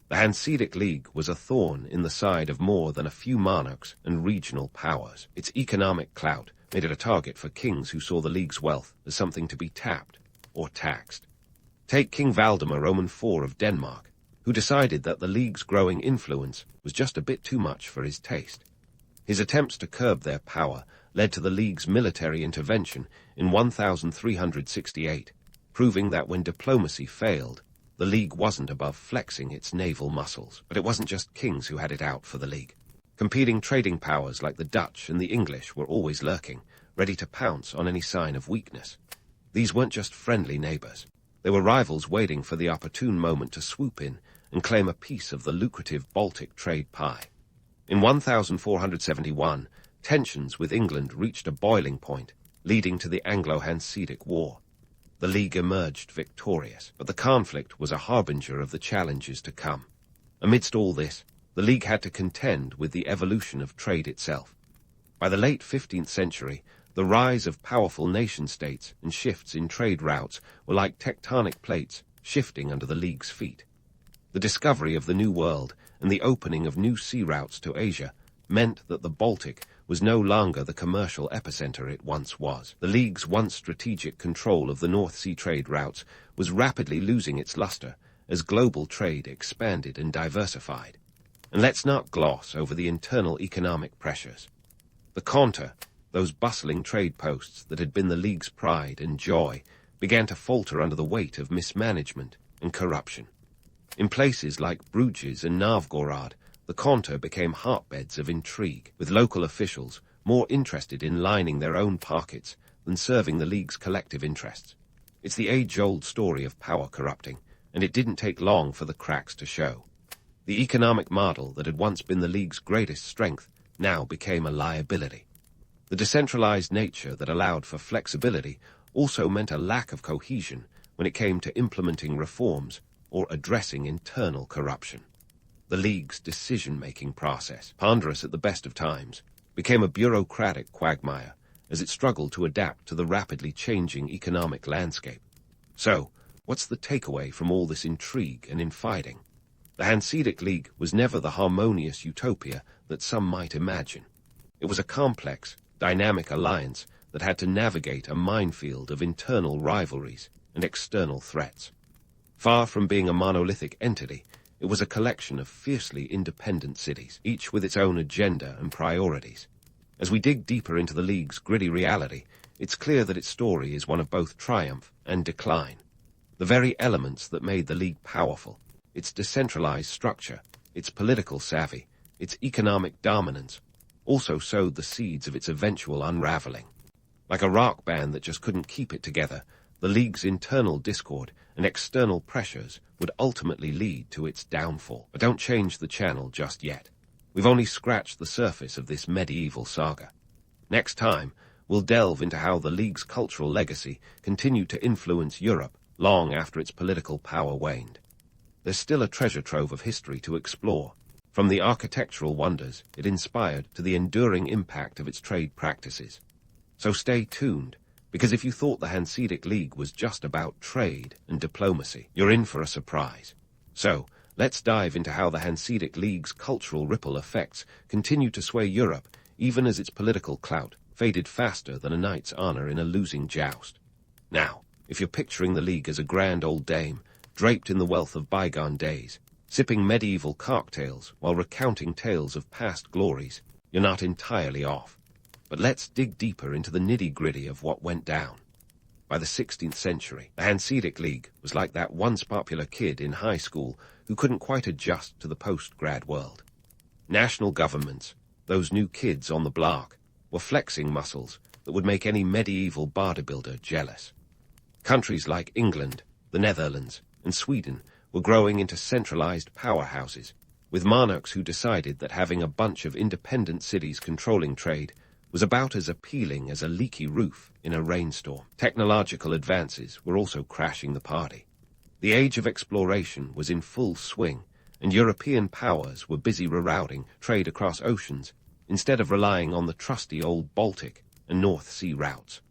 The Hanseatic League was a thorn in the side of more than a few monarchs and regional powers. Its economic clout made it a target for kings who saw the League's wealth as something to be tapped or taxed. Take King Valdemar Roman IV of Denmark, who decided that the League's growing influence was just a bit too much for his taste. His attempts to curb their power led to the League's military intervention in 1368, proving that when diplomacy failed, the League wasn't above flexing its naval muscles. But it wasn't just kings who had it out for the League. Competing trading powers like the Dutch and the English were always lurking, ready to pounce on any sign of weakness. These weren't just friendly neighbors. They were rivals waiting for the opportune moment to swoop in and claim a piece of the lucrative Baltic trade pie. In 1471, tensions with England reached a boiling point, leading to the Anglo-Hanseatic War. The League emerged victorious, but the conflict was a harbinger of the challenges to come. Amidst all this, the League had to contend with the evolution of trade itself. By the late 15th century, the rise of powerful nation-states and shifts in trade routes were like tectonic plates shifting under the League's feet. The discovery of the New World and the opening of new sea routes to Asia meant that the Baltic was no longer the commercial epicenter it once was. The League's once strategic control of the North Sea trade routes was rapidly losing its luster as global trade expanded and diversified. And let's not gloss over the internal economic pressures. The Konter, those bustling trade posts that had been the League's pride and joy, began to falter under the weight of mismanagement and corruption. In places like Bruges and Novgorod, the Konter became hotbeds of intrigue, with local officials more interested in lining their own pockets than serving the League's collective interests. It's the age-old story of power corrupting, and it didn't take long for the cracks to show. The economic model that had once been the League's greatest strength now became a liability. The decentralized nature that allowed for flexibility also meant a lack of cohesion when it came to implementing reforms or addressing internal corruption. The League's decision-making process, ponderous at the best of times, became a bureaucratic quagmire as it struggled to adapt to the rapidly changing economic landscape. So, what's the takeaway from all this intrigue and infighting? The Hanseatic League was never the harmonious utopia that some might imagine. It was a complex, dynamic alliance that had to navigate a minefield of internal rivalries and external threats. Far from being a monolithic entity, it was a collection of fiercely independent cities, each with its own agenda and priorities. As we dig deeper into the League's gritty reality, it's clear that its story is one of both triumph and decline. The very elements that made the League powerful, its decentralized structure, its political savvy, its economic dominance, also sowed the seeds of its eventual unraveling. Like a rock band that just couldn't keep it together, the League's internal discord and external pressures would ultimately lead to its downfall. But don't change the channel just yet. We've only scratched the surface of this medieval saga. Next time, we'll delve into how the League's cultural legacy continued to influence Europe long after its political power waned. There's still a treasure trove of history to explore, from the architectural wonders it inspired to the enduring impact of its trade practices. So stay tuned, because if you thought the Hanseatic League was just about trade and diplomacy, you're in for a surprise. So, let's dive into how the Hanseatic League's cultural ripple effects continued to sway Europe, even as its political clout faded faster than a knight's honor in a losing joust. Now, if you're picturing the League as a grand old dame, draped in the wealth of bygone days, sipping medieval cocktails while recounting tales of past glories, you're not entirely off. But let's dig deeper into the nitty-gritty of what went down. By the 16th century, the Hanseatic League was like that once popular kid in high school who couldn't quite adjust to the post-grad world. National governments, those new kids on the block, were flexing muscles that would make any medieval bodybuilder jealous. Countries like England, the Netherlands, and Sweden were growing into centralized powerhouses, with monarchs who decided that having a bunch of independent cities controlling trade was about as appealing as a leaky roof in a rainstorm. Technological advances were also crashing the party. The age of exploration was in full swing, and European powers were busy rerouting trade across oceans instead of relying on the trusty old Baltic and North Sea routes.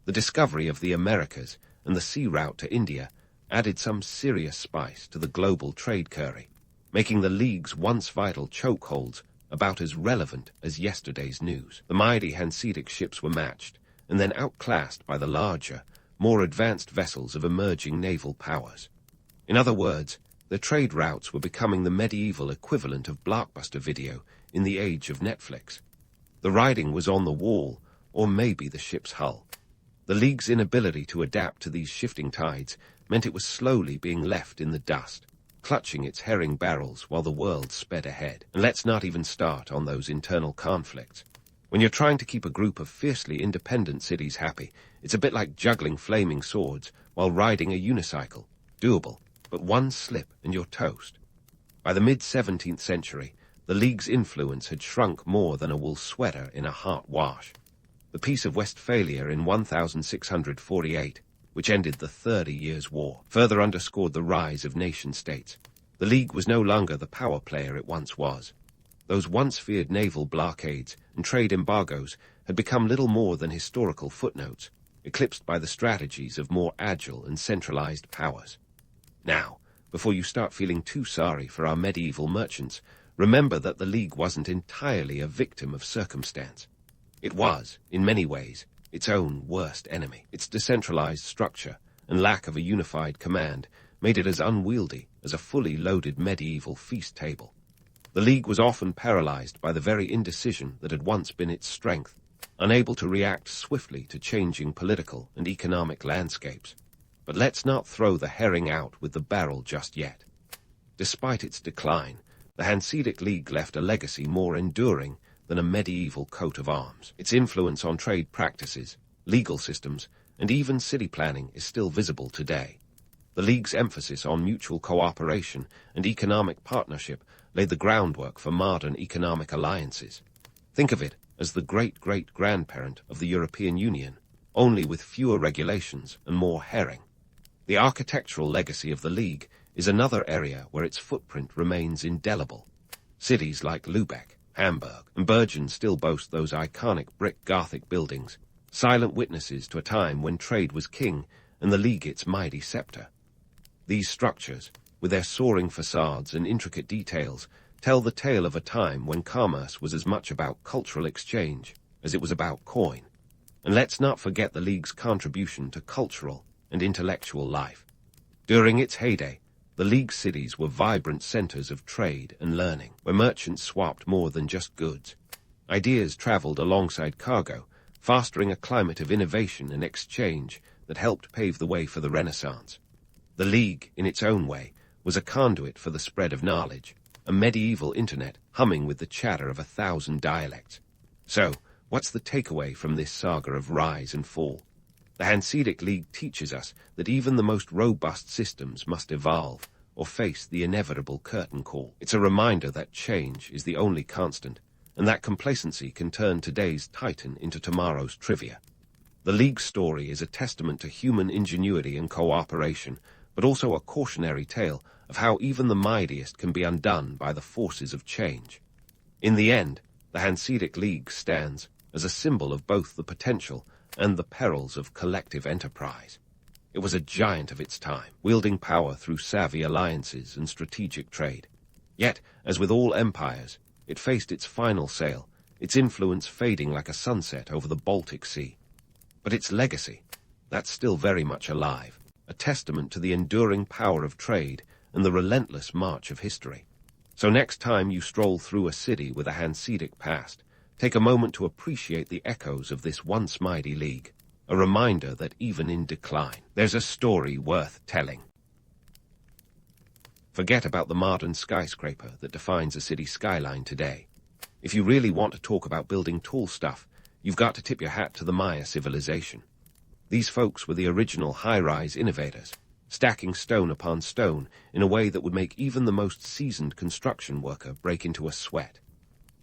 The discovery of the Americas and the sea route to India added some serious spice to the global trade curry, making the League's once vital chokeholds about as relevant as yesterday's news. The mighty Hanseatic ships were matched, and then outclassed by the larger, more advanced vessels of emerging naval powers. In other words, the trade routes were becoming the medieval equivalent of blockbuster video in the age of Netflix. The writing was on the wall, or maybe the ship's hull. The League's inability to adapt to these shifting tides meant it was slowly being left in the dust, clutching its herring barrels while the world sped ahead. And let's not even start on those internal conflicts. When you're trying to keep a group of fiercely independent cities happy, it's a bit like juggling flaming swords while riding a unicycle. Doable, but one slip and you're toast. By the mid-17th century, the League's influence had shrunk more than a wool sweater in a hot wash. The Peace of Westphalia in 1648, which ended the 30 Years' War, further underscored the rise of nation-states. The League was no longer the power player it once was. Those once-feared naval blockades and trade embargoes had become little more than historical footnotes, eclipsed by the strategies of more agile and centralized powers. Now, before you start feeling too sorry for our medieval merchants, remember that the League wasn't entirely a victim of circumstance. It was, in many ways, its own worst enemy. Its decentralized structure and lack of a unified command made it as unwieldy as a fully loaded medieval feast table. The League was often paralyzed by the very indecision that had once been its strength, unable to react swiftly to changing political and economic landscapes. But let's not throw the herring out with the barrel just yet. Despite its decline, the Hanseatic League left a legacy more enduring than a medieval coat of arms. Its influence on trade practices, legal systems, and even city planning is still visible today. The League's emphasis on mutual cooperation and economic partnership laid the groundwork for modern economic alliances. Think of it as the great-great-grandparent of the European Union, only with fewer regulations and more herring. The architectural legacy of the League is another area where its footprint remains indelible. Cities like Lübeck, Hamburg, and Bergen still boast those iconic brick Gothic buildings, silent witnesses to a time when trade was king and the League its mighty scepter. These structures, with their soaring facades and intricate details, tell the tale of a time when commerce was as much about cultural exchange as it was about coin. And let's not forget the League's contribution to cultural and intellectual life. During its heyday, the League cities were vibrant centers of trade and learning, where merchants swapped more than just goods. Ideas traveled alongside cargo, fostering a climate of innovation and exchange that helped pave the way for the Renaissance. The League, in its own way, was a conduit for the spread of knowledge, a medieval internet humming with the chatter of 1,000 dialects. So, what's the takeaway from this saga of rise and fall? The Hanseatic League teaches us that even the most robust systems must evolve or face the inevitable curtain call. It's a reminder that change is the only constant, and that complacency can turn today's titan into tomorrow's trivia. The League's story is a testament to human ingenuity and cooperation, but also a cautionary tale of how even the mightiest can be undone by the forces of change. In the end, the Hanseatic League stands as a symbol of both the potential and the perils of collective enterprise. It was a giant of its time, wielding power through savvy alliances and strategic trade. Yet, as with all empires, it faced its final sail, its influence fading like a sunset over the Baltic Sea. But its legacy, that's still very much alive, a testament to the enduring power of trade and the relentless march of history. So next time you stroll through a city with a Hanseatic past, take a moment to appreciate the echoes of this once mighty league, a reminder that even in decline, there's a story worth telling. Forget about the modern skyscraper that defines a city skyline today. If you really want to talk about building tall stuff, you've got to tip your hat to the Maya civilization. These folks were the original high-rise innovators, stacking stone upon stone in a way that would make even the most seasoned construction worker break into a sweat.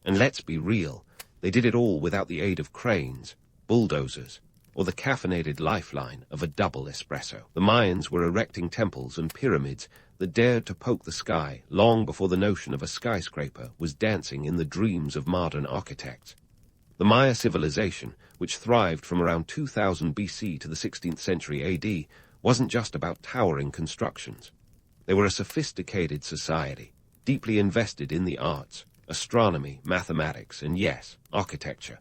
And let's be real, they did it all without the aid of cranes, bulldozers, or the caffeinated lifeline of a double espresso. The Mayans were erecting temples and pyramids that dared to poke the sky long before the notion of a skyscraper was dancing in the dreams of modern architects. The Maya civilization, which thrived from around 2000 BC to the 16th century AD, wasn't just about towering constructions. They were a sophisticated society, deeply invested in the arts, astronomy, mathematics, and yes, architecture.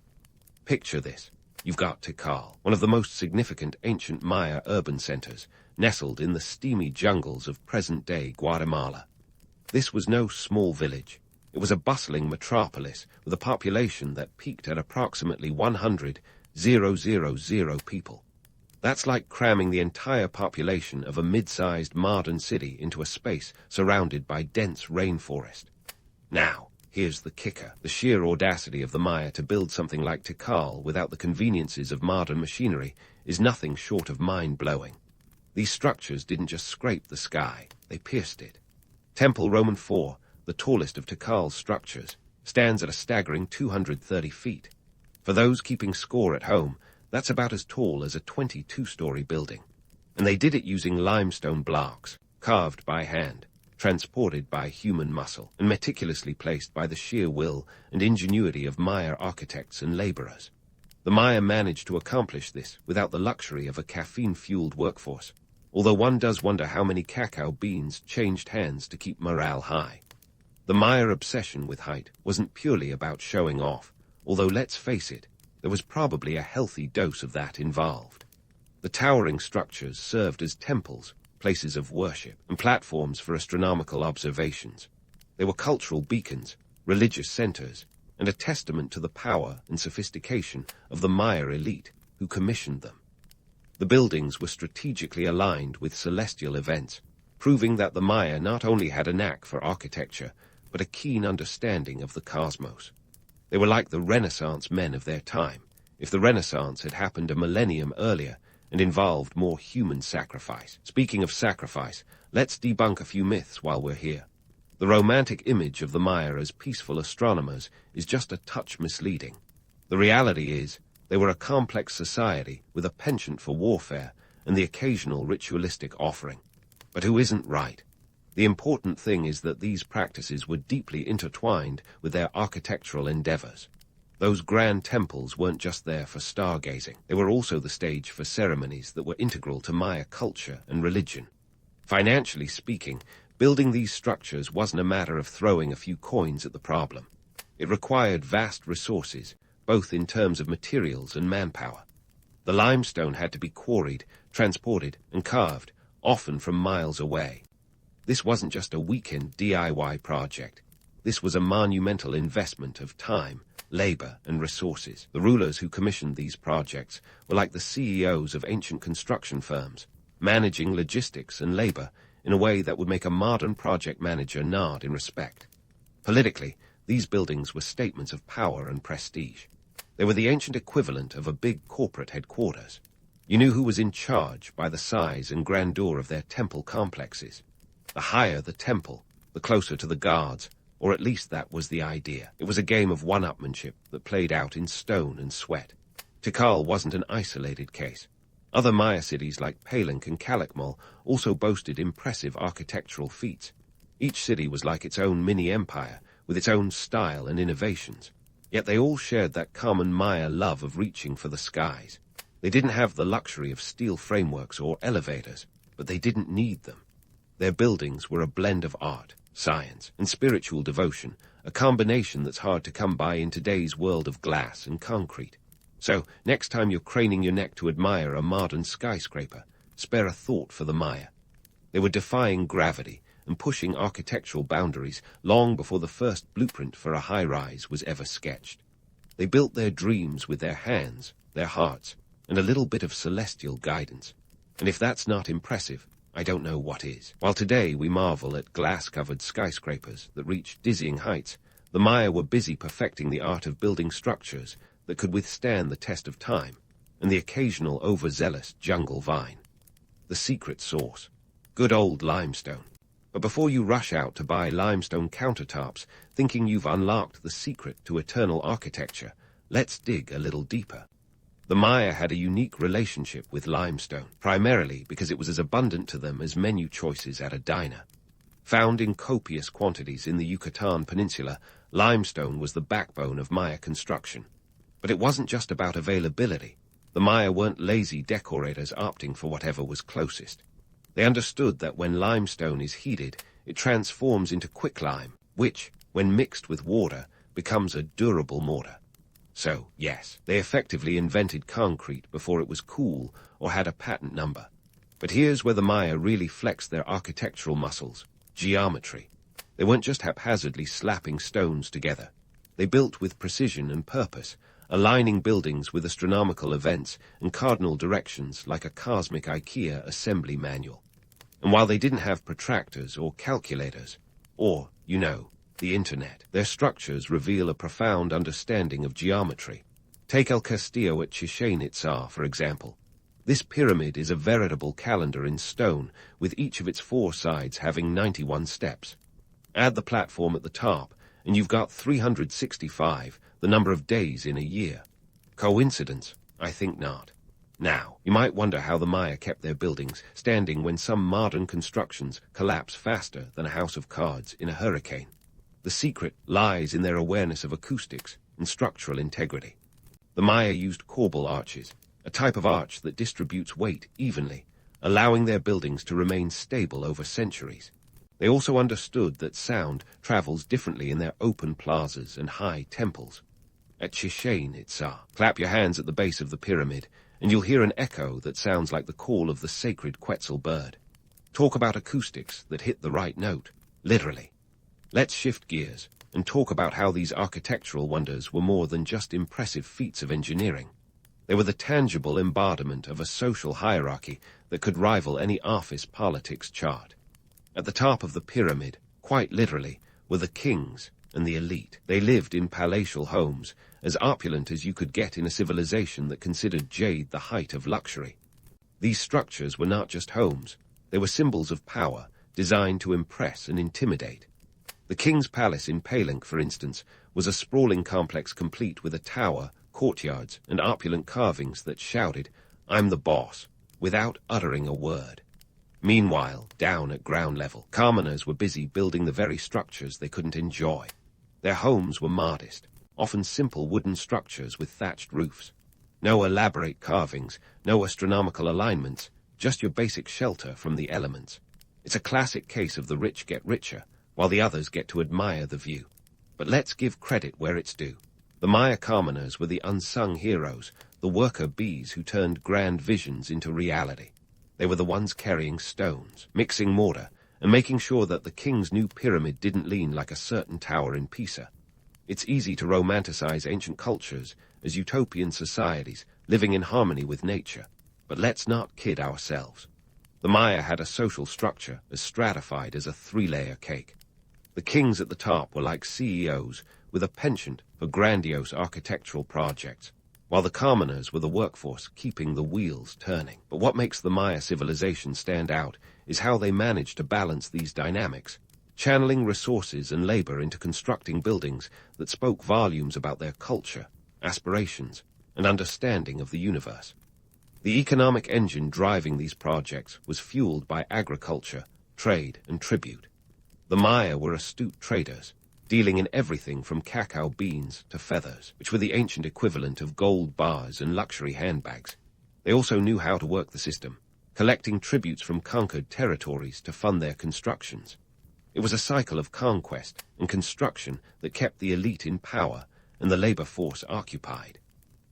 Picture this. You've got Tikal, one of the most significant ancient Maya urban centers, nestled in the steamy jungles of present-day Guatemala. This was no small village. It was a bustling metropolis with a population that peaked at approximately 100,000 people. That's like cramming the entire population of a mid-sized modern city into a space surrounded by dense rainforest. Now, here's the kicker. The sheer audacity of the Maya to build something like Tikal without the conveniences of modern machinery is nothing short of mind-blowing. These structures didn't just scrape the sky, they pierced it. Temple Roman IV, the tallest of Tikal's structures, stands at a staggering 230 feet. For those keeping score at home, that's about as tall as a 22-story building. And they did it using limestone blocks, carved by hand, transported by human muscle, and meticulously placed by the sheer will and ingenuity of Maya architects and laborers. The Maya managed to accomplish this without the luxury of a caffeine-fueled workforce, although one does wonder how many cacao beans changed hands to keep morale high. The Maya obsession with height wasn't purely about showing off, although let's face it, there was probably a healthy dose of that involved. The towering structures served as temples, places of worship, and platforms for astronomical observations. They were cultural beacons, religious centers, and a testament to the power and sophistication of the Maya elite who commissioned them. The buildings were strategically aligned with celestial events, proving that the Maya not only had a knack for architecture, but a keen understanding of the cosmos. They were like the Renaissance men of their time, if the Renaissance had happened a millennium earlier and involved more human sacrifice. Speaking of sacrifice, let's debunk a few myths while we're here. The romantic image of the Maya as peaceful astronomers is just a touch misleading. The reality is, they were a complex society with a penchant for warfare and the occasional ritualistic offering. But who isn't right? The important thing is that these practices were deeply intertwined with their architectural endeavors. Those grand temples weren't just there for stargazing. They were also the stage for ceremonies that were integral to Maya culture and religion. Financially speaking, building these structures wasn't a matter of throwing a few coins at the problem. It required vast resources, both in terms of materials and manpower. The limestone had to be quarried, transported, and carved, often from miles away. This wasn't just a weekend DIY project. This was a monumental investment of time, labor, and resources. The rulers who commissioned these projects were like the CEOs of ancient construction firms, managing logistics and labor in a way that would make a modern project manager nod in respect. Politically, these buildings were statements of power and prestige. They were the ancient equivalent of a big corporate headquarters. You knew who was in charge by the size and grandeur of their temple complexes. The higher the temple, the closer to the gods, or at least that was the idea. It was a game of one-upmanship that played out in stone and sweat. Tikal wasn't an isolated case. Other Maya cities like Palenque and Calakmul also boasted impressive architectural feats. Each city was like its own mini-empire, with its own style and innovations. Yet they all shared that common Maya love of reaching for the skies. They didn't have the luxury of steel frameworks or elevators, but they didn't need them. Their buildings were a blend of art, science, and spiritual devotion, a combination that's hard to come by in today's world of glass and concrete. So, next time you're craning your neck to admire a modern skyscraper, spare a thought for the Maya. They were defying gravity and pushing architectural boundaries long before the first blueprint for a high-rise was ever sketched. They built their dreams with their hands, their hearts, and a little bit of celestial guidance. And if that's not impressive, I don't know what is. While today we marvel at glass-covered skyscrapers that reach dizzying heights, the Maya were busy perfecting the art of building structures that could withstand the test of time and the occasional overzealous jungle vine. The secret sauce. Good old limestone. But before you rush out to buy limestone countertops thinking you've unlocked the secret to eternal architecture, let's dig a little deeper. The Maya had a unique relationship with limestone, primarily because it was as abundant to them as menu choices at a diner. Found in copious quantities in the Yucatan Peninsula, limestone was the backbone of Maya construction. But it wasn't just about availability. The Maya weren't lazy decorators opting for whatever was closest. They understood that when limestone is heated, it transforms into quicklime, which, when mixed with water, becomes a durable mortar. So, yes, they effectively invented concrete before it was cool or had a patent number. But here's where the Maya really flexed their architectural muscles: geometry. They weren't just haphazardly slapping stones together. They built with precision and purpose, aligning buildings with astronomical events and cardinal directions like a cosmic IKEA assembly manual. And while they didn't have protractors or calculators, or, the internet, their structures reveal a profound understanding of geometry. Take El Castillo at Chichén Itzá, for example. This pyramid is a veritable calendar in stone, with each of its 4 sides having 91 steps. Add the platform at the top, and you've got 365, the number of days in a year. Coincidence? I think not. Now, you might wonder how the Maya kept their buildings standing when some modern constructions collapse faster than a house of cards in a hurricane. The secret lies in their awareness of acoustics and structural integrity. The Maya used corbel arches, a type of arch that distributes weight evenly, allowing their buildings to remain stable over centuries. They also understood that sound travels differently in their open plazas and high temples. At Chichén Itzá, clap your hands at the base of the pyramid, and you'll hear an echo that sounds like the call of the sacred Quetzal bird. Talk about acoustics that hit the right note, literally. Let's shift gears and talk about how these architectural wonders were more than just impressive feats of engineering. They were the tangible embodiment of a social hierarchy that could rival any office politics chart. At the top of the pyramid, quite literally, were the kings and the elite. They lived in palatial homes, as opulent as you could get in a civilization that considered jade the height of luxury. These structures were not just homes. They were symbols of power, designed to impress and intimidate. The king's palace in Palenque, for instance, was a sprawling complex complete with a tower, courtyards, and opulent carvings that shouted, "I'm the boss," without uttering a word. Meanwhile, down at ground level, commoners were busy building the very structures they couldn't enjoy. Their homes were modest, often simple wooden structures with thatched roofs. No elaborate carvings, no astronomical alignments, just your basic shelter from the elements. It's a classic case of the rich get richer, while the others get to admire the view. But let's give credit where it's due. The Maya commoners were the unsung heroes, the worker bees who turned grand visions into reality. They were the ones carrying stones, mixing mortar, and making sure that the king's new pyramid didn't lean like a certain tower in Pisa. It's easy to romanticize ancient cultures as utopian societies living in harmony with nature, but let's not kid ourselves. The Maya had a social structure as stratified as a three-layer cake. The kings at the top were like CEOs with a penchant for grandiose architectural projects, while the commoners were the workforce keeping the wheels turning. But what makes the Maya civilization stand out is how they managed to balance these dynamics, channeling resources and labor into constructing buildings that spoke volumes about their culture, aspirations, and understanding of the universe. The economic engine driving these projects was fueled by agriculture, trade, and tribute. The Maya were astute traders, dealing in everything from cacao beans to feathers, which were the ancient equivalent of gold bars and luxury handbags. They also knew how to work the system, collecting tributes from conquered territories to fund their constructions. It was a cycle of conquest and construction that kept the elite in power and the labor force occupied.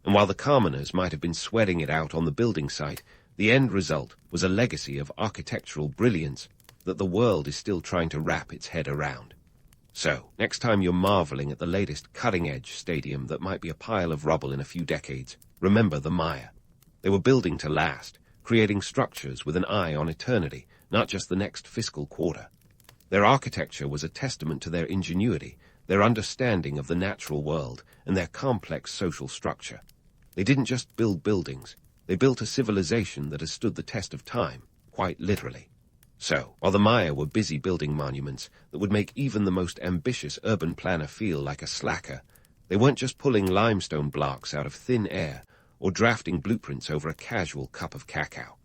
And while the commoners might have been sweating it out on the building site, the end result was a legacy of architectural brilliance that the world is still trying to wrap its head around. So, next time you're marveling at the latest cutting-edge stadium that might be a pile of rubble in a few decades, remember the Maya. They were building to last, creating structures with an eye on eternity, not just the next fiscal quarter. Their architecture was a testament to their ingenuity, their understanding of the natural world, and their complex social structure. They didn't just build buildings, they built a civilization that has stood the test of time, quite literally. So, while the Maya were busy building monuments that would make even the most ambitious urban planner feel like a slacker, they weren't just pulling limestone blocks out of thin air or drafting blueprints over a casual cup of cacao.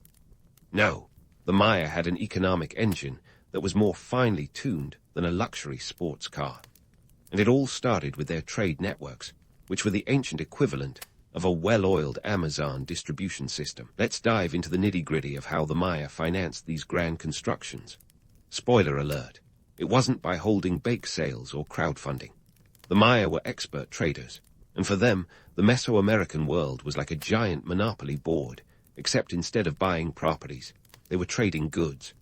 No, the Maya had an economic engine that was more finely tuned than a luxury sports car. And it all started with their trade networks, which were the ancient equivalent of a well-oiled Amazon distribution system. Let's dive into the nitty-gritty of how the Maya financed these grand constructions. Spoiler alert, it wasn't by holding bake sales or crowdfunding. The Maya were expert traders, and for them, the Mesoamerican world was like a giant monopoly board, except instead of buying properties, they were trading goods.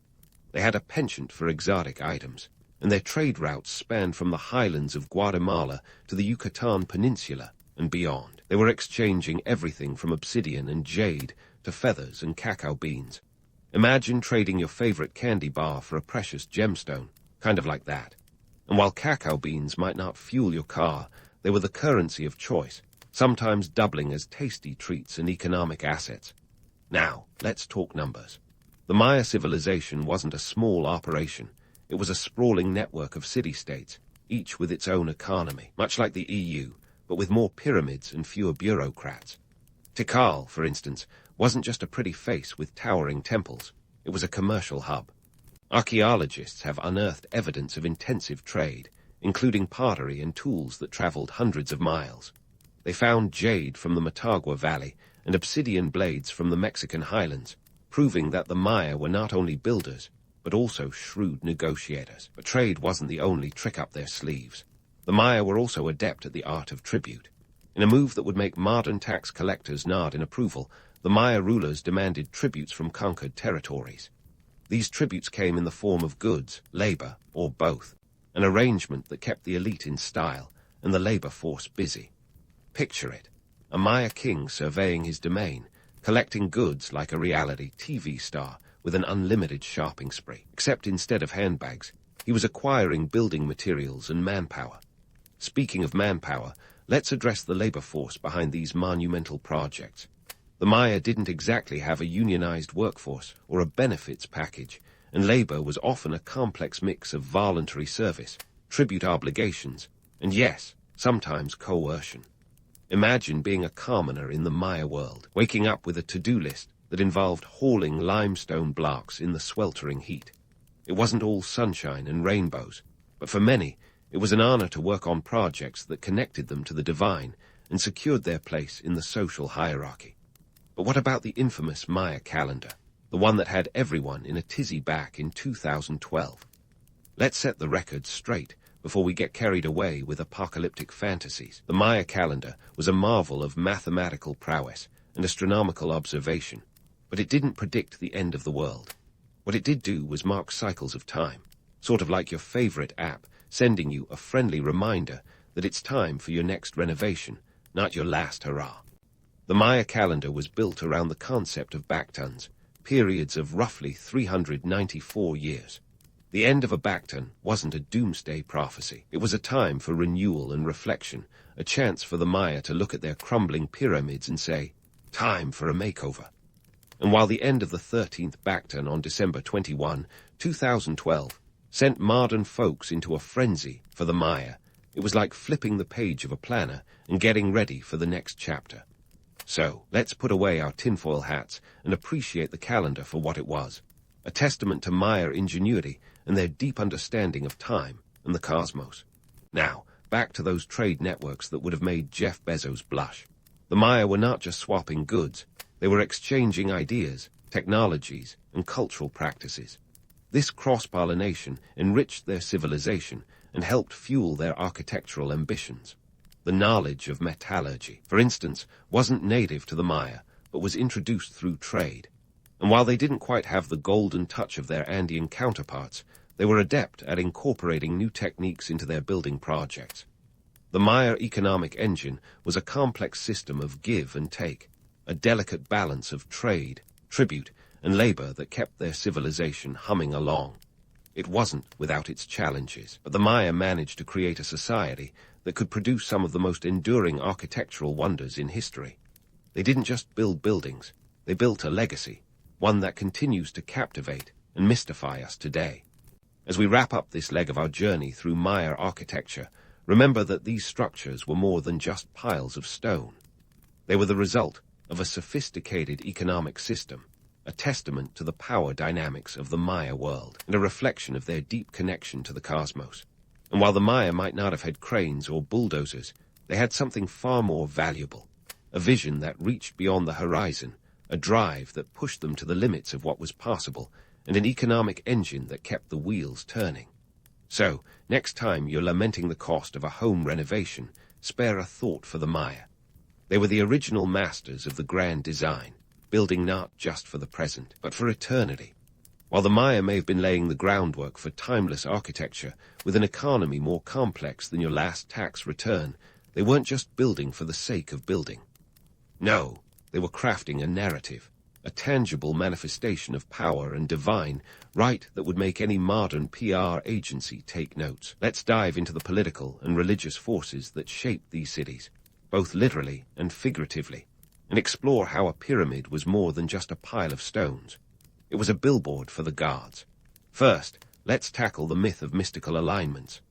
They had a penchant for exotic items, and their trade routes spanned from the highlands of Guatemala to the Yucatan Peninsula and beyond. They were exchanging everything from obsidian and jade to feathers and cacao beans. Imagine trading your favorite candy bar for a precious gemstone, kind of like that. And while cacao beans might not fuel your car, they were the currency of choice, sometimes doubling as tasty treats and economic assets. Now, let's talk numbers. The Maya civilization wasn't a small operation. It was a sprawling network of city-states, each with its own economy, much like the EU, but with more pyramids and fewer bureaucrats. Tikal, for instance, wasn't just a pretty face with towering temples. It was a commercial hub. Archaeologists have unearthed evidence of intensive trade, including pottery and tools that traveled hundreds of miles. They found jade from the Motagua Valley and obsidian blades from the Mexican highlands, proving that the Maya were not only builders, but also shrewd negotiators. But trade wasn't the only trick up their sleeves. The Maya were also adept at the art of tribute. In a move that would make modern tax collectors nod in approval, the Maya rulers demanded tributes from conquered territories. These tributes came in the form of goods, labor, or both, an arrangement that kept the elite in style and the labor force busy. Picture it, a Maya king surveying his domain, collecting goods like a reality TV star with an unlimited shopping spree. Except instead of handbags, he was acquiring building materials and manpower. Speaking of manpower, let's address the labor force behind these monumental projects. The Maya didn't exactly have a unionized workforce or a benefits package, and labor was often a complex mix of voluntary service, tribute obligations, and yes, sometimes coercion. Imagine being a commoner in the Maya world, waking up with a to-do list that involved hauling limestone blocks in the sweltering heat. It wasn't all sunshine and rainbows, but for many, it was an honor to work on projects that connected them to the divine and secured their place in the social hierarchy. But what about the infamous Maya calendar, the one that had everyone in a tizzy back in 2012? Let's set the record straight before we get carried away with apocalyptic fantasies. The Maya calendar was a marvel of mathematical prowess and astronomical observation, but it didn't predict the end of the world. What it did do was mark cycles of time, sort of like your favorite app sending you a friendly reminder that it's time for your next renovation, not your last hurrah. The Maya calendar was built around the concept of backtons, periods of roughly 394 years. The end of a backton wasn't a doomsday prophecy. It was a time for renewal and reflection, a chance for the Maya to look at their crumbling pyramids and say, time for a makeover. And while the end of the 13th backton on December 21, 2012, sent modern folks into a frenzy for the Maya, it was like flipping the page of a planner and getting ready for the next chapter. So, let's put away our tinfoil hats and appreciate the calendar for what it was, a testament to Maya ingenuity and their deep understanding of time and the cosmos. Now, back to those trade networks that would have made Jeff Bezos blush. The Maya were not just swapping goods, they were exchanging ideas, technologies, and cultural practices. This cross-pollination enriched their civilization and helped fuel their architectural ambitions. The knowledge of metallurgy, for instance, wasn't native to the Maya, but was introduced through trade. And while they didn't quite have the golden touch of their Andean counterparts, they were adept at incorporating new techniques into their building projects. The Maya economic engine was a complex system of give and take, a delicate balance of trade, tribute, and labor that kept their civilization humming along. It wasn't without its challenges, but the Maya managed to create a society that could produce some of the most enduring architectural wonders in history. They didn't just build buildings, they built a legacy, one that continues to captivate and mystify us today. As we wrap up this leg of our journey through Maya architecture, remember that these structures were more than just piles of stone. They were the result of a sophisticated economic system, a testament to the power dynamics of the Maya world, and a reflection of their deep connection to the cosmos. And while the Maya might not have had cranes or bulldozers, they had something far more valuable, a vision that reached beyond the horizon, a drive that pushed them to the limits of what was possible, and an economic engine that kept the wheels turning. So, next time you're lamenting the cost of a home renovation, spare a thought for the Maya. They were the original masters of the grand design, building not just for the present, but for eternity. While the Maya may have been laying the groundwork for timeless architecture with an economy more complex than your last tax return, they weren't just building for the sake of building. No, they were crafting a narrative, a tangible manifestation of power and divine right that would make any modern PR agency take notes. Let's dive into the political and religious forces that shaped these cities, both literally and figuratively, and explore how a pyramid was more than just a pile of stones. It was a billboard for the gods. First, let's tackle the myth of mystical alignments.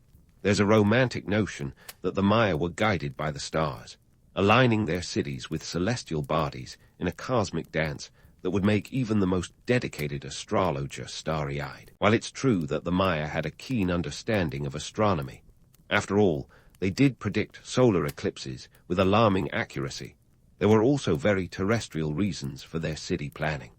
There's a romantic notion that the Maya were guided by the stars, aligning their cities with celestial bodies in a cosmic dance that would make even the most dedicated astrologer starry-eyed. While it's true that the Maya had a keen understanding of astronomy, after all, they did predict solar eclipses with alarming accuracy. There were also very terrestrial reasons for their city planning.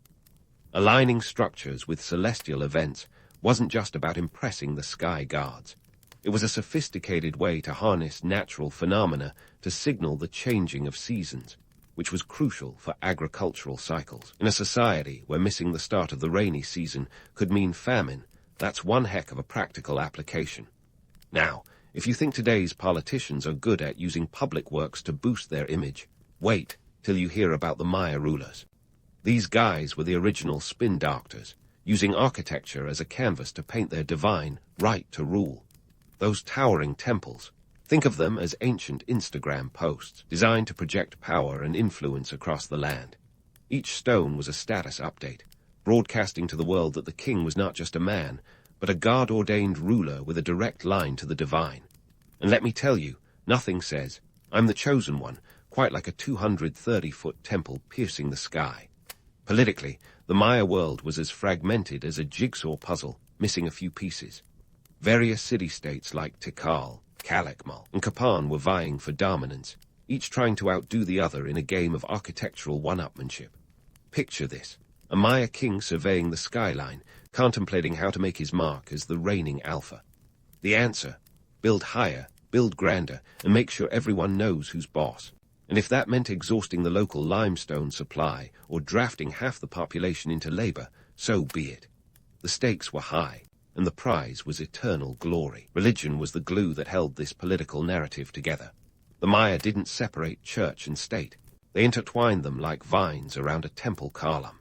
Aligning structures with celestial events wasn't just about impressing the sky gods. It was a sophisticated way to harness natural phenomena to signal the changing of seasons, which was crucial for agricultural cycles. In a society where missing the start of the rainy season could mean famine, that's one heck of a practical application. Now, if you think today's politicians are good at using public works to boost their image, wait till you hear about the Maya rulers. These guys were the original spin doctors, using architecture as a canvas to paint their divine right to rule. Those towering temples, think of them as ancient Instagram posts, designed to project power and influence across the land. Each stone was a status update, broadcasting to the world that the king was not just a man, but a God-ordained ruler with a direct line to the divine. And let me tell you, nothing says, "I'm the chosen one," quite like a 230-foot temple piercing the sky. Politically, the Maya world was as fragmented as a jigsaw puzzle, missing a few pieces. Various city-states like Tikal, Calakmul, and Kapan were vying for dominance, each trying to outdo the other in a game of architectural one-upmanship. Picture this, a Maya king surveying the skyline, contemplating how to make his mark as the reigning alpha. The answer: build higher, build grander, and make sure everyone knows who's boss. And if that meant exhausting the local limestone supply or drafting half the population into labor, so be it. The stakes were high, and the prize was eternal glory. Religion was the glue that held this political narrative together. The Maya didn't separate church and state. They intertwined them like vines around a temple column.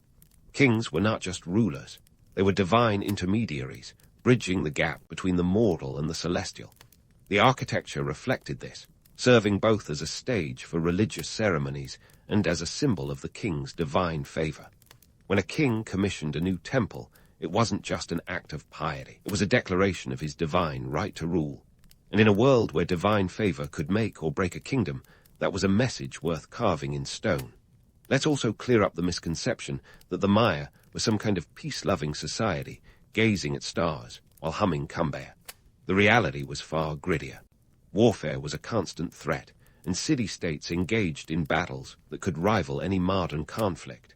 Kings were not just rulers. They were divine intermediaries, bridging the gap between the mortal and the celestial. The architecture reflected this, serving both as a stage for religious ceremonies and as a symbol of the king's divine favor. When a king commissioned a new temple, it wasn't just an act of piety. It was a declaration of his divine right to rule. And in a world where divine favor could make or break a kingdom, that was a message worth carving in stone. Let's also clear up the misconception that the Maya were some kind of peace-loving society, gazing at stars while humming cumbia. The reality was far grittier. Warfare was a constant threat, and city-states engaged in battles that could rival any modern conflict.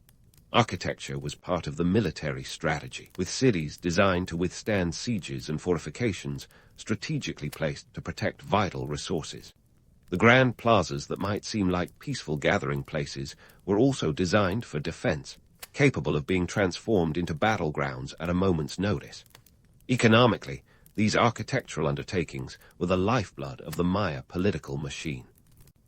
Architecture was part of the military strategy, with cities designed to withstand sieges and fortifications strategically placed to protect vital resources. The grand plazas that might seem like peaceful gathering places were also designed for defense, capable of being transformed into battlegrounds at a moment's notice. Economically, these architectural undertakings were the lifeblood of the Maya political machine.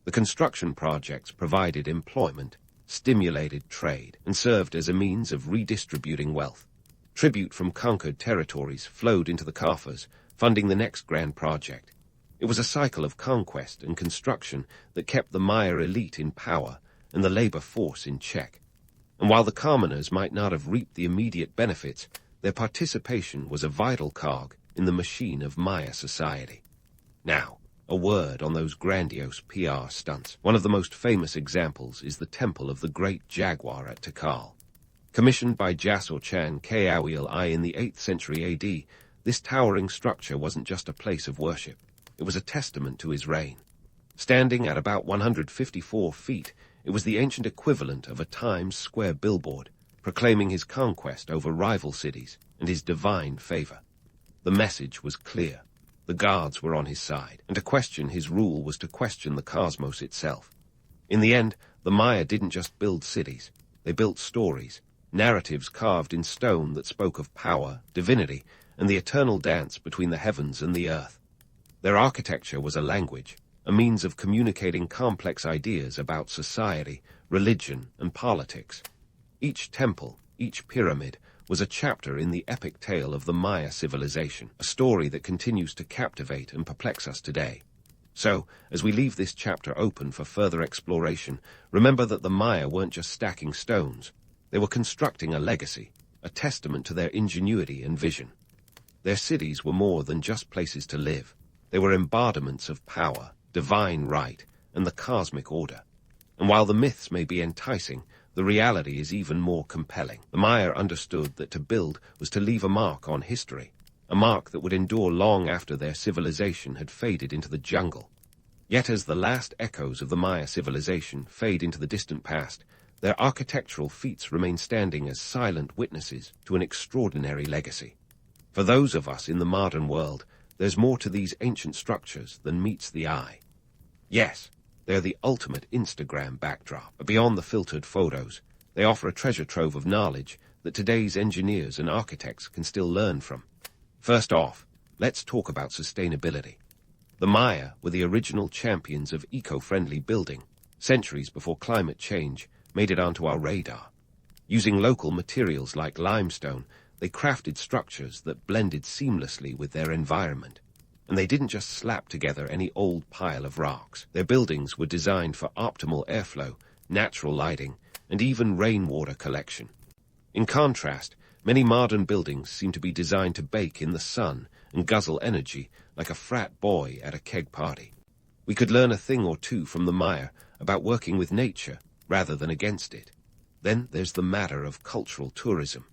The construction projects provided employment, stimulated trade, and served as a means of redistributing wealth. Tribute from conquered territories flowed into the coffers, funding the next grand project. It was a cycle of conquest and construction that kept the Maya elite in power and the labor force in check. And while the commoners might not have reaped the immediate benefits, their participation was a vital cog in the machine of Maya society. Now, a word on those grandiose PR stunts. One of the most famous examples is the Temple of the Great Jaguar at Tikal. Commissioned by Jasor Chan Kawil I in the 8th century AD, this towering structure wasn't just a place of worship. It was a testament to his reign. Standing at about 154 feet, it was the ancient equivalent of a Times Square billboard, proclaiming his conquest over rival cities and his divine favor. The message was clear. The gods were on his side, and to question his rule was to question the cosmos itself. In the end, the Maya didn't just build cities. They built stories, narratives carved in stone that spoke of power, divinity, and the eternal dance between the heavens and the earth. Their architecture was a language, a means of communicating complex ideas about society, religion, and politics. Each temple, each pyramid, was a chapter in the epic tale of the Maya civilization, a story that continues to captivate and perplex us today. So, as we leave this chapter open for further exploration, remember that the Maya weren't just stacking stones. They were constructing a legacy, a testament to their ingenuity and vision. Their cities were more than just places to live. They were embodiments of power, divine right, and the cosmic order. And while the myths may be enticing, the reality is even more compelling. The Maya understood that to build was to leave a mark on history, a mark that would endure long after their civilization had faded into the jungle. Yet as the last echoes of the Maya civilization fade into the distant past, their architectural feats remain standing as silent witnesses to an extraordinary legacy. For those of us in the modern world, there's more to these ancient structures than meets the eye. Yes, they're the ultimate Instagram backdrop. But beyond the filtered photos, they offer a treasure trove of knowledge that today's engineers and architects can still learn from. First off, let's talk about sustainability. The Maya were the original champions of eco-friendly building. Centuries before climate change made it onto our radar. Using local materials like limestone, they crafted structures that blended seamlessly with their environment. And they didn't just slap together any old pile of rocks. Their buildings were designed for optimal airflow, natural lighting, and even rainwater collection. In contrast, many modern buildings seem to be designed to bake in the sun and guzzle energy like a frat boy at a keg party. We could learn a thing or two from the Maya about working with nature rather than against it. Then there's the matter of cultural tourism.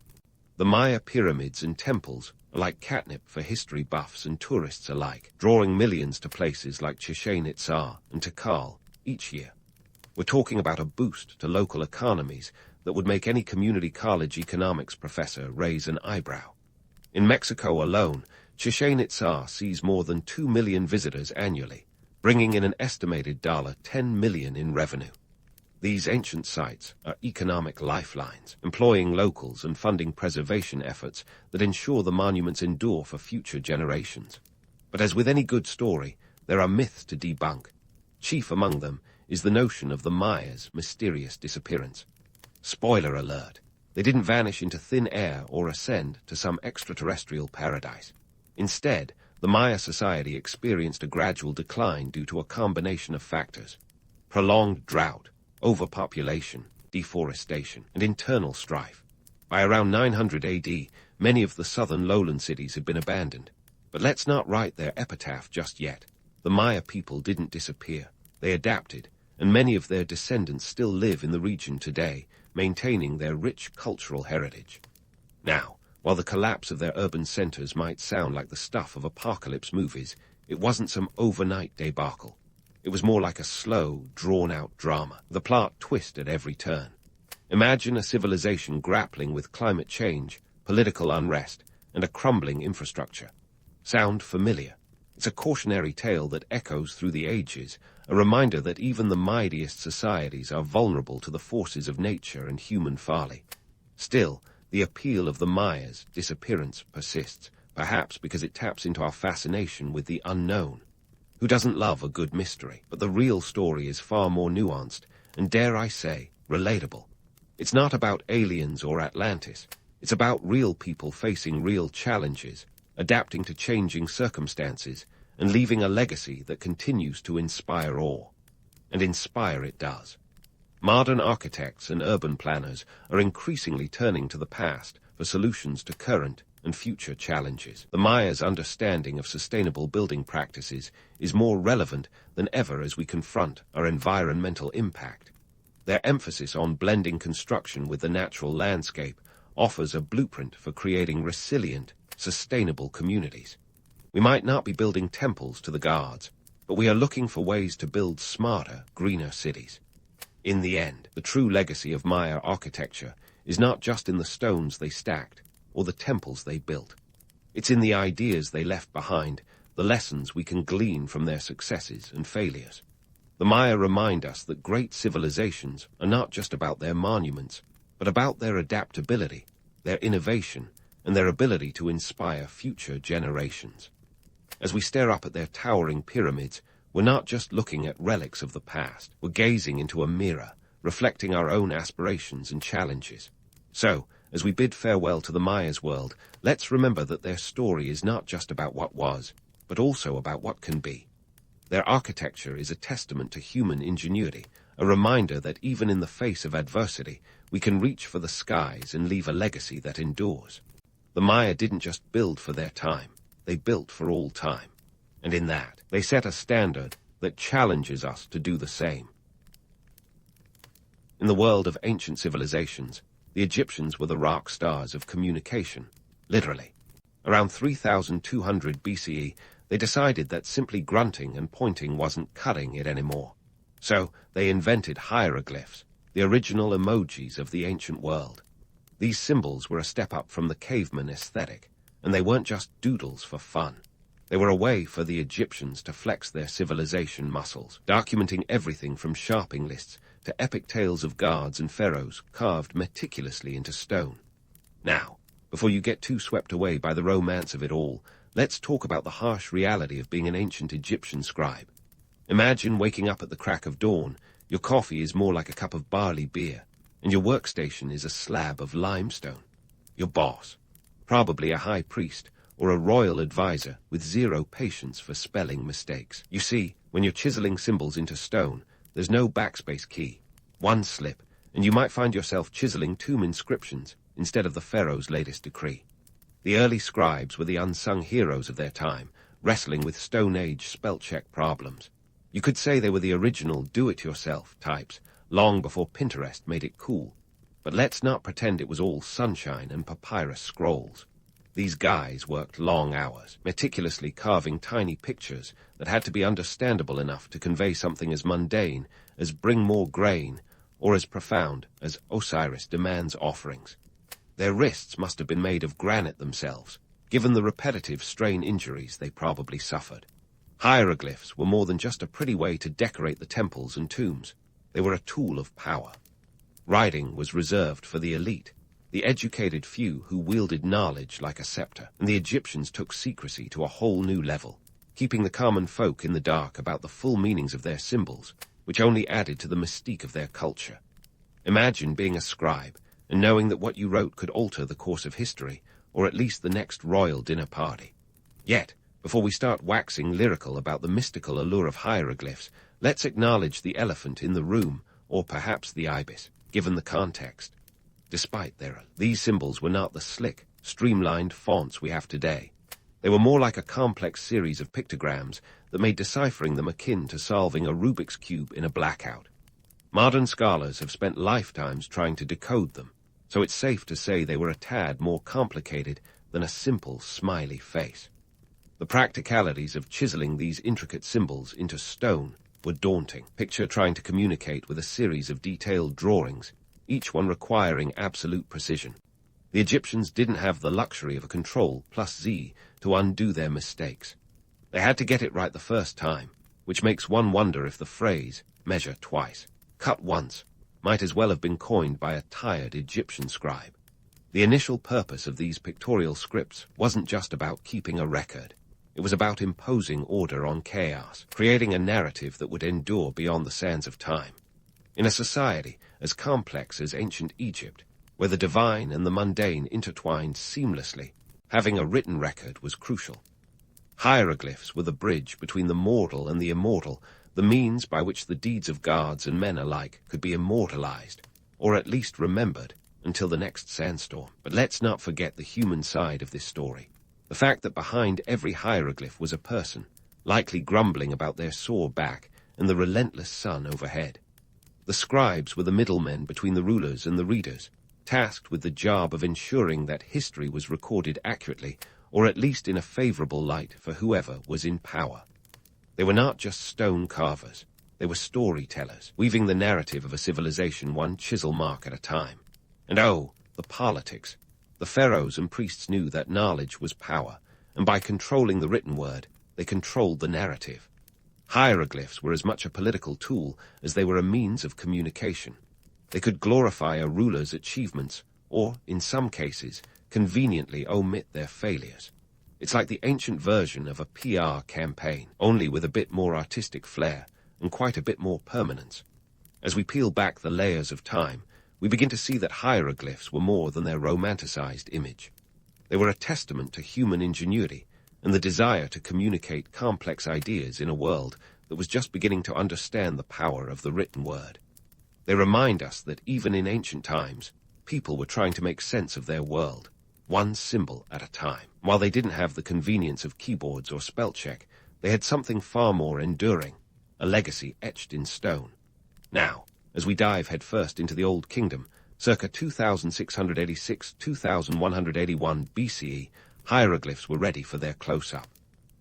The Maya pyramids and temples are like catnip for history buffs and tourists alike, drawing millions to places like Chichen Itza and Tikal each year. We're talking about a boost to local economies that would make any community college economics professor raise an eyebrow. In Mexico alone, Chichen Itza sees more than 2 million visitors annually, bringing in an estimated $10 million in revenue. These ancient sites are economic lifelines, employing locals and funding preservation efforts that ensure the monuments endure for future generations. But as with any good story, there are myths to debunk. Chief among them is the notion of the Mayas' mysterious disappearance. Spoiler alert, they didn't vanish into thin air or ascend to some extraterrestrial paradise. Instead, the Maya society experienced a gradual decline due to a combination of factors: prolonged drought, overpopulation, deforestation, and internal strife. By around 900 AD, many of the southern lowland cities had been abandoned. But let's not write their epitaph just yet. The Maya people didn't disappear. They adapted, and many of their descendants still live in the region today, maintaining their rich cultural heritage. Now, while the collapse of their urban centers might sound like the stuff of apocalypse movies, it wasn't some overnight debacle. It was more like a slow, drawn-out drama, the plot twist at every turn. Imagine a civilization grappling with climate change, political unrest, and a crumbling infrastructure. Sound familiar? It's a cautionary tale that echoes through the ages, a reminder that even the mightiest societies are vulnerable to the forces of nature and human folly. Still, the appeal of the Mayas' disappearance persists, perhaps because it taps into our fascination with the unknown. Who doesn't love a good mystery? But the real story is far more nuanced, and dare I say, relatable. It's not about aliens or Atlantis. It's about real people facing real challenges, adapting to changing circumstances, and leaving a legacy that continues to inspire awe. And inspire it does. Modern architects and urban planners are increasingly turning to the past for solutions to current and future challenges. The Mayas' understanding of sustainable building practices is more relevant than ever as we confront our environmental impact. Their emphasis on blending construction with the natural landscape offers a blueprint for creating resilient, sustainable communities. We might not be building temples to the gods, but we are looking for ways to build smarter, greener cities. In the end, the true legacy of Maya architecture is not just in the stones they stacked or the temples they built. It's in the ideas they left behind, the lessons we can glean from their successes and failures. The Maya remind us that great civilizations are not just about their monuments, but about their adaptability, their innovation, and their ability to inspire future generations. As we stare up at their towering pyramids, we're not just looking at relics of the past, we're gazing into a mirror, reflecting our own aspirations and challenges. So, as we bid farewell to the Maya's world, let's remember that their story is not just about what was, but also about what can be. Their architecture is a testament to human ingenuity, a reminder that even in the face of adversity, we can reach for the skies and leave a legacy that endures. The Maya didn't just build for their time, they built for all time. And in that, they set a standard that challenges us to do the same. In the world of ancient civilizations, the Egyptians were the rock stars of communication, literally. Around 3200 BCE, they decided that simply grunting and pointing wasn't cutting it anymore. So they invented hieroglyphs, the original emojis of the ancient world. These symbols were a step up from the caveman aesthetic, and they weren't just doodles for fun. They were a way for the Egyptians to flex their civilization muscles, documenting everything from shopping lists to epic tales of gods and pharaohs carved meticulously into stone. Now, before you get too swept away by the romance of it all, let's talk about the harsh reality of being an ancient Egyptian scribe. Imagine waking up at the crack of dawn. Your coffee is more like a cup of barley beer, and your workstation is a slab of limestone. Your boss, probably a high priest or a royal advisor with zero patience for spelling mistakes. You see, when you're chiseling symbols into stone, there's no backspace key. One slip, and you might find yourself chiseling tomb inscriptions instead of the pharaoh's latest decree. The early scribes were the unsung heroes of their time, wrestling with Stone Age spell-check problems. You could say they were the original do-it-yourself types, long before Pinterest made it cool. But let's not pretend it was all sunshine and papyrus scrolls. These guys worked long hours, meticulously carving tiny pictures that had to be understandable enough to convey something as mundane as bring more grain, or as profound as Osiris demands offerings. Their wrists must have been made of granite themselves, given the repetitive strain injuries they probably suffered. Hieroglyphs were more than just a pretty way to decorate the temples and tombs. They were a tool of power. Writing was reserved for the elite, the educated few who wielded knowledge like a scepter, and the Egyptians took secrecy to a whole new level, keeping the common folk in the dark about the full meanings of their symbols, which only added to the mystique of their culture. Imagine being a scribe and knowing that what you wrote could alter the course of history, or at least the next royal dinner party. Yet, before we start waxing lyrical about the mystical allure of hieroglyphs, let's acknowledge the elephant in the room, or perhaps the ibis, given the context. Despite these symbols were not the slick, streamlined fonts we have today. They were more like a complex series of pictograms that made deciphering them akin to solving a Rubik's Cube in a blackout. Modern scholars have spent lifetimes trying to decode them, so it's safe to say they were a tad more complicated than a simple smiley face. The practicalities of chiseling these intricate symbols into stone were daunting. Picture trying to communicate with a series of detailed drawings, each one requiring absolute precision. The Egyptians didn't have the luxury of a Control+Z to undo their mistakes. They had to get it right the first time, which makes one wonder if the phrase, measure twice, cut once, might as well have been coined by a tired Egyptian scribe. The initial purpose of these pictorial scripts wasn't just about keeping a record. It was about imposing order on chaos, creating a narrative that would endure beyond the sands of time. In a society as complex as ancient Egypt, where the divine and the mundane intertwined seamlessly, having a written record was crucial. Hieroglyphs were the bridge between the mortal and the immortal, the means by which the deeds of gods and men alike could be immortalized, or at least remembered, until the next sandstorm. But let's not forget the human side of this story. The fact that behind every hieroglyph was a person, likely grumbling about their sore back and the relentless sun overhead. The scribes were the middlemen between the rulers and the readers, tasked with the job of ensuring that history was recorded accurately, or at least in a favorable light for whoever was in power. They were not just stone carvers, they were storytellers, weaving the narrative of a civilization one chisel mark at a time. And oh, the politics. The pharaohs and priests knew that knowledge was power, and by controlling the written word, they controlled the narrative. Hieroglyphs were as much a political tool as they were a means of communication. They could glorify a ruler's achievements, or, in some cases, conveniently omit their failures. It's like the ancient version of a PR campaign, only with a bit more artistic flair and quite a bit more permanence. As we peel back the layers of time, we begin to see that hieroglyphs were more than their romanticized image. They were a testament to human ingenuity and the desire to communicate complex ideas in a world that was just beginning to understand the power of the written word. They remind us that even in ancient times, people were trying to make sense of their world, one symbol at a time. While they didn't have the convenience of keyboards or spell check, they had something far more enduring, a legacy etched in stone. Now, as we dive headfirst into the Old Kingdom, circa 2686-2181 BCE, hieroglyphs were ready for their close-up.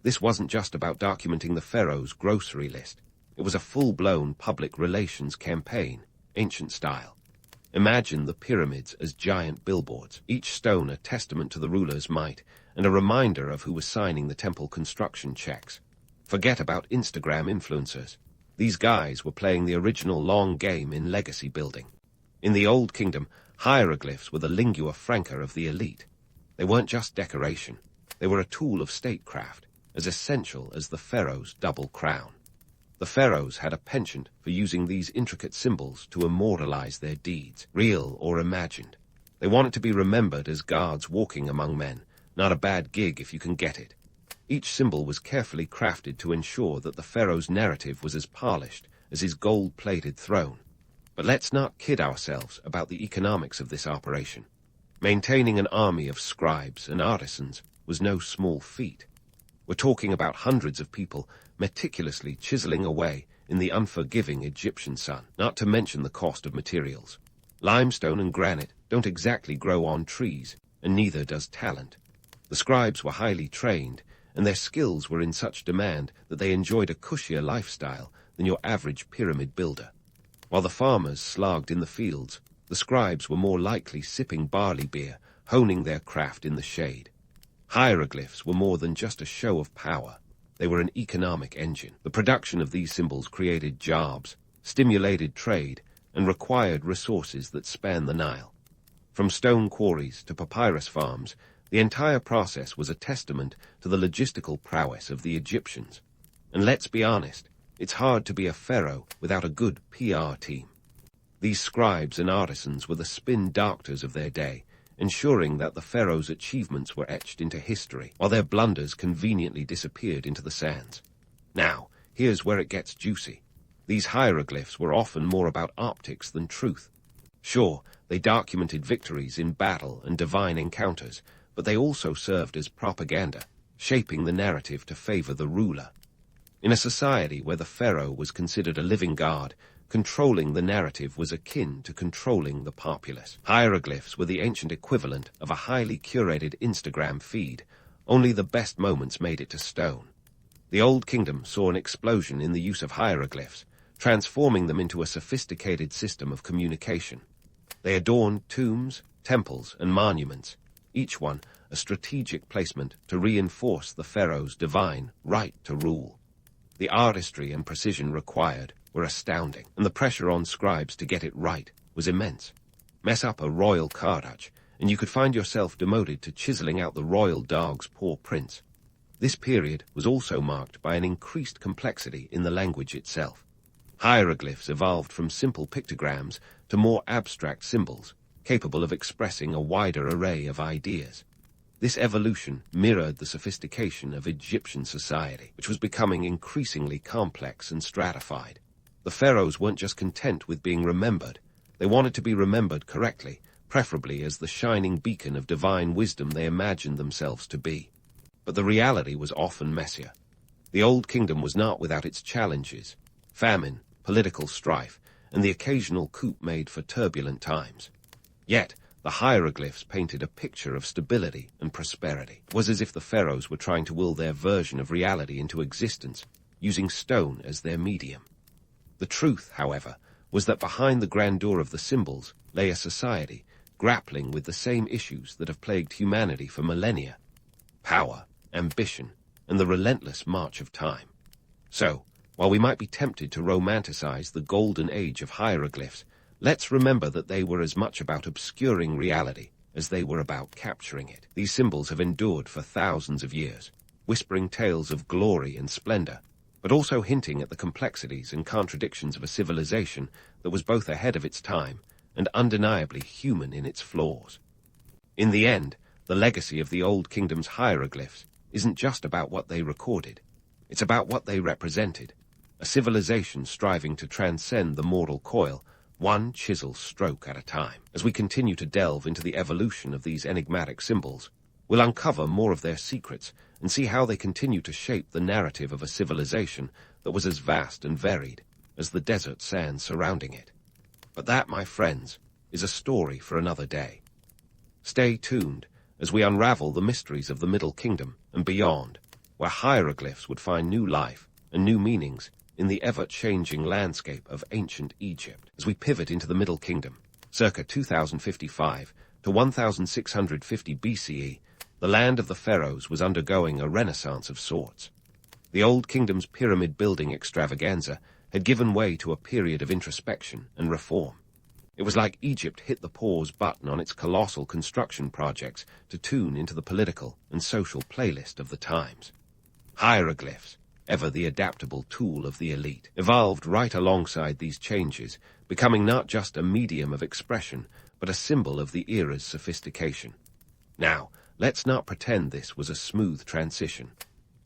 This wasn't just about documenting the pharaoh's grocery list. It was a full-blown public relations campaign, ancient style. Imagine the pyramids as giant billboards, each stone a testament to the ruler's might and a reminder of who was signing the temple construction checks. Forget about Instagram influencers. These guys were playing the original long game in legacy building. In the Old Kingdom, hieroglyphs were the lingua franca of the elite. They weren't just decoration. They were a tool of statecraft, as essential as the pharaoh's double crown. The pharaohs had a penchant for using these intricate symbols to immortalize their deeds, real or imagined. They wanted to be remembered as gods walking among men, not a bad gig if you can get it. Each symbol was carefully crafted to ensure that the pharaoh's narrative was as polished as his gold-plated throne. But let's not kid ourselves about the economics of this operation. Maintaining an army of scribes and artisans was no small feat. We're talking about hundreds of people meticulously chiseling away in the unforgiving Egyptian sun, not to mention the cost of materials. Limestone and granite don't exactly grow on trees, and neither does talent. The scribes were highly trained, and their skills were in such demand that they enjoyed a cushier lifestyle than your average pyramid builder. While the farmers slogged in the fields, the scribes were more likely sipping barley beer, honing their craft in the shade. Hieroglyphs were more than just a show of power. They were an economic engine. The production of these symbols created jobs, stimulated trade, and required resources that span the Nile. From stone quarries to papyrus farms, the entire process was a testament to the logistical prowess of the Egyptians. And let's be honest, it's hard to be a pharaoh without a good PR team. These scribes and artisans were the spin doctors of their day, ensuring that the pharaoh's achievements were etched into history, while their blunders conveniently disappeared into the sands. Now, here's where it gets juicy. These hieroglyphs were often more about optics than truth. Sure, they documented victories in battle and divine encounters, but they also served as propaganda, shaping the narrative to favor the ruler. In a society where the pharaoh was considered a living god, controlling the narrative was akin to controlling the populace. Hieroglyphs were the ancient equivalent of a highly curated Instagram feed. Only the best moments made it to stone. The Old Kingdom saw an explosion in the use of hieroglyphs, transforming them into a sophisticated system of communication. They adorned tombs, temples, and monuments, each one a strategic placement to reinforce the pharaoh's divine right to rule. The artistry and precision required were astounding, and the pressure on scribes to get it right was immense. Mess up a royal Kardach, and you could find yourself demoted to chiseling out the royal dog's paw prints. This period was also marked by an increased complexity in the language itself. Hieroglyphs evolved from simple pictograms to more abstract symbols, capable of expressing a wider array of ideas. This evolution mirrored the sophistication of Egyptian society, which was becoming increasingly complex and stratified. The pharaohs weren't just content with being remembered. They wanted to be remembered correctly, preferably as the shining beacon of divine wisdom they imagined themselves to be. But the reality was often messier. The Old Kingdom was not without its challenges: famine, political strife, and the occasional coup made for turbulent times. Yet, the hieroglyphs painted a picture of stability and prosperity. It was as if the pharaohs were trying to will their version of reality into existence, using stone as their medium. The truth, however, was that behind the grandeur of the symbols lay a society grappling with the same issues that have plagued humanity for millennia: power, ambition, and the relentless march of time. So, while we might be tempted to romanticize the golden age of hieroglyphs, let's remember that they were as much about obscuring reality as they were about capturing it. These symbols have endured for thousands of years, whispering tales of glory and splendor, but also hinting at the complexities and contradictions of a civilization that was both ahead of its time and undeniably human in its flaws. In the end, the legacy of the Old Kingdom's hieroglyphs isn't just about what they recorded. It's about what they represented: a civilization striving to transcend the mortal coil, one chisel stroke at a time. As we continue to delve into the evolution of these enigmatic symbols, we'll uncover more of their secrets and see how they continue to shape the narrative of a civilization that was as vast and varied as the desert sands surrounding it. But that, my friends, is a story for another day. Stay tuned as we unravel the mysteries of the Middle Kingdom and beyond, where hieroglyphs would find new life and new meanings in the ever-changing landscape of ancient Egypt. As we pivot into the Middle Kingdom, circa 2055 to 1650 BCE, the land of the pharaohs was undergoing a renaissance of sorts. The Old Kingdom's pyramid-building extravaganza had given way to a period of introspection and reform. It was like Egypt hit the pause button on its colossal construction projects to tune into the political and social playlist of the times. Hieroglyphs, ever the adaptable tool of the elite, evolved right alongside these changes, becoming not just a medium of expression, but a symbol of the era's sophistication. Now, let's not pretend this was a smooth transition.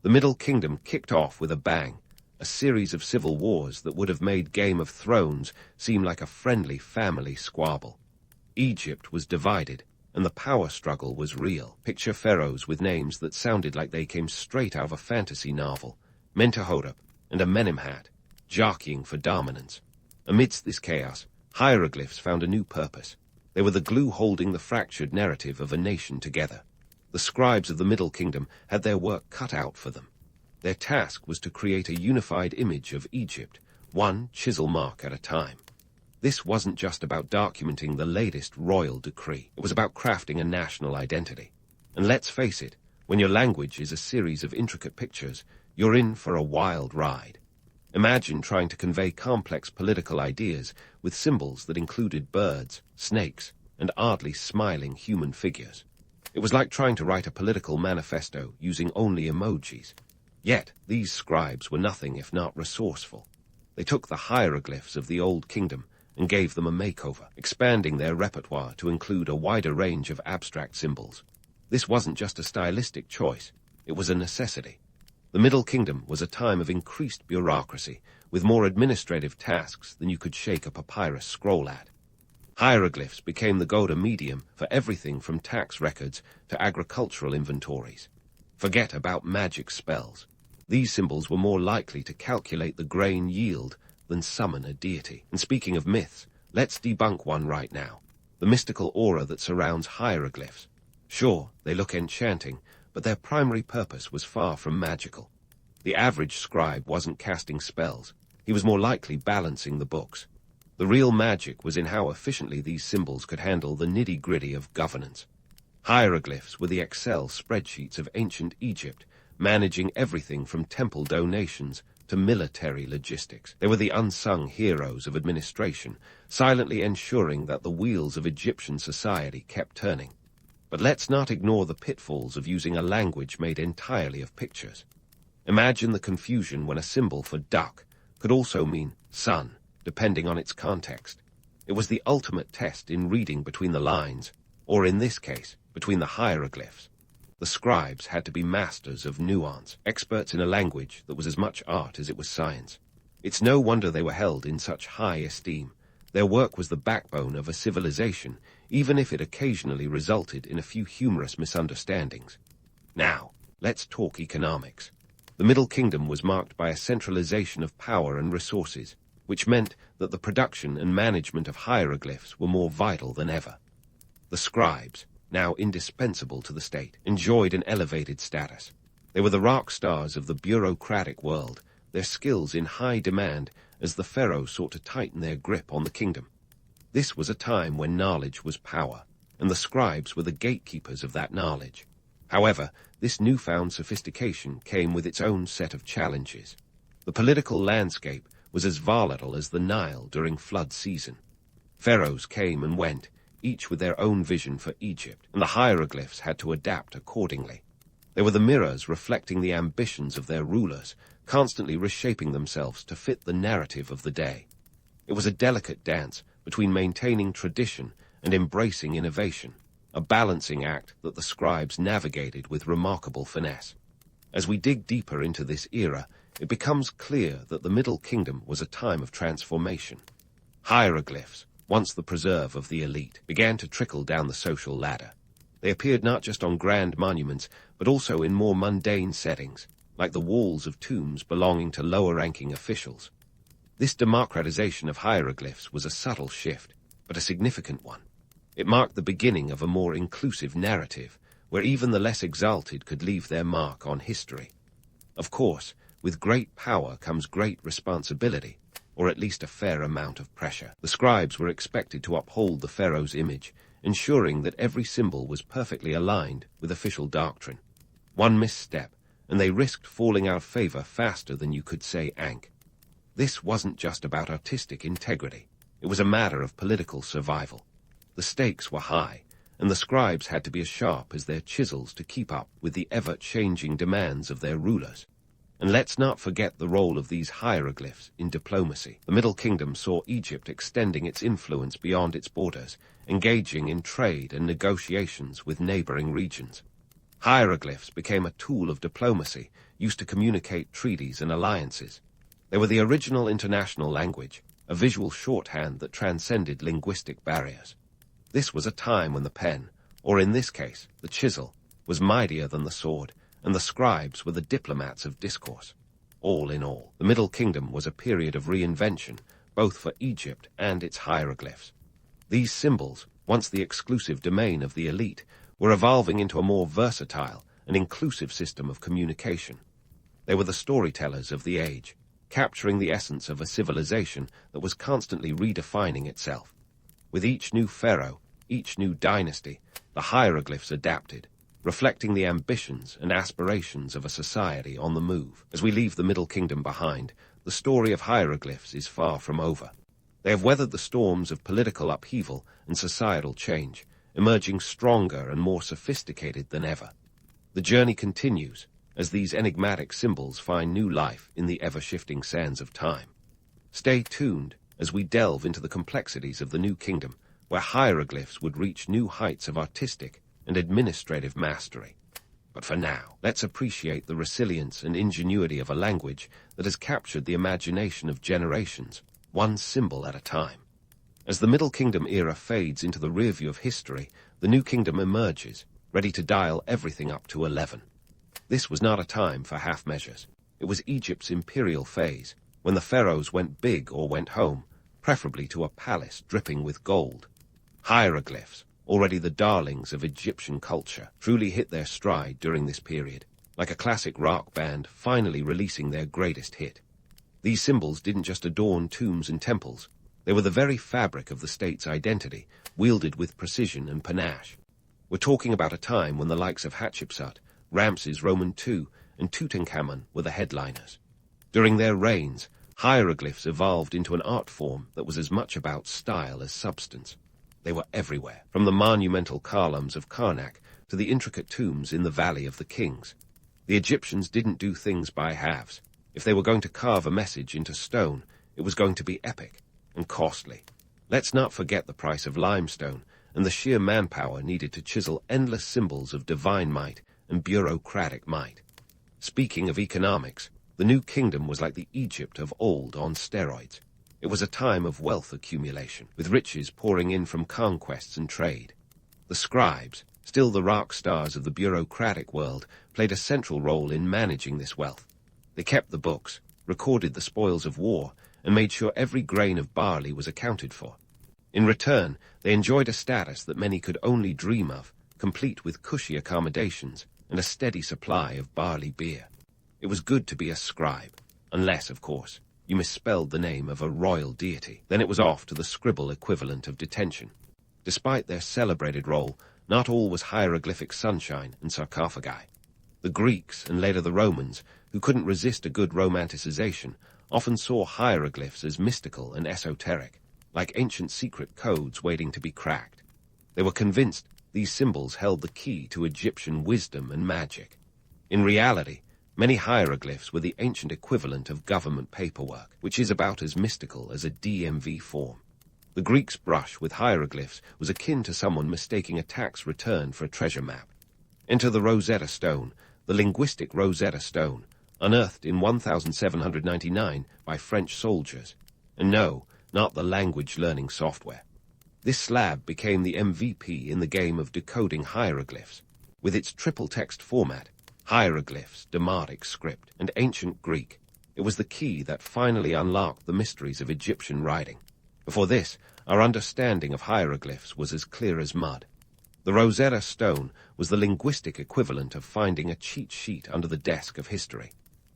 The Middle Kingdom kicked off with a bang, a series of civil wars that would have made Game of Thrones seem like a friendly family squabble. Egypt was divided, and the power struggle was real. Picture pharaohs with names that sounded like they came straight out of a fantasy novel: Mentuhotep and Amenemhat, jockeying for dominance. Amidst this chaos, hieroglyphs found a new purpose. They were the glue holding the fractured narrative of a nation together. The scribes of the Middle Kingdom had their work cut out for them. Their task was to create a unified image of Egypt, one chisel mark at a time. This wasn't just about documenting the latest royal decree. It was about crafting a national identity. And let's face it, when your language is a series of intricate pictures, You're in for a wild ride. Imagine trying to convey complex political ideas with symbols that included birds, snakes, and oddly smiling human figures. It was like trying to write a political manifesto using only emojis. Yet, these scribes were nothing if not resourceful. They took the hieroglyphs of the Old Kingdom and gave them a makeover, expanding their repertoire to include a wider range of abstract symbols. This wasn't just a stylistic choice, it was a necessity. The Middle Kingdom was a time of increased bureaucracy, with more administrative tasks than you could shake a papyrus scroll at. Hieroglyphs became the go-to medium for everything from tax records to agricultural inventories. Forget about magic spells. These symbols were more likely to calculate the grain yield than summon a deity. And speaking of myths, let's debunk one right now. The mystical aura that surrounds hieroglyphs. Sure, they look enchanting, but their primary purpose was far from magical. The average scribe wasn't casting spells. He was more likely balancing the books. The real magic was in how efficiently these symbols could handle the nitty-gritty of governance. Hieroglyphs were the Excel spreadsheets of ancient Egypt, managing everything from temple donations to military logistics. They were the unsung heroes of administration, silently ensuring that the wheels of Egyptian society kept turning. But let's not ignore the pitfalls of using a language made entirely of pictures. Imagine the confusion when a symbol for duck could also mean sun, depending on its context. It was the ultimate test in reading between the lines, or in this case, between the hieroglyphs. The scribes had to be masters of nuance, experts in a language that was as much art as it was science. It's no wonder they were held in such high esteem. Their work was the backbone of a civilization, even if it occasionally resulted in a few humorous misunderstandings. Now, let's talk economics. The Middle Kingdom was marked by a centralization of power and resources, which meant that the production and management of hieroglyphs were more vital than ever. The scribes, now indispensable to the state, enjoyed an elevated status. They were the rock stars of the bureaucratic world, their skills in high demand as the pharaohs sought to tighten their grip on the kingdom. This was a time when knowledge was power, and the scribes were the gatekeepers of that knowledge. However, this newfound sophistication came with its own set of challenges. The political landscape was as volatile as the Nile during flood season. Pharaohs came and went, each with their own vision for Egypt, and the hieroglyphs had to adapt accordingly. They were the mirrors reflecting the ambitions of their rulers, constantly reshaping themselves to fit the narrative of the day. It was a delicate dance between maintaining tradition and embracing innovation, a balancing act that the scribes navigated with remarkable finesse. As we dig deeper into this era, it becomes clear that the Middle Kingdom was a time of transformation. Hieroglyphs, once the preserve of the elite, began to trickle down the social ladder. They appeared not just on grand monuments, but also in more mundane settings, like the walls of tombs belonging to lower-ranking officials. This democratization of hieroglyphs was a subtle shift, but a significant one. It marked the beginning of a more inclusive narrative, where even the less exalted could leave their mark on history. Of course, with great power comes great responsibility, or at least a fair amount of pressure. The scribes were expected to uphold the pharaoh's image, ensuring that every symbol was perfectly aligned with official doctrine. One misstep, and they risked falling out of favor faster than you could say Ankh. This wasn't just about artistic integrity. It was a matter of political survival. The stakes were high, and the scribes had to be as sharp as their chisels to keep up with the ever-changing demands of their rulers. And let's not forget the role of these hieroglyphs in diplomacy. The Middle Kingdom saw Egypt extending its influence beyond its borders, engaging in trade and negotiations with neighboring regions. Hieroglyphs became a tool of diplomacy, used to communicate treaties and alliances. They were the original international language, a visual shorthand that transcended linguistic barriers. This was a time when the pen, or in this case, the chisel, was mightier than the sword, and the scribes were the diplomats of discourse. All in all, the Middle Kingdom was a period of reinvention, both for Egypt and its hieroglyphs. These symbols, once the exclusive domain of the elite, were evolving into a more versatile and inclusive system of communication. They were the storytellers of the age, capturing the essence of a civilization that was constantly redefining itself. With each new pharaoh, each new dynasty, the hieroglyphs adapted. reflecting the ambitions and aspirations of a society on the move. As we leave the Middle Kingdom behind, the story of hieroglyphs is far from over. They have weathered the storms of political upheaval and societal change, emerging stronger and more sophisticated than ever. The journey continues as these enigmatic symbols find new life in the ever-shifting sands of time. Stay tuned as we delve into the complexities of the New Kingdom, where hieroglyphs would reach new heights of artistic and administrative mastery. But for now, let's appreciate the resilience and ingenuity of a language that has captured the imagination of generations, one symbol at a time. As the Middle Kingdom era fades into the rearview of history, the New Kingdom emerges, ready to dial everything up to 11. This was not a time for half measures. It was Egypt's imperial phase, when the pharaohs went big or went home, preferably to a palace dripping with gold. Hieroglyphs, already the darlings of Egyptian culture, truly hit their stride during this period, like a classic rock band finally releasing their greatest hit. These symbols didn't just adorn tombs and temples, they were the very fabric of the state's identity, wielded with precision and panache. We're talking about a time when the likes of Hatshepsut, Ramses Roman II, and Tutankhamun were the headliners. During their reigns, hieroglyphs evolved into an art form that was as much about style as substance. They were everywhere, from the monumental columns of Karnak to the intricate tombs in the Valley of the Kings. The Egyptians didn't do things by halves. If they were going to carve a message into stone, it was going to be epic and costly. Let's not forget the price of limestone and the sheer manpower needed to chisel endless symbols of divine might and bureaucratic might. Speaking of economics, the New Kingdom was like the Egypt of old on steroids. It was a time of wealth accumulation, with riches pouring in from conquests and trade. The scribes, still the rock stars of the bureaucratic world, played a central role in managing this wealth. They kept the books, recorded the spoils of war, and made sure every grain of barley was accounted for. In return, they enjoyed a status that many could only dream of, complete with cushy accommodations and a steady supply of barley beer. It was good to be a scribe, unless, of course, you misspelled the name of a royal deity. Then it was off to the scribble equivalent of detention. Despite their celebrated role, not all was hieroglyphic sunshine and sarcophagi. The Greeks, and later the Romans, who couldn't resist a good romanticization, often saw hieroglyphs as mystical and esoteric, like ancient secret codes waiting to be cracked. They were convinced these symbols held the key to Egyptian wisdom and magic. In reality, many hieroglyphs were the ancient equivalent of government paperwork, which is about as mystical as a DMV form. The Greeks' brush with hieroglyphs was akin to someone mistaking a tax return for a treasure map. Enter the Rosetta Stone, the linguistic Rosetta Stone, unearthed in 1799 by French soldiers. And no, not the language-learning software. This slab became the MVP in the game of decoding hieroglyphs. With its triple-text format, hieroglyphs, Demotic script, and ancient Greek, it was the key that finally unlocked the mysteries of Egyptian writing. Before this, our understanding of hieroglyphs was as clear as mud. The Rosetta Stone was the linguistic equivalent of finding a cheat sheet under the desk of history.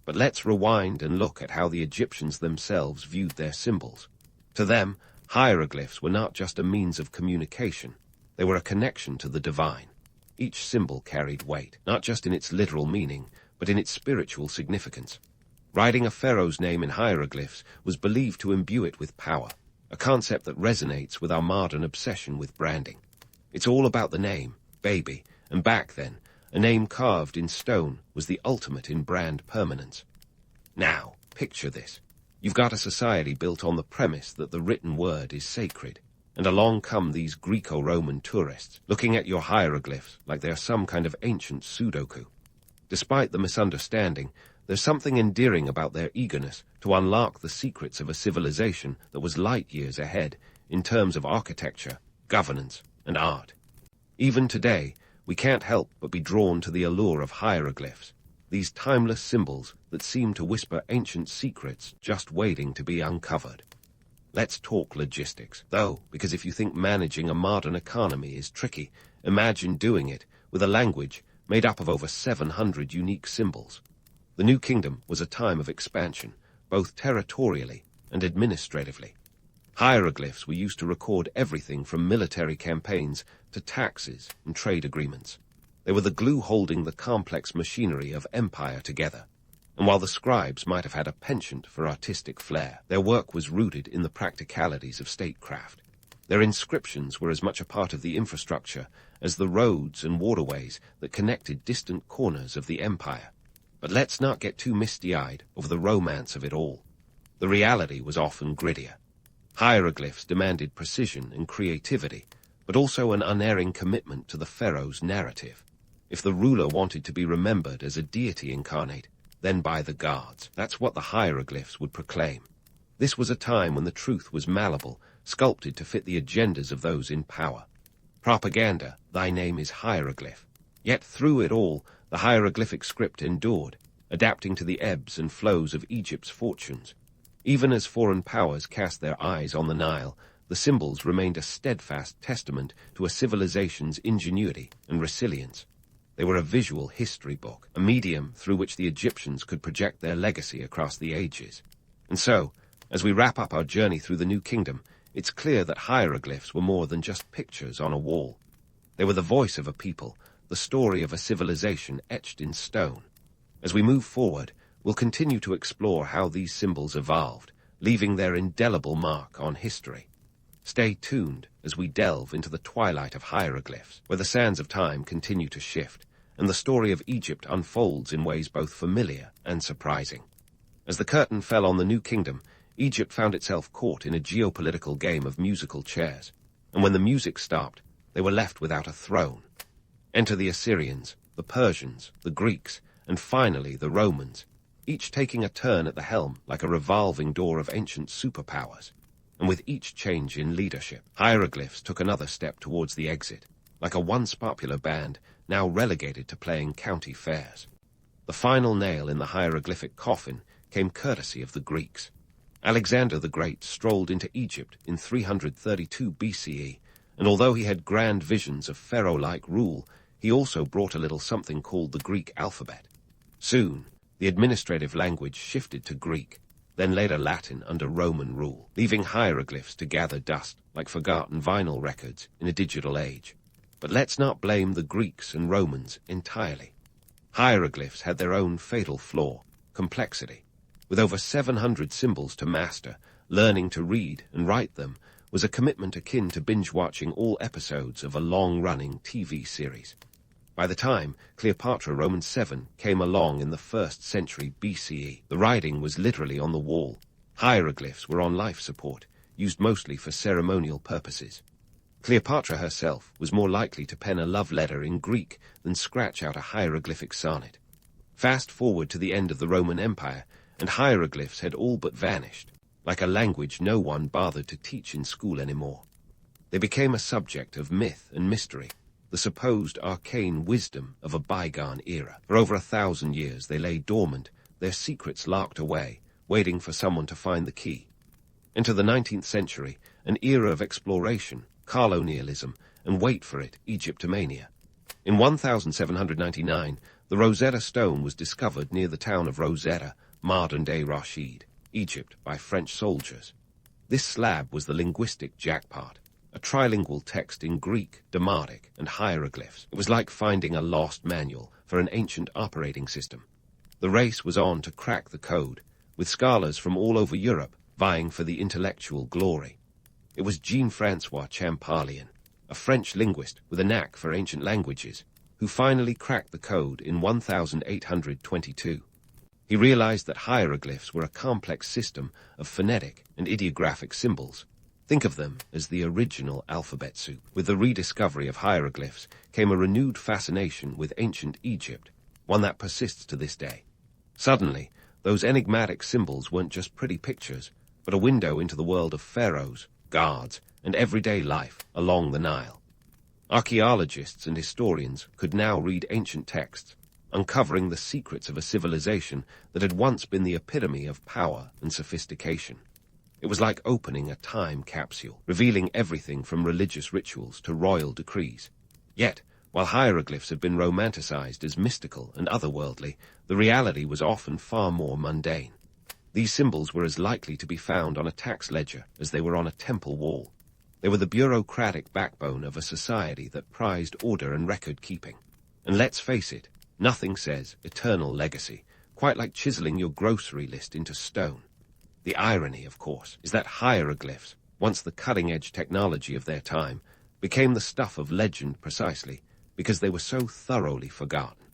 But let's rewind and look at how the Egyptians themselves viewed their symbols. To them, hieroglyphs were not just a means of communication, they were a connection to the divine. Each symbol carried weight, not just in its literal meaning, but in its spiritual significance. Writing a pharaoh's name in hieroglyphs was believed to imbue it with power, a concept that resonates with our modern obsession with branding. It's all about the name, baby, and back then, a name carved in stone was the ultimate in brand permanence. Now, picture this. You've got a society built on the premise that the written word is sacred, and along come these Greco-Roman tourists, looking at your hieroglyphs like they are some kind of ancient Sudoku. Despite the misunderstanding, there's something endearing about their eagerness to unlock the secrets of a civilization that was light years ahead in terms of architecture, governance, and art. Even today, we can't help but be drawn to the allure of hieroglyphs, these timeless symbols that seem to whisper ancient secrets just waiting to be uncovered. Let's talk logistics, though, because if you think managing a modern economy is tricky, imagine doing it with a language made up of over 700 unique symbols. The New Kingdom was a time of expansion, both territorially and administratively. Hieroglyphs were used to record everything from military campaigns to taxes and trade agreements. They were the glue holding the complex machinery of empire together. And while the scribes might have had a penchant for artistic flair, their work was rooted in the practicalities of statecraft. Their inscriptions were as much a part of the infrastructure as the roads and waterways that connected distant corners of the empire. But let's not get too misty-eyed over the romance of it all. The reality was often grittier. Hieroglyphs demanded precision and creativity, but also an unerring commitment to the pharaoh's narrative. If the ruler wanted to be remembered as a deity incarnate, then by the gods, that's what the hieroglyphs would proclaim. This was a time when the truth was malleable, sculpted to fit the agendas of those in power. Propaganda, thy name is hieroglyph. Yet through it all, the hieroglyphic script endured, adapting to the ebbs and flows of Egypt's fortunes. Even as foreign powers cast their eyes on the Nile, the symbols remained a steadfast testament to a civilization's ingenuity and resilience. They were a visual history book, a medium through which the Egyptians could project their legacy across the ages. And so, as we wrap up our journey through the New Kingdom, it's clear that hieroglyphs were more than just pictures on a wall. They were the voice of a people, the story of a civilization etched in stone. As we move forward, we'll continue to explore how these symbols evolved, leaving their indelible mark on history. Stay tuned as we delve into the twilight of hieroglyphs, where the sands of time continue to shift, and the story of Egypt unfolds in ways both familiar and surprising. As the curtain fell on the New Kingdom, Egypt found itself caught in a geopolitical game of musical chairs, and when the music stopped, they were left without a throne. Enter the Assyrians, the Persians, the Greeks, and finally the Romans, each taking a turn at the helm like a revolving door of ancient superpowers. And with each change in leadership, hieroglyphs took another step towards the exit, like a once popular band now relegated to playing county fairs. The final nail in the hieroglyphic coffin came courtesy of the Greeks. Alexander the Great strolled into Egypt in 332 BCE, and although he had grand visions of pharaoh-like rule, he also brought a little something called the Greek alphabet. Soon, the administrative language shifted to Greek, then later Latin under Roman rule, leaving hieroglyphs to gather dust like forgotten vinyl records in a digital age. But let's not blame the Greeks and Romans entirely. Hieroglyphs had their own fatal flaw, complexity. With over 700 symbols to master, learning to read and write them was a commitment akin to binge-watching all episodes of a long-running TV series. By the time Cleopatra Roman 7 came along in the 1st century BCE, the writing was literally on the wall. Hieroglyphs were on life support, used mostly for ceremonial purposes. Cleopatra herself was more likely to pen a love letter in Greek than scratch out a hieroglyphic sonnet. Fast forward to the end of the Roman Empire, and hieroglyphs had all but vanished, like a language no one bothered to teach in school anymore. They became a subject of myth and mystery, the supposed arcane wisdom of a bygone era. For over 1,000 years they lay dormant, their secrets locked away, waiting for someone to find the key. Into the 19th century, an era of exploration, colonialism, and wait for it, Egyptomania. In 1799, the Rosetta Stone was discovered near the town of Rosetta, modern-day Rashid, Egypt, by French soldiers. This slab was the linguistic jackpot, a trilingual text in Greek, Demotic, and hieroglyphs. It was like finding a lost manual for an ancient operating system. The race was on to crack the code, with scholars from all over Europe vying for the intellectual glory. It was Jean-François Champollion, a French linguist with a knack for ancient languages, who finally cracked the code in 1822. He realized that hieroglyphs were a complex system of phonetic and ideographic symbols. Think of them as the original alphabet soup. With the rediscovery of hieroglyphs came a renewed fascination with ancient Egypt, one that persists to this day. Suddenly, those enigmatic symbols weren't just pretty pictures, but a window into the world of pharaohs, gods, and everyday life along the Nile. Archaeologists and historians could now read ancient texts, uncovering the secrets of a civilization that had once been the epitome of power and sophistication. It was like opening a time capsule, revealing everything from religious rituals to royal decrees. Yet, while hieroglyphs had been romanticized as mystical and otherworldly, the reality was often far more mundane. These symbols were as likely to be found on a tax ledger as they were on a temple wall. They were the bureaucratic backbone of a society that prized order and record-keeping. And let's face it, nothing says eternal legacy quite like chiseling your grocery list into stone. The irony, of course, is that hieroglyphs, once the cutting-edge technology of their time, became the stuff of legend precisely because they were so thoroughly forgotten.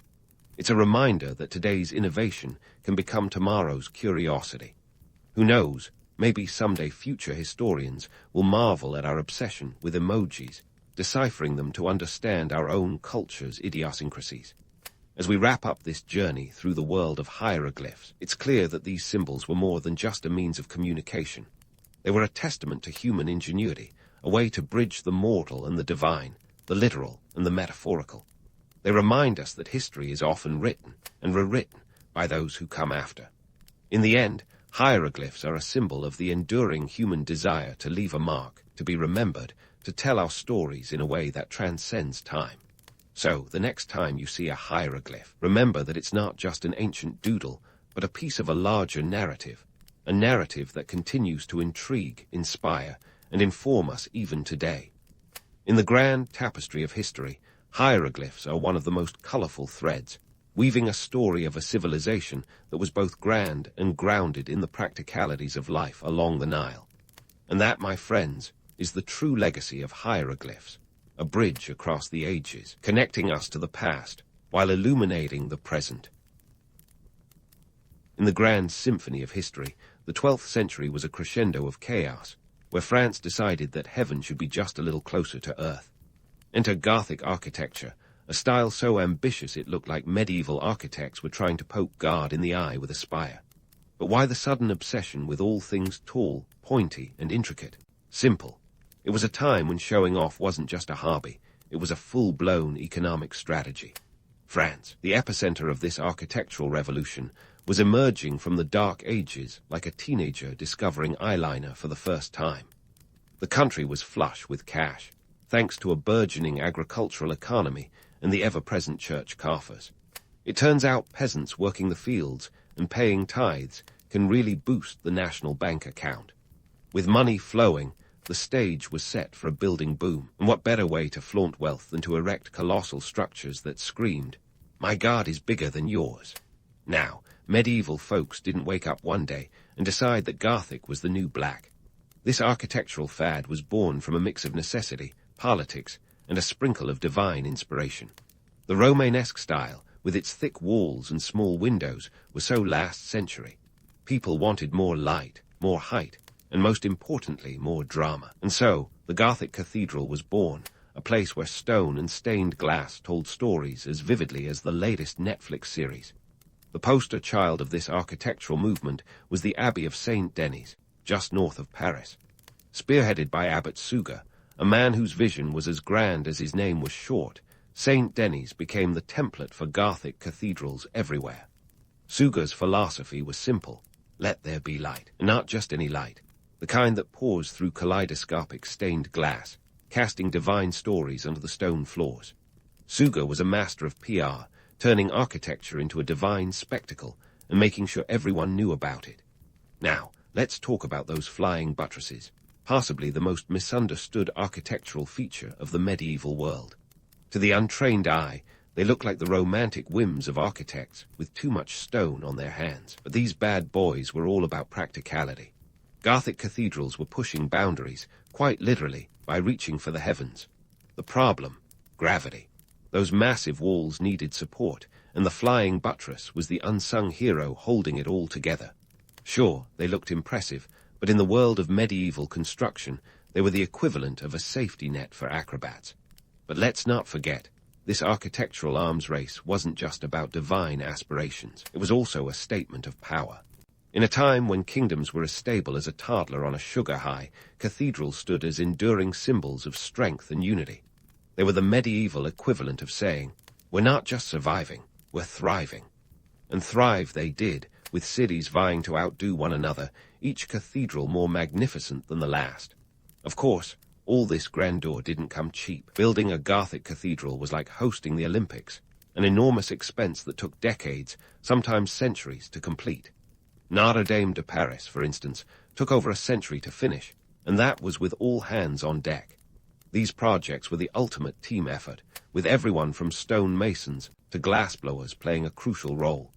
It's a reminder that today's innovation can become tomorrow's curiosity. Who knows, maybe someday future historians will marvel at our obsession with emojis, deciphering them to understand our own culture's idiosyncrasies. As we wrap up this journey through the world of hieroglyphs, it's clear that these symbols were more than just a means of communication. They were a testament to human ingenuity, a way to bridge the mortal and the divine, the literal and the metaphorical. They remind us that history is often written and rewritten by those who come after. In the end, hieroglyphs are a symbol of the enduring human desire to leave a mark, to be remembered, to tell our stories in a way that transcends time. So, the next time you see a hieroglyph, remember that it's not just an ancient doodle, but a piece of a larger narrative, a narrative that continues to intrigue, inspire, and inform us even today. In the grand tapestry of history, hieroglyphs are one of the most colorful threads, weaving a story of a civilization that was both grand and grounded in the practicalities of life along the Nile. And that, my friends, is the true legacy of hieroglyphs. A bridge across the ages, connecting us to the past while illuminating the present. In the grand symphony of history, the 12th century was a crescendo of chaos, where France decided that heaven should be just a little closer to earth. Enter Gothic architecture, a style so ambitious it looked like medieval architects were trying to poke God in the eye with a spire. But why the sudden obsession with all things tall, pointy, and intricate? Simple. It was a time when showing off wasn't just a hobby, it was a full-blown economic strategy. France, the epicenter of this architectural revolution, was emerging from the Dark Ages like a teenager discovering eyeliner for the first time. The country was flush with cash, thanks to a burgeoning agricultural economy and the ever-present church coffers. It turns out peasants working the fields and paying tithes can really boost the national bank account. With money flowing, the stage was set for a building boom, and what better way to flaunt wealth than to erect colossal structures that screamed, "My God is bigger than yours." Now, medieval folks didn't wake up one day and decide that Gothic was the new black. This architectural fad was born from a mix of necessity, politics, and a sprinkle of divine inspiration. The Romanesque style, with its thick walls and small windows, was so last century. People wanted more light, more height, and most importantly, more drama. And so, the Gothic cathedral was born, a place where stone and stained glass told stories as vividly as the latest Netflix series. The poster child of this architectural movement was the Abbey of Saint Denis, just north of Paris. Spearheaded by Abbot Suger, a man whose vision was as grand as his name was short, Saint Denis became the template for Gothic cathedrals everywhere. Suger's philosophy was simple: let there be light, and not just any light, the kind that pours through kaleidoscopic stained glass, casting divine stories under the stone floors. Suger was a master of PR, turning architecture into a divine spectacle and making sure everyone knew about it. Now, let's talk about those flying buttresses, possibly the most misunderstood architectural feature of the medieval world. To the untrained eye, they look like the romantic whims of architects with too much stone on their hands. But these bad boys were all about practicality. Gothic cathedrals were pushing boundaries, quite literally, by reaching for the heavens. The problem? Gravity. Those massive walls needed support, and the flying buttress was the unsung hero holding it all together. Sure, they looked impressive, but in the world of medieval construction, they were the equivalent of a safety net for acrobats. But let's not forget, this architectural arms race wasn't just about divine aspirations. It was also a statement of power. In a time when kingdoms were as stable as a toddler on a sugar high, cathedrals stood as enduring symbols of strength and unity. They were the medieval equivalent of saying, we're not just surviving, we're thriving. And thrive they did, with cities vying to outdo one another, each cathedral more magnificent than the last. Of course, all this grandeur didn't come cheap. Building a Gothic cathedral was like hosting the Olympics, an enormous expense that took decades, sometimes centuries, to complete. Notre Dame de Paris, for instance, took over a century to finish, and that was with all hands on deck. These projects were the ultimate team effort, with everyone from stone masons to glassblowers playing a crucial role.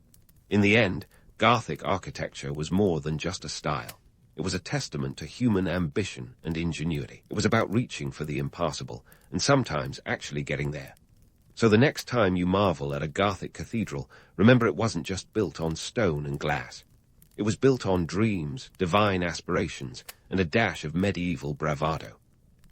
In the end, Gothic architecture was more than just a style. It was a testament to human ambition and ingenuity. It was about reaching for the impossible, and sometimes actually getting there. So the next time you marvel at a Gothic cathedral, remember it wasn't just built on stone and glass. It was built on dreams, divine aspirations, and a dash of medieval bravado.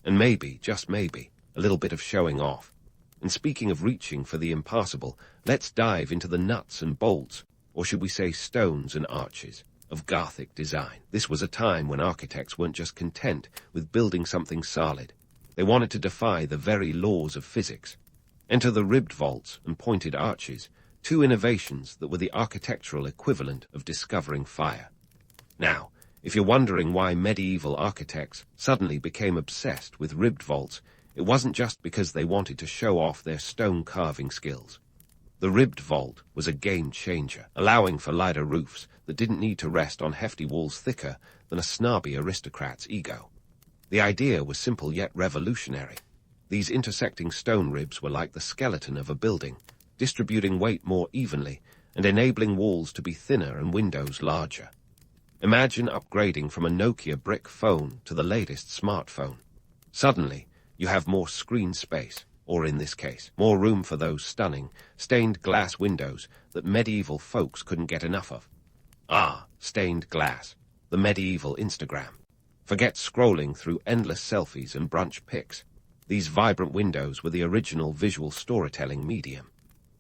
And maybe, just maybe, a little bit of showing off. And speaking of reaching for the impossible, let's dive into the nuts and bolts, or should we say stones and arches, of Gothic design. This was a time when architects weren't just content with building something solid. They wanted to defy the very laws of physics. Enter the ribbed vaults and pointed arches, two innovations that were the architectural equivalent of discovering fire. Now, if you're wondering why medieval architects suddenly became obsessed with ribbed vaults, it wasn't just because they wanted to show off their stone carving skills. The ribbed vault was a game changer, allowing for lighter roofs that didn't need to rest on hefty walls thicker than a snobby aristocrat's ego. The idea was simple yet revolutionary. These intersecting stone ribs were like the skeleton of a building, distributing weight more evenly and enabling walls to be thinner and windows larger. Imagine upgrading from a Nokia brick phone to the latest smartphone. Suddenly, you have more screen space, or in this case, more room for those stunning, stained glass windows that medieval folks couldn't get enough of. Ah, stained glass, the medieval Instagram. Forget scrolling through endless selfies and brunch pics. These vibrant windows were the original visual storytelling medium.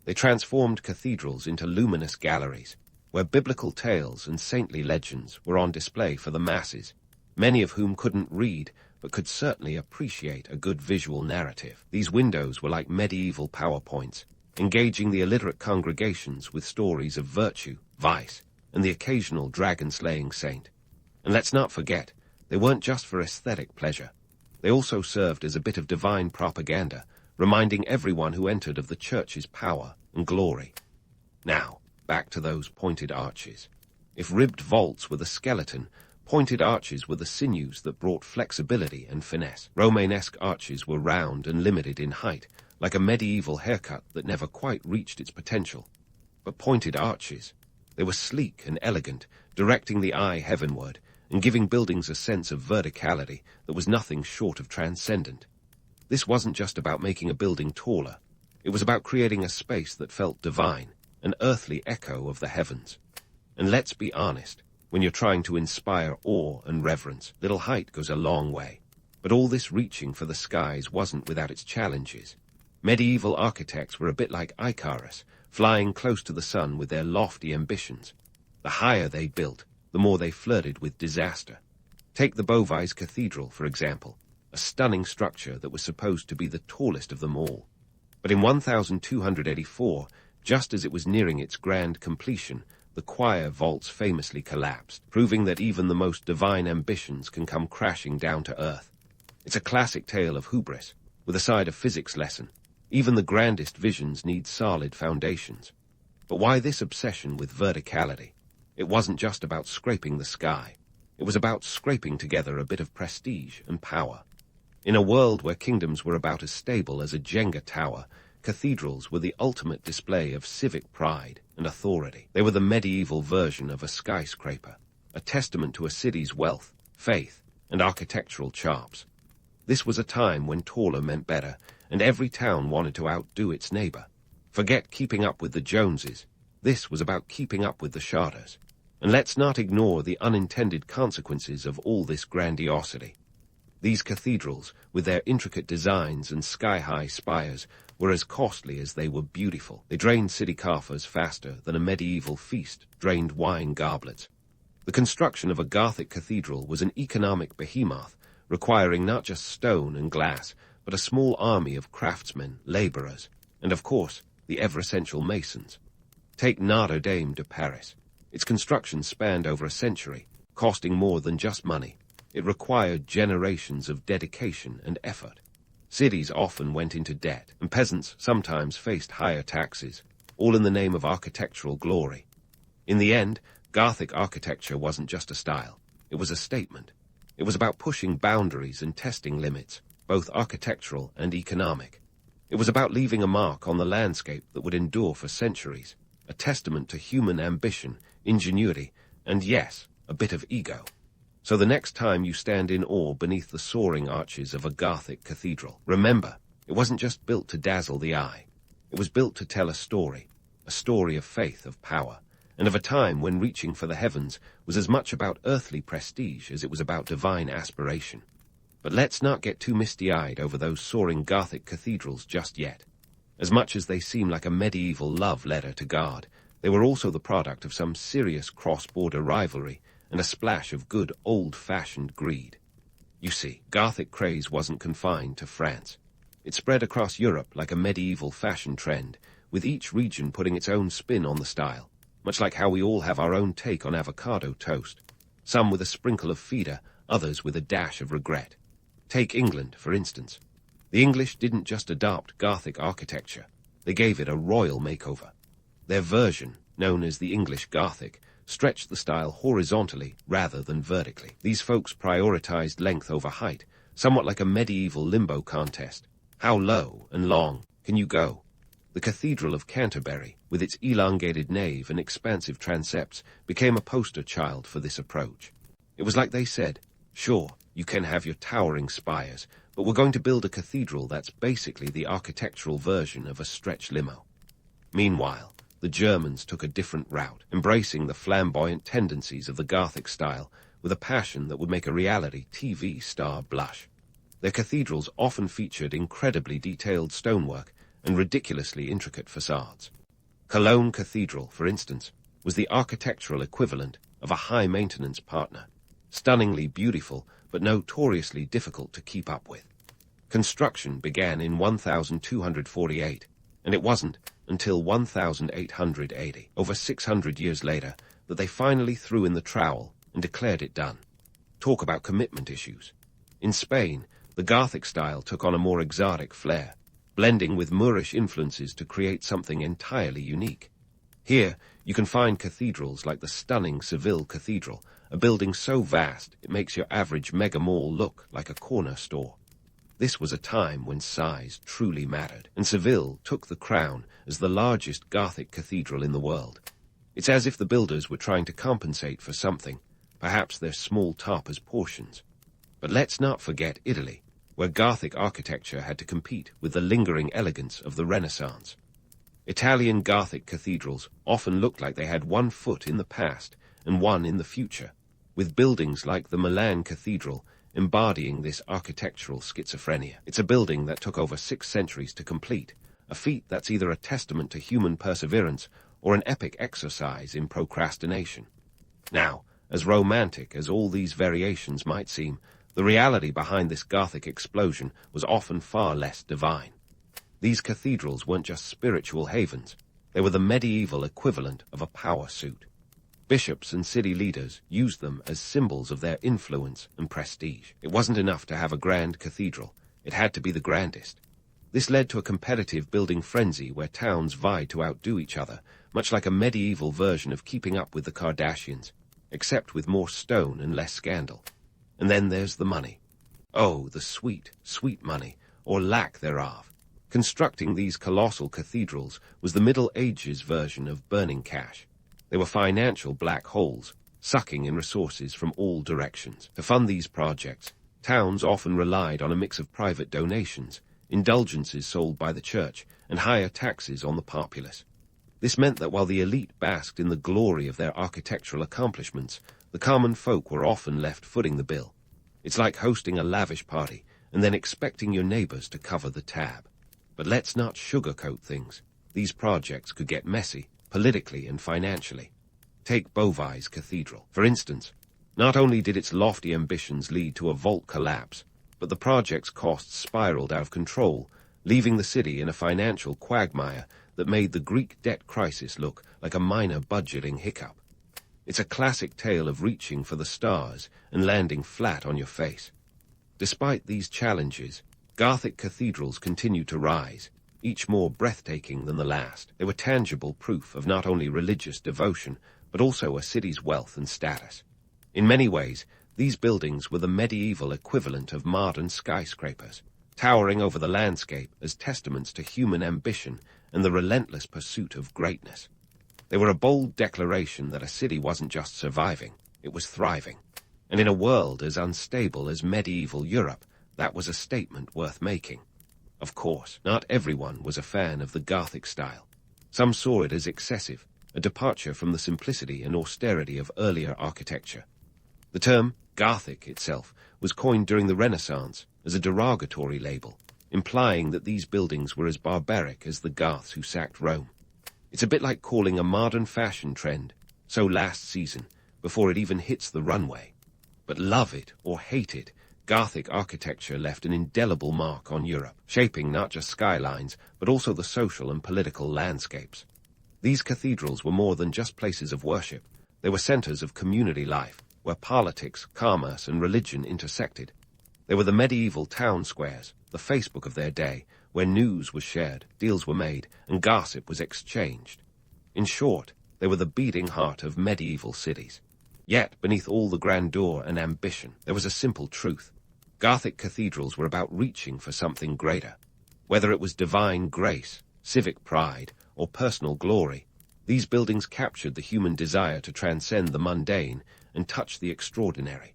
They transformed cathedrals into luminous galleries, where biblical tales and saintly legends were on display for the masses, many of whom couldn't read but could certainly appreciate a good visual narrative. These windows were like medieval PowerPoints, engaging the illiterate congregations with stories of virtue, vice, and the occasional dragon-slaying saint. And let's not forget, they weren't just for aesthetic pleasure. They also served as a bit of divine propaganda, reminding everyone who entered of the church's power and glory. Now, back to those pointed arches. If ribbed vaults were the skeleton, pointed arches were the sinews that brought flexibility and finesse. Romanesque arches were round and limited in height, like a medieval haircut that never quite reached its potential. But pointed arches, they were sleek and elegant, directing the eye heavenward and giving buildings a sense of verticality that was nothing short of transcendent. This wasn't just about making a building taller. It was about creating a space that felt divine, an earthly echo of the heavens. And let's be honest, when you're trying to inspire awe and reverence, little height goes a long way. But all this reaching for the skies wasn't without its challenges. Medieval architects were a bit like Icarus, flying close to the sun with their lofty ambitions. The higher they built, the more they flirted with disaster. Take the Beauvais Cathedral, for example, a stunning structure that was supposed to be the tallest of them all. But in 1284, just as it was nearing its grand completion, the choir vaults famously collapsed, proving that even the most divine ambitions can come crashing down to earth. It's a classic tale of hubris, with a side of physics lesson. Even the grandest visions need solid foundations. But why this obsession with verticality? It wasn't just about scraping the sky. It was about scraping together a bit of prestige and power. In a world where kingdoms were about as stable as a Jenga tower, cathedrals were the ultimate display of civic pride and authority. They were the medieval version of a skyscraper, a testament to a city's wealth, faith, and architectural chops. This was a time when taller meant better, and every town wanted to outdo its neighbor. Forget keeping up with the Joneses. This was about keeping up with the Charters. And let's not ignore the unintended consequences of all this grandiosity. These cathedrals, with their intricate designs and sky-high spires, were as costly as they were beautiful. They drained city coffers faster than a medieval feast drained wine goblets. The construction of a Gothic cathedral was an economic behemoth, requiring not just stone and glass, but a small army of craftsmen, laborers, and of course, the ever-essential masons. Take Notre Dame de Paris. Its construction spanned over a century, costing more than just money. It required generations of dedication and effort. Cities often went into debt, and peasants sometimes faced higher taxes, all in the name of architectural glory. In the end, Gothic architecture wasn't just a style. It was a statement. It was about pushing boundaries and testing limits, both architectural and economic. It was about leaving a mark on the landscape that would endure for centuries, a testament to human ambition, ingenuity, and yes, a bit of ego. So the next time you stand in awe beneath the soaring arches of a Gothic cathedral, remember, it wasn't just built to dazzle the eye. It was built to tell a story of faith, of power, and of a time when reaching for the heavens was as much about earthly prestige as it was about divine aspiration. But let's not get too misty-eyed over those soaring Gothic cathedrals just yet. As much as they seem like a medieval love letter to God, they were also the product of some serious cross-border rivalry and a splash of good old-fashioned greed. You see, Gothic craze wasn't confined to France. It spread across Europe like a medieval fashion trend, with each region putting its own spin on the style, much like how we all have our own take on avocado toast, some with a sprinkle of feta, others with a dash of regret. Take England, for instance. The English didn't just adopt Gothic architecture, they gave it a royal makeover. Their version, known as the English Gothic, stretched the style horizontally rather than vertically. These folks prioritized length over height, somewhat like a medieval limbo contest. How low and long can you go? The Cathedral of Canterbury, with its elongated nave and expansive transepts, became a poster child for this approach. It was like they said, sure, you can have your towering spires, but we're going to build a cathedral that's basically the architectural version of a stretch limo. Meanwhile, the Germans took a different route, embracing the flamboyant tendencies of the Gothic style with a passion that would make a reality TV star blush. Their cathedrals often featured incredibly detailed stonework and ridiculously intricate facades. Cologne Cathedral, for instance, was the architectural equivalent of a high-maintenance partner, stunningly beautiful but notoriously difficult to keep up with. Construction began in 1248, and it wasn't until 1880, over 600 years later, that they finally threw in the trowel and declared it done. Talk about commitment issues. In Spain, the Gothic style took on a more exotic flair, blending with Moorish influences to create something entirely unique. Here, you can find cathedrals like the stunning Seville Cathedral, a building so vast it makes your average mega mall look like a corner store. This was a time when size truly mattered, and Seville took the crown as the largest Gothic cathedral in the world. It's as if the builders were trying to compensate for something, perhaps their small tapas portions. But let's not forget Italy, where Gothic architecture had to compete with the lingering elegance of the Renaissance. Italian Gothic cathedrals often looked like they had one foot in the past and one in the future, with buildings like the Milan Cathedral embodying this architectural schizophrenia. It's a building that took over 6 centuries to complete, a feat that's either a testament to human perseverance or an epic exercise in procrastination. Now, as romantic as all these variations might seem, the reality behind this Gothic explosion was often far less divine. These cathedrals weren't just spiritual havens, they were the medieval equivalent of a power suit. Bishops and city leaders used them as symbols of their influence and prestige. It wasn't enough to have a grand cathedral, it had to be the grandest. This led to a competitive building frenzy where towns vied to outdo each other, much like a medieval version of Keeping Up with the Kardashians, except with more stone and less scandal. And then there's the money. Oh, the sweet, sweet money, or lack thereof. Constructing these colossal cathedrals was the Middle Ages version of burning cash. They were financial black holes, sucking in resources from all directions. To fund these projects, towns often relied on a mix of private donations, indulgences sold by the church, and higher taxes on the populace. This meant that while the elite basked in the glory of their architectural accomplishments, the common folk were often left footing the bill. It's like hosting a lavish party and then expecting your neighbors to cover the tab. But let's not sugarcoat things. These projects could get messy, politically and financially. Take Beauvais Cathedral, for instance. Not only did its lofty ambitions lead to a vault collapse, but the project's costs spiraled out of control, leaving the city in a financial quagmire that made the Greek debt crisis look like a minor budgeting hiccup. It's a classic tale of reaching for the stars and landing flat on your face. Despite these challenges, Gothic cathedrals continued to rise, each more breathtaking than the last. They were tangible proof of not only religious devotion, but also a city's wealth and status. In many ways, these buildings were the medieval equivalent of modern skyscrapers. towering over the landscape as testaments to human ambition and the relentless pursuit of greatness. They were a bold declaration that a city wasn't just surviving, it was thriving. And in a world as unstable as medieval Europe, that was a statement worth making. Of course, not everyone was a fan of the Gothic style. Some saw it as excessive, a departure from the simplicity and austerity of earlier architecture. The term Gothic itself was coined during the Renaissance as a derogatory label, implying that these buildings were as barbaric as the Goths who sacked Rome. It's a bit like calling a modern fashion trend so last season, before it even hits the runway. But love it or hate it, Gothic architecture left an indelible mark on Europe, shaping not just skylines, but also the social and political landscapes. These cathedrals were more than just places of worship. They were centers of community life, where politics, commerce, and religion intersected. They were the medieval town squares, the Facebook of their day, where news was shared, deals were made, and gossip was exchanged. In short, they were the beating heart of medieval cities. Yet, beneath all the grandeur and ambition, there was a simple truth. Gothic cathedrals were about reaching for something greater. Whether it was divine grace, civic pride, or personal glory, these buildings captured the human desire to transcend the mundane and touch the extraordinary.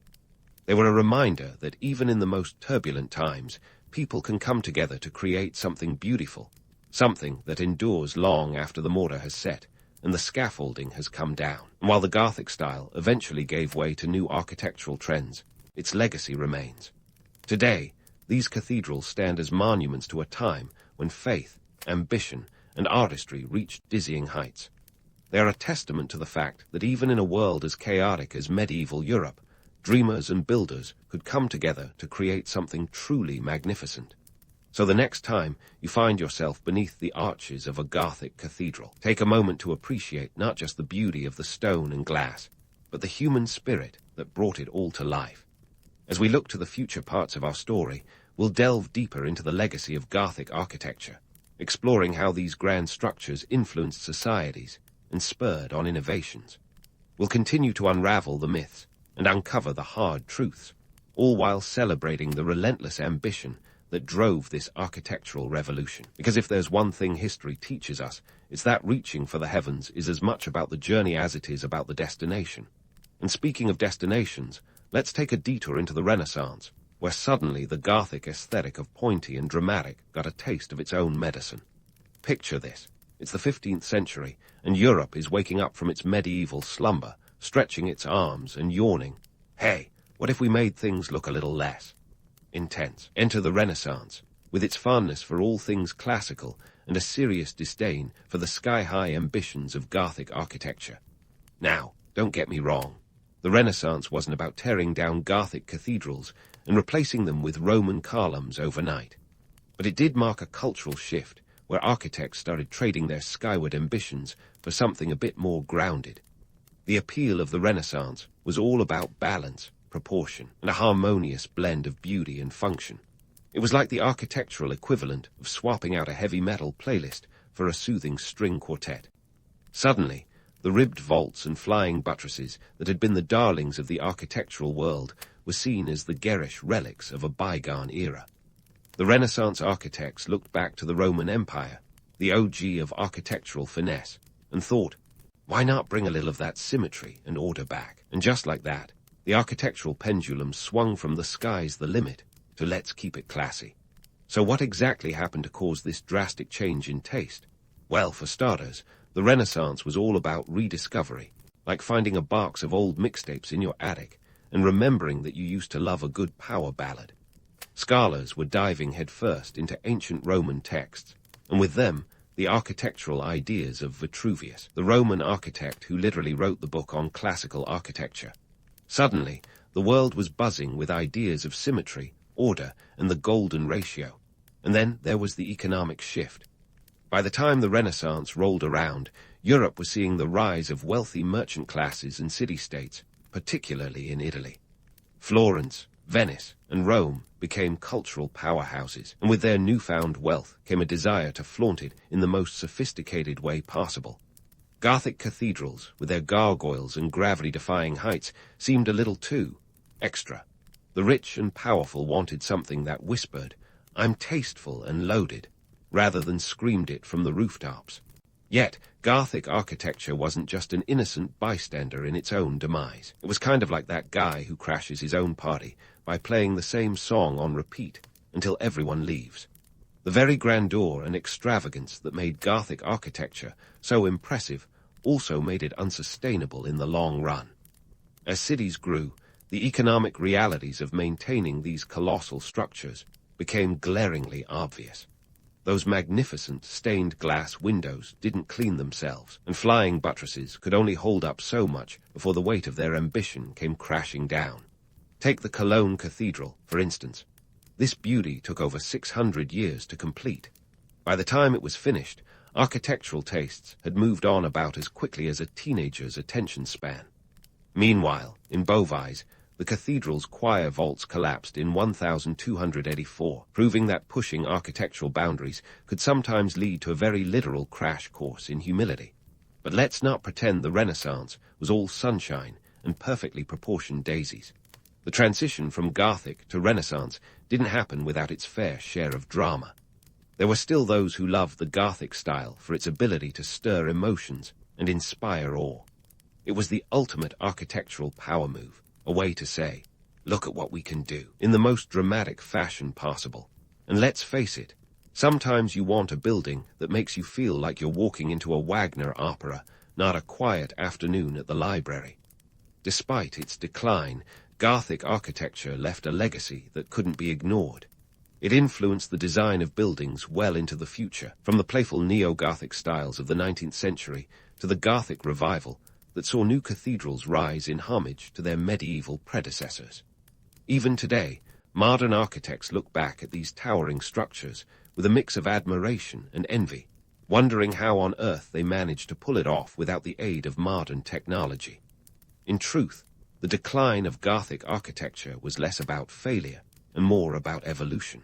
They were a reminder that even in the most turbulent times, people can come together to create something beautiful, something that endures long after the mortar has set and the scaffolding has come down. And while the Gothic style eventually gave way to new architectural trends, its legacy remains. Today, these cathedrals stand as monuments to a time when faith, ambition, and artistry reached dizzying heights. They are a testament to the fact that even in a world as chaotic as medieval Europe, dreamers and builders could come together to create something truly magnificent. So the next time you find yourself beneath the arches of a Gothic cathedral, take a moment to appreciate not just the beauty of the stone and glass, but the human spirit that brought it all to life. As we look to the future parts of our story, we'll delve deeper into the legacy of Gothic architecture, exploring how these grand structures influenced societies and spurred on innovations. We'll continue to unravel the myths and uncover the hard truths, all while celebrating the relentless ambition that drove this architectural revolution. Because if there's one thing history teaches us, it's that reaching for the heavens is as much about the journey as it is about the destination. And speaking of destinations, let's take a detour into the Renaissance, where suddenly the Gothic aesthetic of Pointy and dramatic got a taste of its own medicine. Picture this. It's the 15th century, and Europe is waking up from its medieval slumber, stretching its arms and yawning. Hey, what if we made things look a little less intense? Enter the Renaissance, with its fondness for all things classical and a serious disdain for the sky-high ambitions of Gothic architecture. Now, don't get me wrong. The Renaissance wasn't about tearing down Gothic cathedrals and replacing them with Roman columns overnight. But it did mark a cultural shift, where architects started trading their skyward ambitions for something a bit more grounded. The appeal of the Renaissance was all about balance, proportion, and a harmonious blend of beauty and function. It was like the architectural equivalent of swapping out a heavy metal playlist for a soothing string quartet. Suddenly, the ribbed vaults and flying buttresses that had been the darlings of the architectural world were seen as the garish relics of a bygone era. The Renaissance architects looked back to the Roman Empire, the OG of architectural finesse, and thought, why not bring a little of that symmetry and order back? And just like that, the architectural pendulum swung from the sky's the limit to let's keep it classy. So what exactly happened to cause this drastic change in taste? Well, for starters, the Renaissance was all about rediscovery, like finding a box of old mixtapes in your attic and remembering that you used to love a good power ballad. Scholars were diving headfirst into ancient Roman texts, and with them, the architectural ideas of Vitruvius, the Roman architect who literally wrote the book on classical architecture. Suddenly, the world was buzzing with ideas of symmetry, order, and the golden ratio. And then there was the economic shift. By the time the Renaissance rolled around, Europe was seeing the rise of wealthy merchant classes and city-states, particularly in Italy. Florence, Venice, and Rome became cultural powerhouses, and with their newfound wealth came a desire to flaunt it in the most sophisticated way possible. Gothic cathedrals, with their gargoyles and gravity-defying heights, seemed a little too extra. The rich and powerful wanted something that whispered, I'm tasteful and loaded, rather than screamed it from the rooftops. Yet, Gothic architecture wasn't just an innocent bystander in its own demise. It was kind of like that guy who crashes his own party by playing the same song on repeat until everyone leaves. The very grandeur and extravagance that made Gothic architecture so impressive also made it unsustainable in the long run. As cities grew, the economic realities of maintaining these colossal structures became glaringly obvious. Those magnificent stained glass windows didn't clean themselves, and flying buttresses could only hold up so much before the weight of their ambition came crashing down. Take the Cologne Cathedral, for instance. This beauty took over 600 years to complete. By the time it was finished, architectural tastes had moved on about as quickly as a teenager's attention span. Meanwhile, in Beauvais, the cathedral's choir vaults collapsed in 1284, proving that pushing architectural boundaries could sometimes lead to a very literal crash course in humility. But let's not pretend the Renaissance was all sunshine and perfectly proportioned daisies. The transition from Gothic to Renaissance didn't happen without its fair share of drama. There were still those who loved the Gothic style for its ability to stir emotions and inspire awe. It was the ultimate architectural power move, a way to say, look at what we can do, in the most dramatic fashion possible. And let's face it, sometimes you want a building that makes you feel like you're walking into a Wagner opera, not a quiet afternoon at the library. Despite its decline, Gothic architecture left a legacy that couldn't be ignored. It influenced the design of buildings well into the future, from the playful neo-Gothic styles of the 19th century to the Gothic revival that saw new cathedrals rise in homage to their medieval predecessors. Even today, modern architects look back at these towering structures with a mix of admiration and envy, wondering how on earth they managed to pull it off without the aid of modern technology. In truth, the decline of Gothic architecture was less about failure and more about evolution.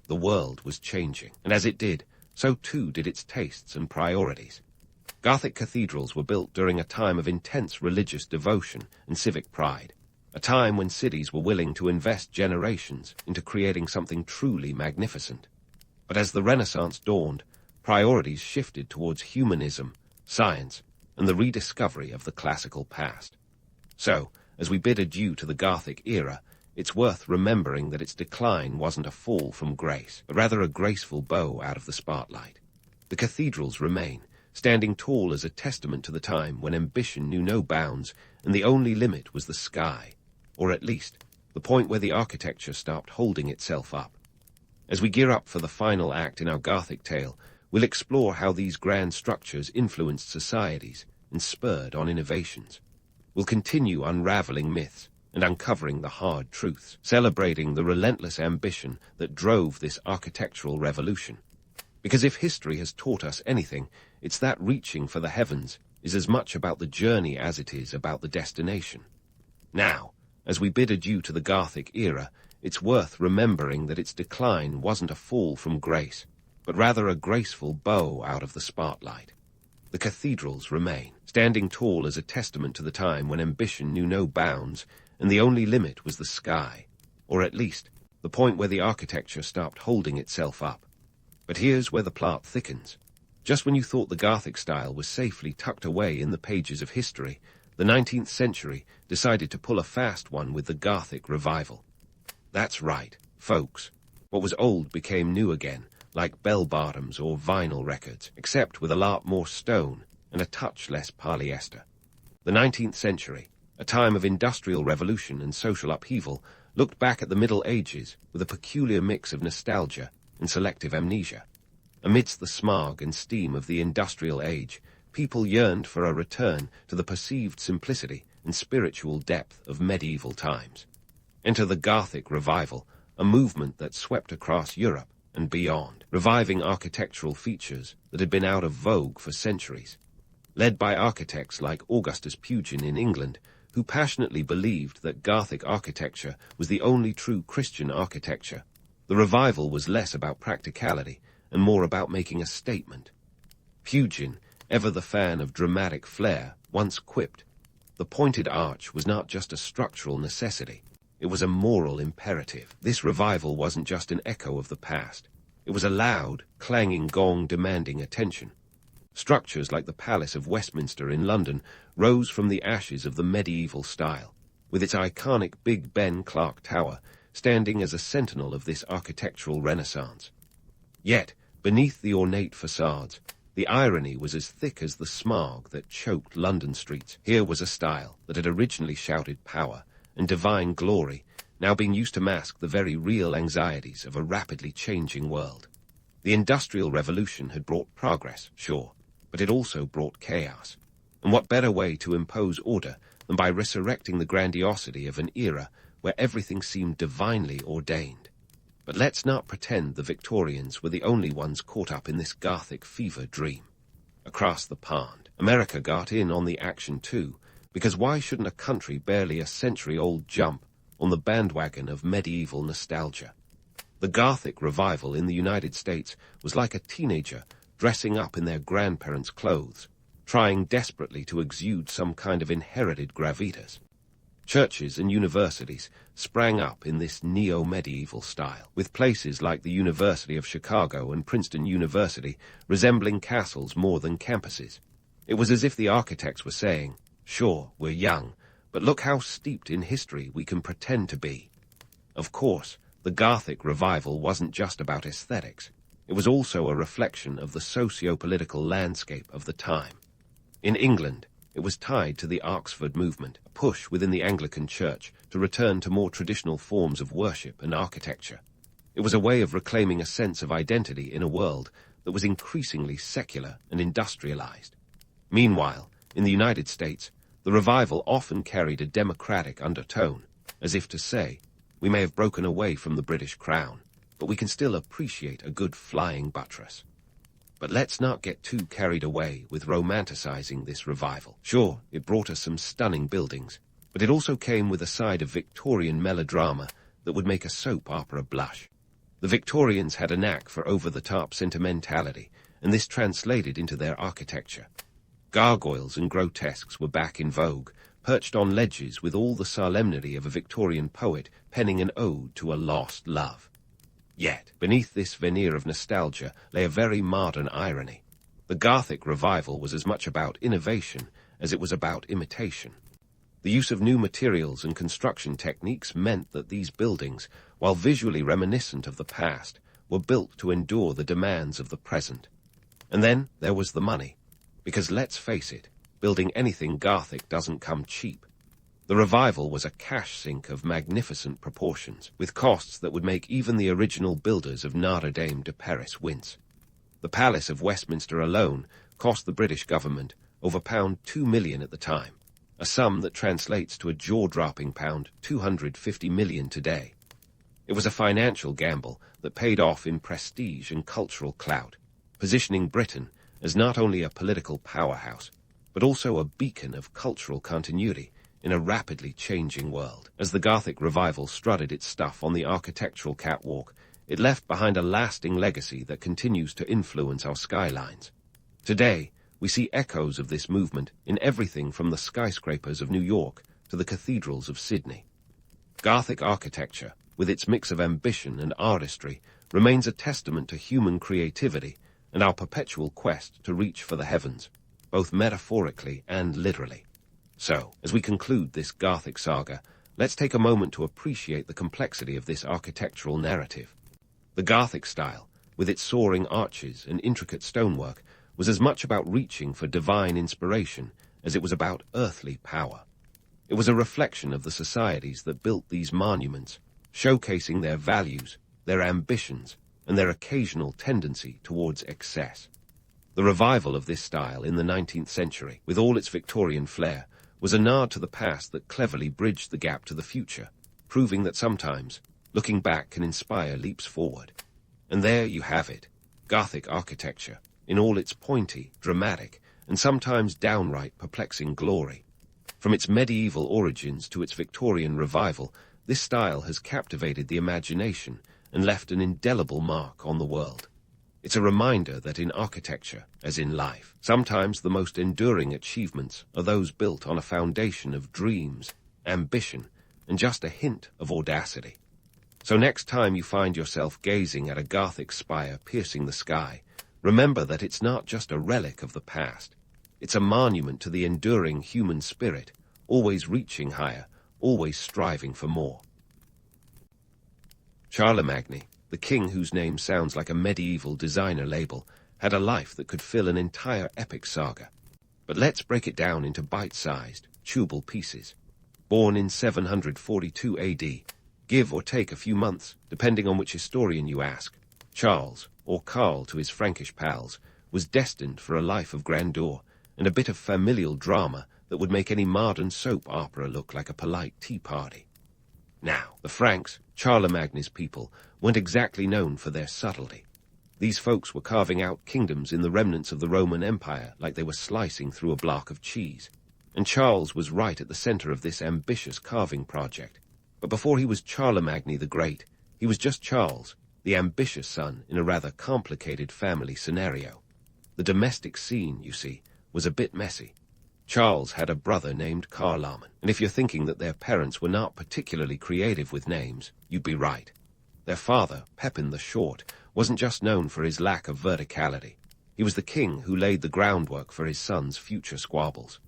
The world was changing, and as it did, so too did its tastes and priorities. Gothic cathedrals were built during a time of intense religious devotion and civic pride, a time when cities were willing to invest generations into creating something truly magnificent. But as the Renaissance dawned, priorities shifted towards humanism, science, and the rediscovery of the classical past. So, as we bid adieu to the Gothic era, it's worth remembering that its decline wasn't a fall from grace, but rather a graceful bow out of the spotlight. The cathedrals remain, standing tall as a testament to the time when ambition knew no bounds and the only limit was the sky, or at least, the point where the architecture stopped holding itself up. As we gear up for the final act in our Gothic tale, we'll explore how these grand structures influenced societies and spurred on innovations. We'll continue unraveling myths and uncovering the hard truths, celebrating the relentless ambition that drove this architectural revolution. Because if history has taught us anything, it's that reaching for the heavens is as much about the journey as it is about the destination. Now, as we bid adieu to the Gothic era, it's worth remembering that its decline wasn't a fall from grace, but rather a graceful bow out of the spotlight. The cathedrals remain, standing tall as a testament to the time when ambition knew no bounds and the only limit was the sky, or at least, the point where the architecture stopped holding itself up. But here's where the plot thickens. Just when you thought the Gothic style was safely tucked away in the pages of history, the 19th century decided to pull a fast one with the Gothic revival. That's right, folks. What was old became new again, like bell-bottoms or vinyl records, except with a lot more stone and a touch less polyester. The 19th century, a time of industrial revolution and social upheaval, looked back at the Middle Ages with a peculiar mix of nostalgia and selective amnesia. Amidst the smog and steam of the industrial age, people yearned for a return to the perceived simplicity and spiritual depth of medieval times. Enter the Gothic revival, a movement that swept across Europe and beyond, reviving architectural features that had been out of vogue for centuries. Led by architects like Augustus Pugin in England, who passionately believed that Gothic architecture was the only true Christian architecture, the revival was less about practicality and more about making a statement. Pugin, ever the fan of dramatic flair, once quipped, "The pointed arch was not just a structural necessity. It was a moral imperative. This revival wasn't just an echo of the past. It was a loud, clanging gong demanding attention. Structures like the Palace of Westminster in London rose from the ashes of the medieval style, with its iconic Big Ben Clark Tower standing as a sentinel of this architectural renaissance. Yet, beneath the ornate facades, the irony was as thick as the smog that choked London streets. Here was a style that had originally shouted power and divine glory, now being used to mask the very real anxieties of a rapidly changing world. The Industrial Revolution had brought progress, sure, but it also brought chaos. And what better way to impose order than by resurrecting the grandiosity of an era where everything seemed divinely ordained? But let's not pretend the Victorians were the only ones caught up in this Gothic fever dream. Across the pond, America got in on the action too, because why shouldn't a country barely a century-old jump on the bandwagon of medieval nostalgia? The Gothic revival in the United States was like a teenager dressing up in their grandparents' clothes, trying desperately to exude some kind of inherited gravitas. Churches and universities sprang up in this neo-medieval style, with places like the University of Chicago and Princeton University resembling castles more than campuses. It was as if the architects were saying, "Sure, we're young, but look how steeped in history we can pretend to be." Of course, the Gothic revival wasn't just about aesthetics. It was also a reflection of the socio-political landscape of the time. In England, it was tied to the Oxford movement, a push within the Anglican Church to return to more traditional forms of worship and architecture. It was a way of reclaiming a sense of identity in a world that was increasingly secular and industrialized. Meanwhile, in the United States, the revival often carried a democratic undertone, as if to say, we may have broken away from the British crown, but we can still appreciate a good flying buttress. But let's not get too carried away with romanticizing this revival. Sure, it brought us some stunning buildings, but it also came with a side of Victorian melodrama that would make a soap opera blush. The Victorians had a knack for over-the-top sentimentality, and this translated into their architecture. Gargoyles and grotesques were back in vogue, perched on ledges with all the solemnity of a Victorian poet penning an ode to a lost love. Yet, beneath this veneer of nostalgia lay a very modern irony. The Gothic revival was as much about innovation as it was about imitation. The use of new materials and construction techniques meant that these buildings, while visually reminiscent of the past, were built to endure the demands of the present. And then there was the money, because let's face it, building anything Gothic doesn't come cheap. The revival was a cash sink of magnificent proportions, with costs that would make even the original builders of Notre Dame de Paris wince. The Palace of Westminster alone cost the British government over £2 million at the time, a sum that translates to a jaw-dropping £250 million today. It was a financial gamble that paid off in prestige and cultural clout, positioning Britain as not only a political powerhouse, but also a beacon of cultural continuity in a rapidly changing world. As the Gothic revival strutted its stuff on the architectural catwalk, it left behind a lasting legacy that continues to influence our skylines. Today, we see echoes of this movement in everything from the skyscrapers of New York to the cathedrals of Sydney. Gothic architecture, with its mix of ambition and artistry, remains a testament to human creativity and our perpetual quest to reach for the heavens, both metaphorically and literally. So, as we conclude this Gothic saga, let's take a moment to appreciate the complexity of this architectural narrative. The Gothic style, with its soaring arches and intricate stonework, was as much about reaching for divine inspiration as it was about earthly power. It was a reflection of the societies that built these monuments, showcasing their values, their ambitions, and their occasional tendency towards excess. The revival of this style in the 19th century, with all its Victorian flair, was a nod to the past that cleverly bridged the gap to the future, proving that sometimes, looking back can inspire leaps forward. And there you have it, Gothic architecture, in all its pointy, dramatic, and sometimes downright perplexing glory. From its medieval origins to its Victorian revival, this style has captivated the imagination and left an indelible mark on the world. It's a reminder that in architecture, as in life, sometimes the most enduring achievements are those built on a foundation of dreams, ambition, and just a hint of audacity. So next time you find yourself gazing at a Gothic spire piercing the sky, remember that it's not just a relic of the past. It's a monument to the enduring human spirit, always reaching higher, always striving for more. Charlemagne, the king whose name sounds like a medieval designer label, had a life that could fill an entire epic saga. But let's break it down into bite-sized, chewable pieces. Born in 742 AD, give or take a few months, depending on which historian you ask, Charles, or Karl to his Frankish pals, was destined for a life of grandeur and a bit of familial drama that would make any modern soap opera look like a polite tea party. Now, the Franks, Charlemagne's people, weren't exactly known for their subtlety. These folks were carving out kingdoms in the remnants of the Roman Empire like they were slicing through a block of cheese. And Charles was right at the center of this ambitious carving project. But before he was Charlemagne the Great, he was just Charles, the ambitious son in a rather complicated family scenario. The domestic scene, you see, was a bit messy. Charles had a brother named Charlemagne, and if you're thinking that their parents were not particularly creative with names, you'd be right. Their father, Pepin the Short, wasn't just known for his lack of verticality. He was the king who laid the groundwork for his son's future squabbles.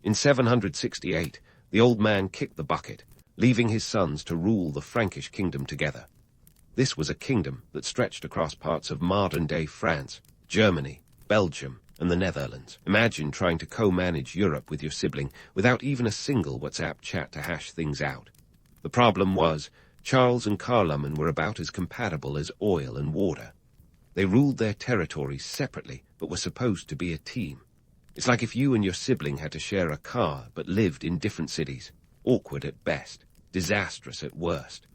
In 768, the old man kicked the bucket, leaving his sons to rule the Frankish kingdom together. This was a kingdom that stretched across parts of modern-day France, Germany, Belgium, and the Netherlands. Imagine trying to co-manage Europe with your sibling without even a single WhatsApp chat to hash things out. The problem was, Charles and Charlemagne were about as compatible as oil and water. They ruled their territories separately, but were supposed to be a team. It's like if you and your sibling had to share a car but lived in different cities. Awkward at best, disastrous at worst.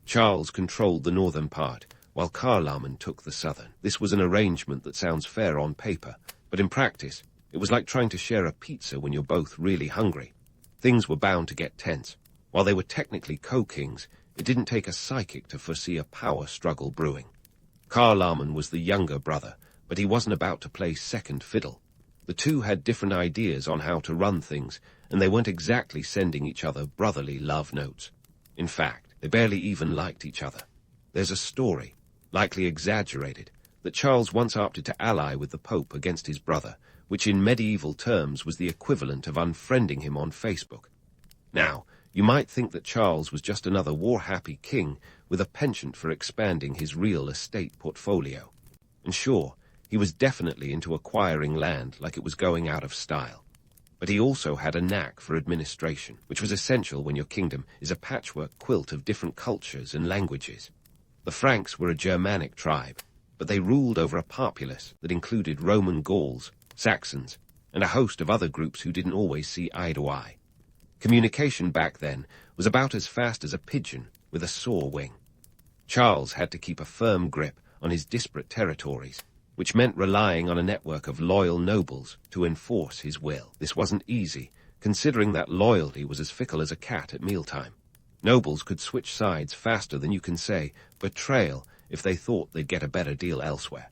Charles controlled the northern part, while Charlemagne took the southern. This was an arrangement that sounds fair on paper, but in practice, it was like trying to share a pizza when you're both really hungry. Things were bound to get tense. While they were technically co-kings, it didn't take a psychic to foresee a power struggle brewing. Charlemagne was the younger brother, but he wasn't about to play second fiddle. The two had different ideas on how to run things, and they weren't exactly sending each other brotherly love notes. In fact, they barely even liked each other. There's a story, likely exaggerated, that Charles once opted to ally with the Pope against his brother, which in medieval terms was the equivalent of unfriending him on Facebook. Now, you might think that Charles was just another war-happy king with a penchant for expanding his real estate portfolio. And sure, he was definitely into acquiring land like it was going out of style. But he also had a knack for administration, which was essential when your kingdom is a patchwork quilt of different cultures and languages. The Franks were a Germanic tribe, but they ruled over a populace that included Roman Gauls, Saxons, and a host of other groups who didn't always see eye to eye. Communication back then was about as fast as a pigeon with a sore wing. Charles had to keep a firm grip on his disparate territories, which meant relying on a network of loyal nobles to enforce his will. This wasn't easy, considering that loyalty was as fickle as a cat at mealtime. Nobles could switch sides faster than you can say betrayal if they thought they'd get a better deal elsewhere.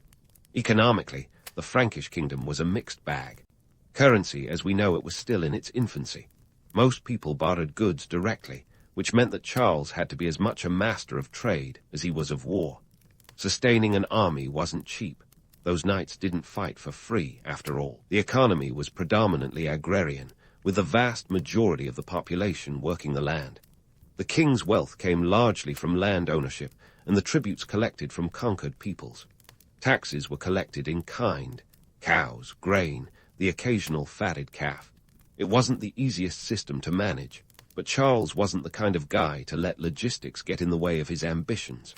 Economically, the Frankish kingdom was a mixed bag. Currency, as we know it, was still in its infancy. Most people bartered goods directly, which meant that Charles had to be as much a master of trade as he was of war. Sustaining an army wasn't cheap. Those knights didn't fight for free, after all. The economy was predominantly agrarian, with the vast majority of the population working the land. The king's wealth came largely from land ownership and the tributes collected from conquered peoples. Taxes were collected in kind: cows, grain, the occasional fatted calf. It wasn't the easiest system to manage, but Charles wasn't the kind of guy to let logistics get in the way of his ambitions.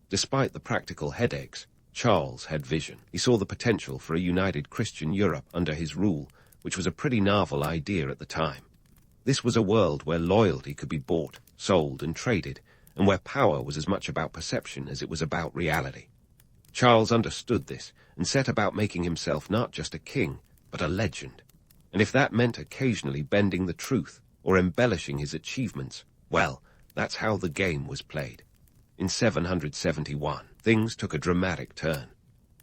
Despite the practical headaches, Charles had vision. He saw the potential for a united Christian Europe under his rule, which was a pretty novel idea at the time. This was a world where loyalty could be bought, sold, and traded, and where power was as much about perception as it was about reality. Charles understood this and set about making himself not just a king, but a legend. And if that meant occasionally bending the truth or embellishing his achievements, well, that's how the game was played. In 771, things took a dramatic turn.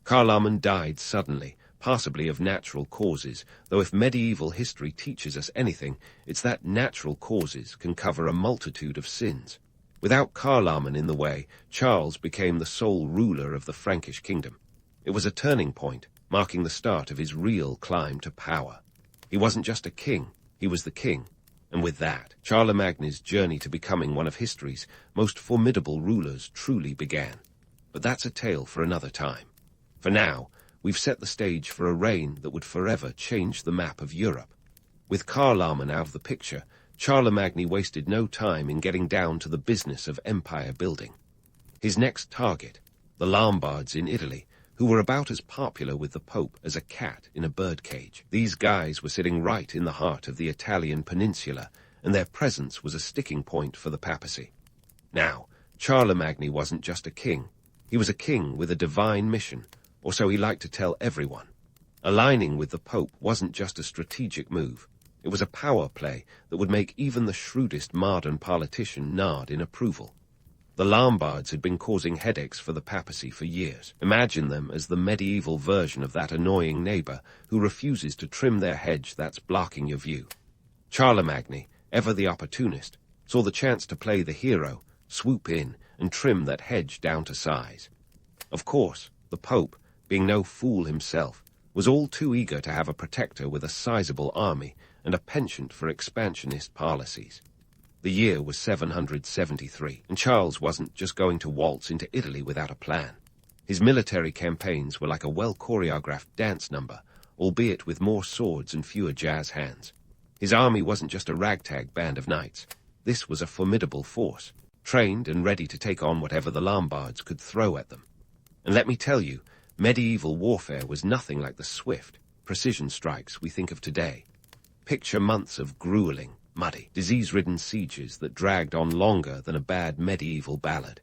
Charlemagne died suddenly, possibly of natural causes, though if medieval history teaches us anything, it's that natural causes can cover a multitude of sins. Without Charlemagne in the way, Charles became the sole ruler of the Frankish kingdom. It was a turning point, marking the start of his real climb to power. He wasn't just a king, he was the king. And with that, Charlemagne's journey to becoming one of history's most formidable rulers truly began. But that's a tale for another time. For now, we've set the stage for a reign that would forever change the map of Europe. With Charlemagne out of the picture, Charlemagne wasted no time in getting down to the business of empire building. His next target, the Lombards in Italy, who were about as popular with the Pope as a cat in a birdcage. These guys were sitting right in the heart of the Italian peninsula, and their presence was a sticking point for the papacy. Now, Charlemagne wasn't just a king. He was a king with a divine mission, or so he liked to tell everyone. Aligning with the Pope wasn't just a strategic move. It was a power play that would make even the shrewdest modern politician nod in approval. The Lombards had been causing headaches for the papacy for years. Imagine them as the medieval version of that annoying neighbor who refuses to trim their hedge that's blocking your view. Charlemagne, ever the opportunist, saw the chance to play the hero, swoop in, and trim that hedge down to size. Of course, the Pope, being no fool himself, was all too eager to have a protector with a sizable army and a penchant for expansionist policies. The year was 773, and Charles wasn't just going to waltz into Italy without a plan. His military campaigns were like a well-choreographed dance number, albeit with more swords and fewer jazz hands. His army wasn't just a ragtag band of knights. This was a formidable force, trained and ready to take on whatever the Lombards could throw at them. And let me tell you, medieval warfare was nothing like the swift, precision strikes we think of today. Picture months of grueling, muddy, disease-ridden sieges that dragged on longer than a bad medieval ballad.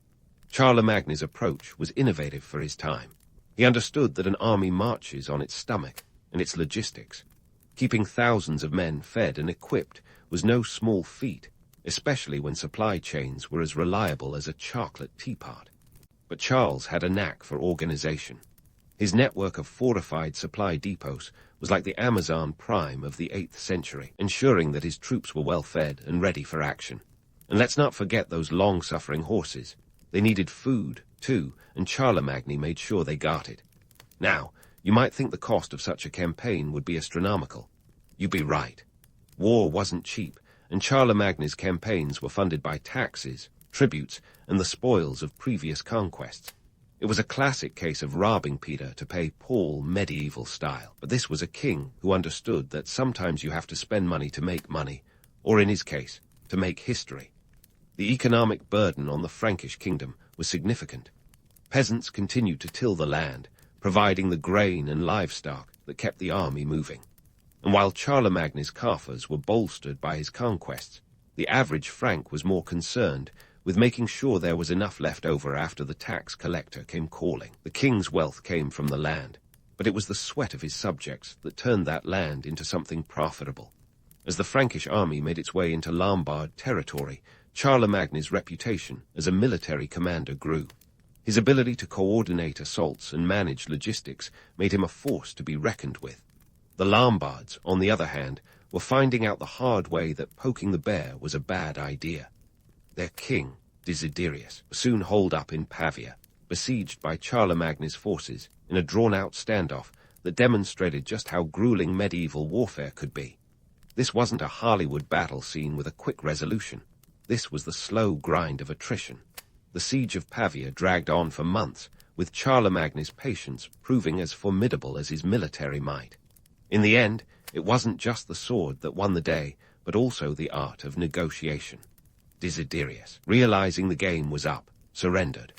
Charlemagne's approach was innovative for his time. He understood that an army marches on its stomach and its logistics. Keeping thousands of men fed and equipped was no small feat, especially when supply chains were as reliable as a chocolate teapot. But Charles had a knack for organization. His network of fortified supply depots was like the Amazon Prime of the 8th century, ensuring that his troops were well fed and ready for action. And let's not forget those long-suffering horses. They needed food, too, and Charlemagne made sure they got it. Now, you might think the cost of such a campaign would be astronomical. You'd be right. War wasn't cheap, and Charlemagne's campaigns were funded by taxes, tributes, and the spoils of previous conquests. It was a classic case of robbing Peter to pay Paul medieval style. But this was a king who understood that sometimes you have to spend money to make money, or in his case, to make history. The economic burden on the Frankish kingdom was significant. Peasants continued to till the land, providing the grain and livestock that kept the army moving. And while Charlemagne's coffers were bolstered by his conquests, the average Frank was more concerned with making sure there was enough left over after the tax collector came calling. The king's wealth came from the land, but it was the sweat of his subjects that turned that land into something profitable. As the Frankish army made its way into Lombard territory, Charlemagne's reputation as a military commander grew. His ability to coordinate assaults and manage logistics made him a force to be reckoned with. The Lombards, on the other hand, were finding out the hard way that poking the bear was a bad idea. Their king, Desiderius, was soon holed up in Pavia, besieged by Charlemagne's forces in a drawn-out standoff that demonstrated just how grueling medieval warfare could be. This wasn't a Hollywood battle scene with a quick resolution. This was the slow grind of attrition. The siege of Pavia dragged on for months, with Charlemagne's patience proving as formidable as his military might. In the end, it wasn't just the sword that won the day, but also the art of negotiation. Desiderius, realizing the game was up, surrendered.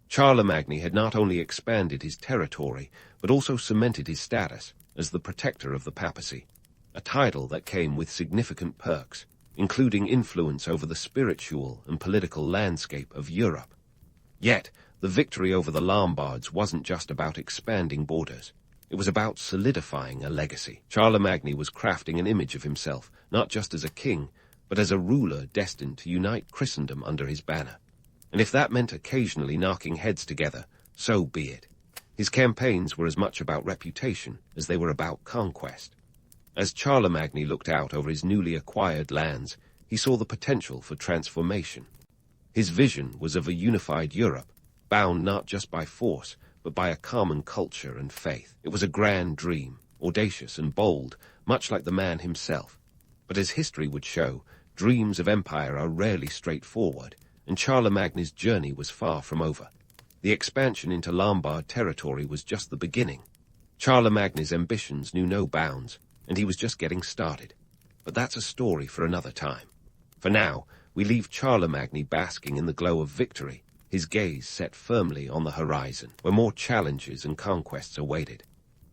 Charlemagne had not only expanded his territory, but also cemented his status as the protector of the papacy, a title that came with significant perks, including influence over the spiritual and political landscape of Europe. Yet, the victory over the Lombards wasn't just about expanding borders. It was about solidifying a legacy. Charlemagne was crafting an image of himself, not just as a king, but as a ruler destined to unite Christendom under his banner. And if that meant occasionally knocking heads together, so be it. His campaigns were as much about reputation as they were about conquest. As Charlemagne looked out over his newly acquired lands, he saw the potential for transformation. His vision was of a unified Europe, bound not just by force, but by a common culture and faith. It was a grand dream, audacious and bold, much like the man himself. But as history would show, dreams of empire are rarely straightforward, and Charlemagne's journey was far from over. The expansion into Lombard territory was just the beginning. Charlemagne's ambitions knew no bounds, and he was just getting started. But that's a story for another time. For now, we leave Charlemagne basking in the glow of victory, his gaze set firmly on the horizon, where more challenges and conquests awaited.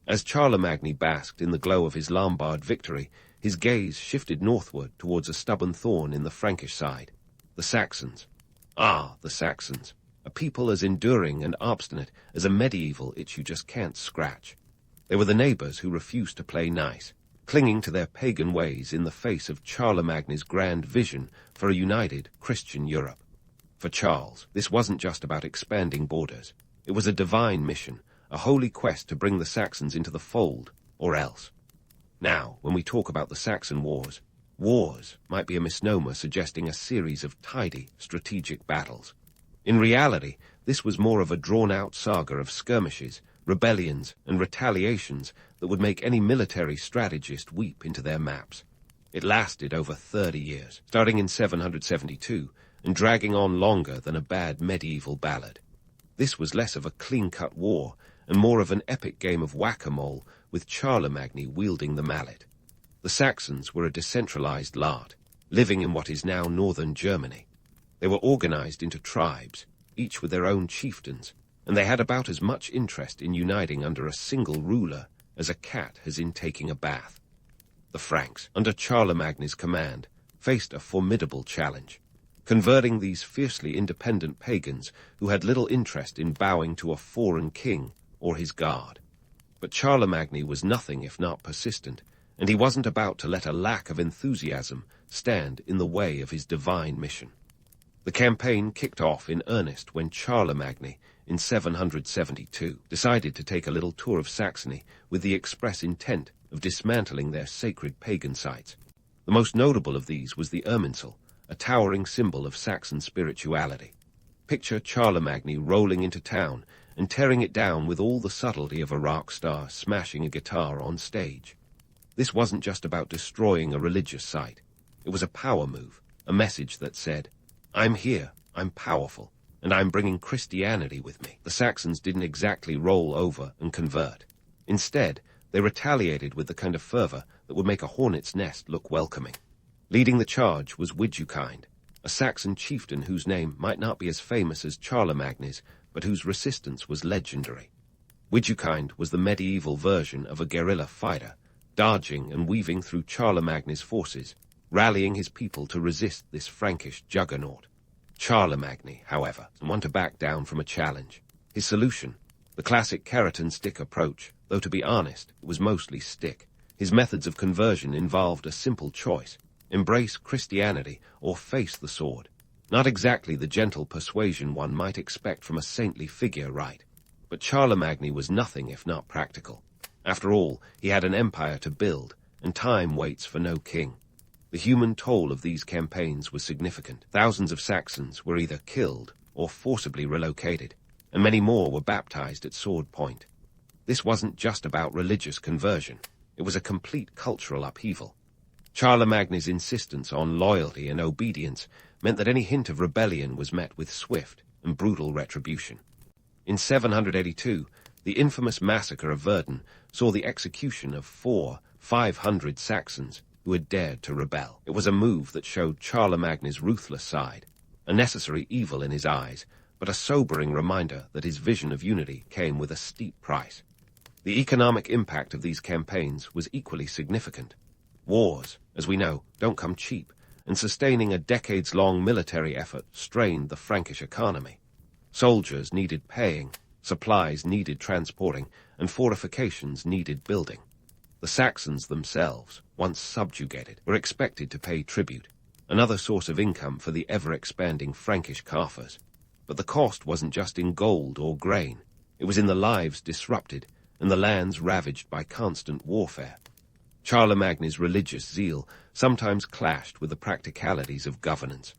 As Charlemagne basked in the glow of his Lombard victory, his gaze shifted northward towards a stubborn thorn in the Frankish side. The Saxons. Ah, the Saxons. A people as enduring and obstinate as a medieval itch you just can't scratch. They were the neighbors who refused to play nice, clinging to their pagan ways in the face of Charlemagne's grand vision for a united Christian Europe. For Charles, this wasn't just about expanding borders. It was a divine mission, a holy quest to bring the Saxons into the fold, or else. Now, when we talk about the Saxon wars, wars might be a misnomer suggesting a series of tidy, strategic battles. In reality, this was more of a drawn-out saga of skirmishes, rebellions, and retaliations that would make any military strategist weep into their maps. It lasted over 30 years, starting in 772, and dragging on longer than a bad medieval ballad. This was less of a clean-cut war, and more of an epic game of whack-a-mole, with Charlemagne wielding the mallet. The Saxons were a decentralized lot, living in what is now northern Germany. They were organized into tribes, each with their own chieftains, and they had about as much interest in uniting under a single ruler as a cat has in taking a bath. The Franks, under Charlemagne's command, faced a formidable challenge, converting these fiercely independent pagans who had little interest in bowing to a foreign king or his guard. But Charlemagne was nothing if not persistent, and he wasn't about to let a lack of enthusiasm stand in the way of his divine mission. The campaign kicked off in earnest when Charlemagne, in 772, decided to take a little tour of Saxony with the express intent of dismantling their sacred pagan sites. The most notable of these was the Irminsul, a towering symbol of Saxon spirituality. Picture Charlemagne rolling into town and tearing it down with all the subtlety of a rock star smashing a guitar on stage. This wasn't just about destroying a religious site. It was a power move, a message that said, "I'm here, I'm powerful, and I'm bringing Christianity with me." The Saxons didn't exactly roll over and convert. Instead, they retaliated with the kind of fervor that would make a hornet's nest look welcoming. Leading the charge was Widukind, a Saxon chieftain whose name might not be as famous as Charlemagne's, but whose resistance was legendary. Widukind was the medieval version of a guerrilla fighter, dodging and weaving through Charlemagne's forces, rallying his people to resist this Frankish juggernaut. Charlemagne, however, didn't want to back down from a challenge. His solution, the classic carrot and stick approach, though to be honest, it was mostly stick. His methods of conversion involved a simple choice: embrace Christianity or face the sword. Not exactly the gentle persuasion one might expect from a saintly figure, right? But Charlemagne was nothing if not practical. After all, he had an empire to build, and time waits for no king. The human toll of these campaigns was significant. Thousands of Saxons were either killed or forcibly relocated, and many more were baptized at sword point. This wasn't just about religious conversion. It was a complete cultural upheaval. Charlemagne's insistence on loyalty and obedience meant that any hint of rebellion was met with swift and brutal retribution. In 782, the infamous massacre of Verdun saw the execution of 500 Saxons who had dared to rebel. It was a move that showed Charlemagne's ruthless side, a necessary evil in his eyes, but a sobering reminder that his vision of unity came with a steep price. The economic impact of these campaigns was equally significant. Wars, as we know, don't come cheap, and sustaining a decades-long military effort strained the Frankish economy. Soldiers needed paying, supplies needed transporting, and fortifications needed building. The Saxons themselves, once subjugated, were expected to pay tribute, another source of income for the ever-expanding Frankish coffers. But the cost wasn't just in gold or grain. It was in the lives disrupted and the lands ravaged by constant warfare. Charlemagne's religious zeal sometimes clashed with the practicalities of governance.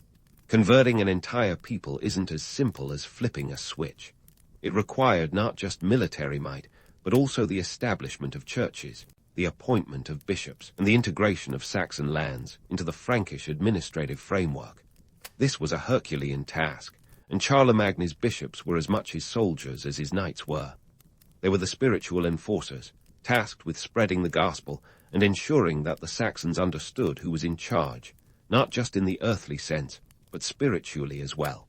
Converting an entire people isn't as simple as flipping a switch. It required not just military might, but also the establishment of churches, the appointment of bishops, and the integration of Saxon lands into the Frankish administrative framework. This was a Herculean task, and Charlemagne's bishops were as much his soldiers as his knights were. They were the spiritual enforcers, tasked with spreading the gospel and ensuring that the Saxons understood who was in charge, not just in the earthly sense, but spiritually as well.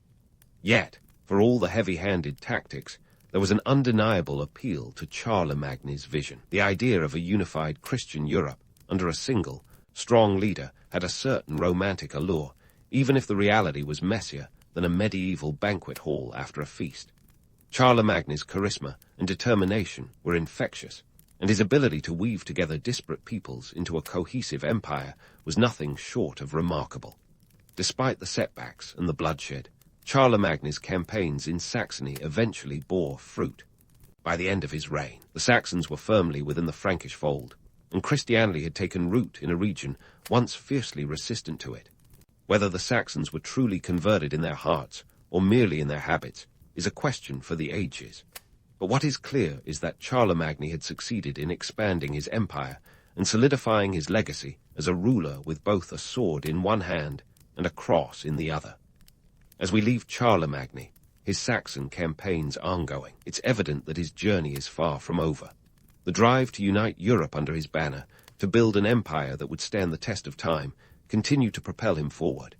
Yet, for all the heavy-handed tactics, there was an undeniable appeal to Charlemagne's vision. The idea of a unified Christian Europe under a single, strong leader had a certain romantic allure, even if the reality was messier than a medieval banquet hall after a feast. Charlemagne's charisma and determination were infectious, and his ability to weave together disparate peoples into a cohesive empire was nothing short of remarkable. Despite the setbacks and the bloodshed, Charlemagne's campaigns in Saxony eventually bore fruit. By the end of his reign, the Saxons were firmly within the Frankish fold, and Christianity had taken root in a region once fiercely resistant to it. Whether the Saxons were truly converted in their hearts or merely in their habits is a question for the ages. But what is clear is that Charlemagne had succeeded in expanding his empire and solidifying his legacy as a ruler with both a sword in one hand and a cross in the other. As we leave Charlemagne, his Saxon campaigns ongoing, it's evident that his journey is far from over. The drive to unite Europe under his banner, to build an empire that would stand the test of time, continued to propel him forward.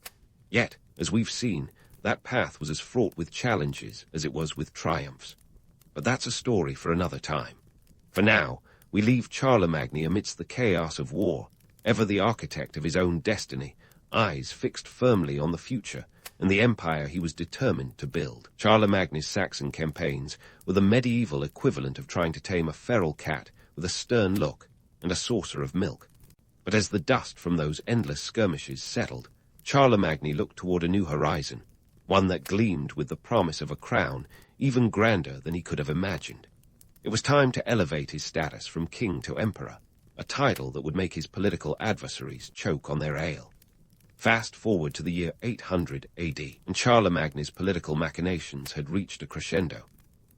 Yet, as we've seen, that path was as fraught with challenges as it was with triumphs. But that's a story for another time. For now, we leave Charlemagne amidst the chaos of war, ever the architect of his own destiny, eyes fixed firmly on the future and the empire he was determined to build. Charlemagne's Saxon campaigns were the medieval equivalent of trying to tame a feral cat with a stern look and a saucer of milk. But as the dust from those endless skirmishes settled, Charlemagne looked toward a new horizon, one that gleamed with the promise of a crown even grander than he could have imagined. It was time to elevate his status from king to emperor, a title that would make his political adversaries choke on their ale. Fast forward to the year 800 AD, and Charlemagne's political machinations had reached a crescendo.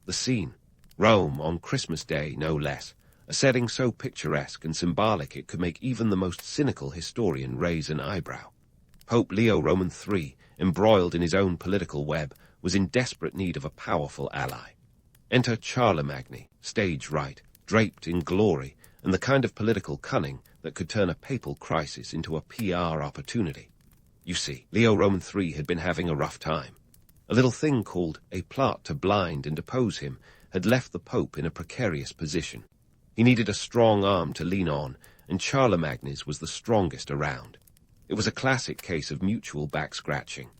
The scene, Rome on Christmas Day no less, a setting so picturesque and symbolic it could make even the most cynical historian raise an eyebrow. Pope Leo Roman III, embroiled in his own political web, was in desperate need of a powerful ally. Enter Charlemagne, stage right, draped in glory, and the kind of political cunning that could turn a papal crisis into a PR opportunity. You see, Leo Roman III had been having a rough time. A little thing called a plot to blind and depose him had left the Pope in a precarious position. He needed a strong arm to lean on, and Charlemagne's was the strongest around. It was a classic case of mutual back-scratching.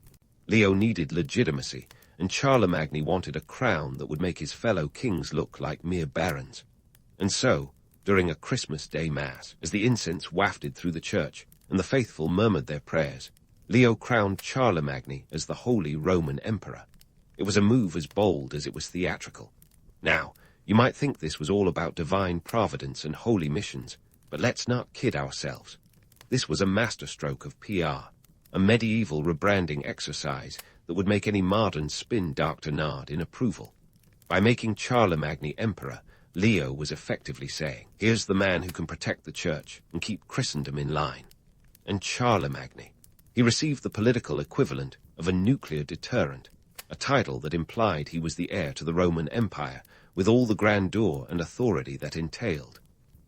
Leo needed legitimacy, and Charlemagne wanted a crown that would make his fellow kings look like mere barons. And so, during a Christmas Day Mass, as the incense wafted through the church and the faithful murmured their prayers, Leo crowned Charlemagne as the Holy Roman Emperor. It was a move as bold as it was theatrical. Now, you might think this was all about divine providence and holy missions, but let's not kid ourselves. This was a masterstroke of PR, a medieval rebranding exercise that would make any modern spin Dr. Nard in approval. By making Charlemagne emperor, Leo was effectively saying, here's the man who can protect the church and keep Christendom in line. And Charlemagne, he received the political equivalent of a nuclear deterrent, a title that implied he was the heir to the Roman Empire, with all the grandeur and authority that entailed.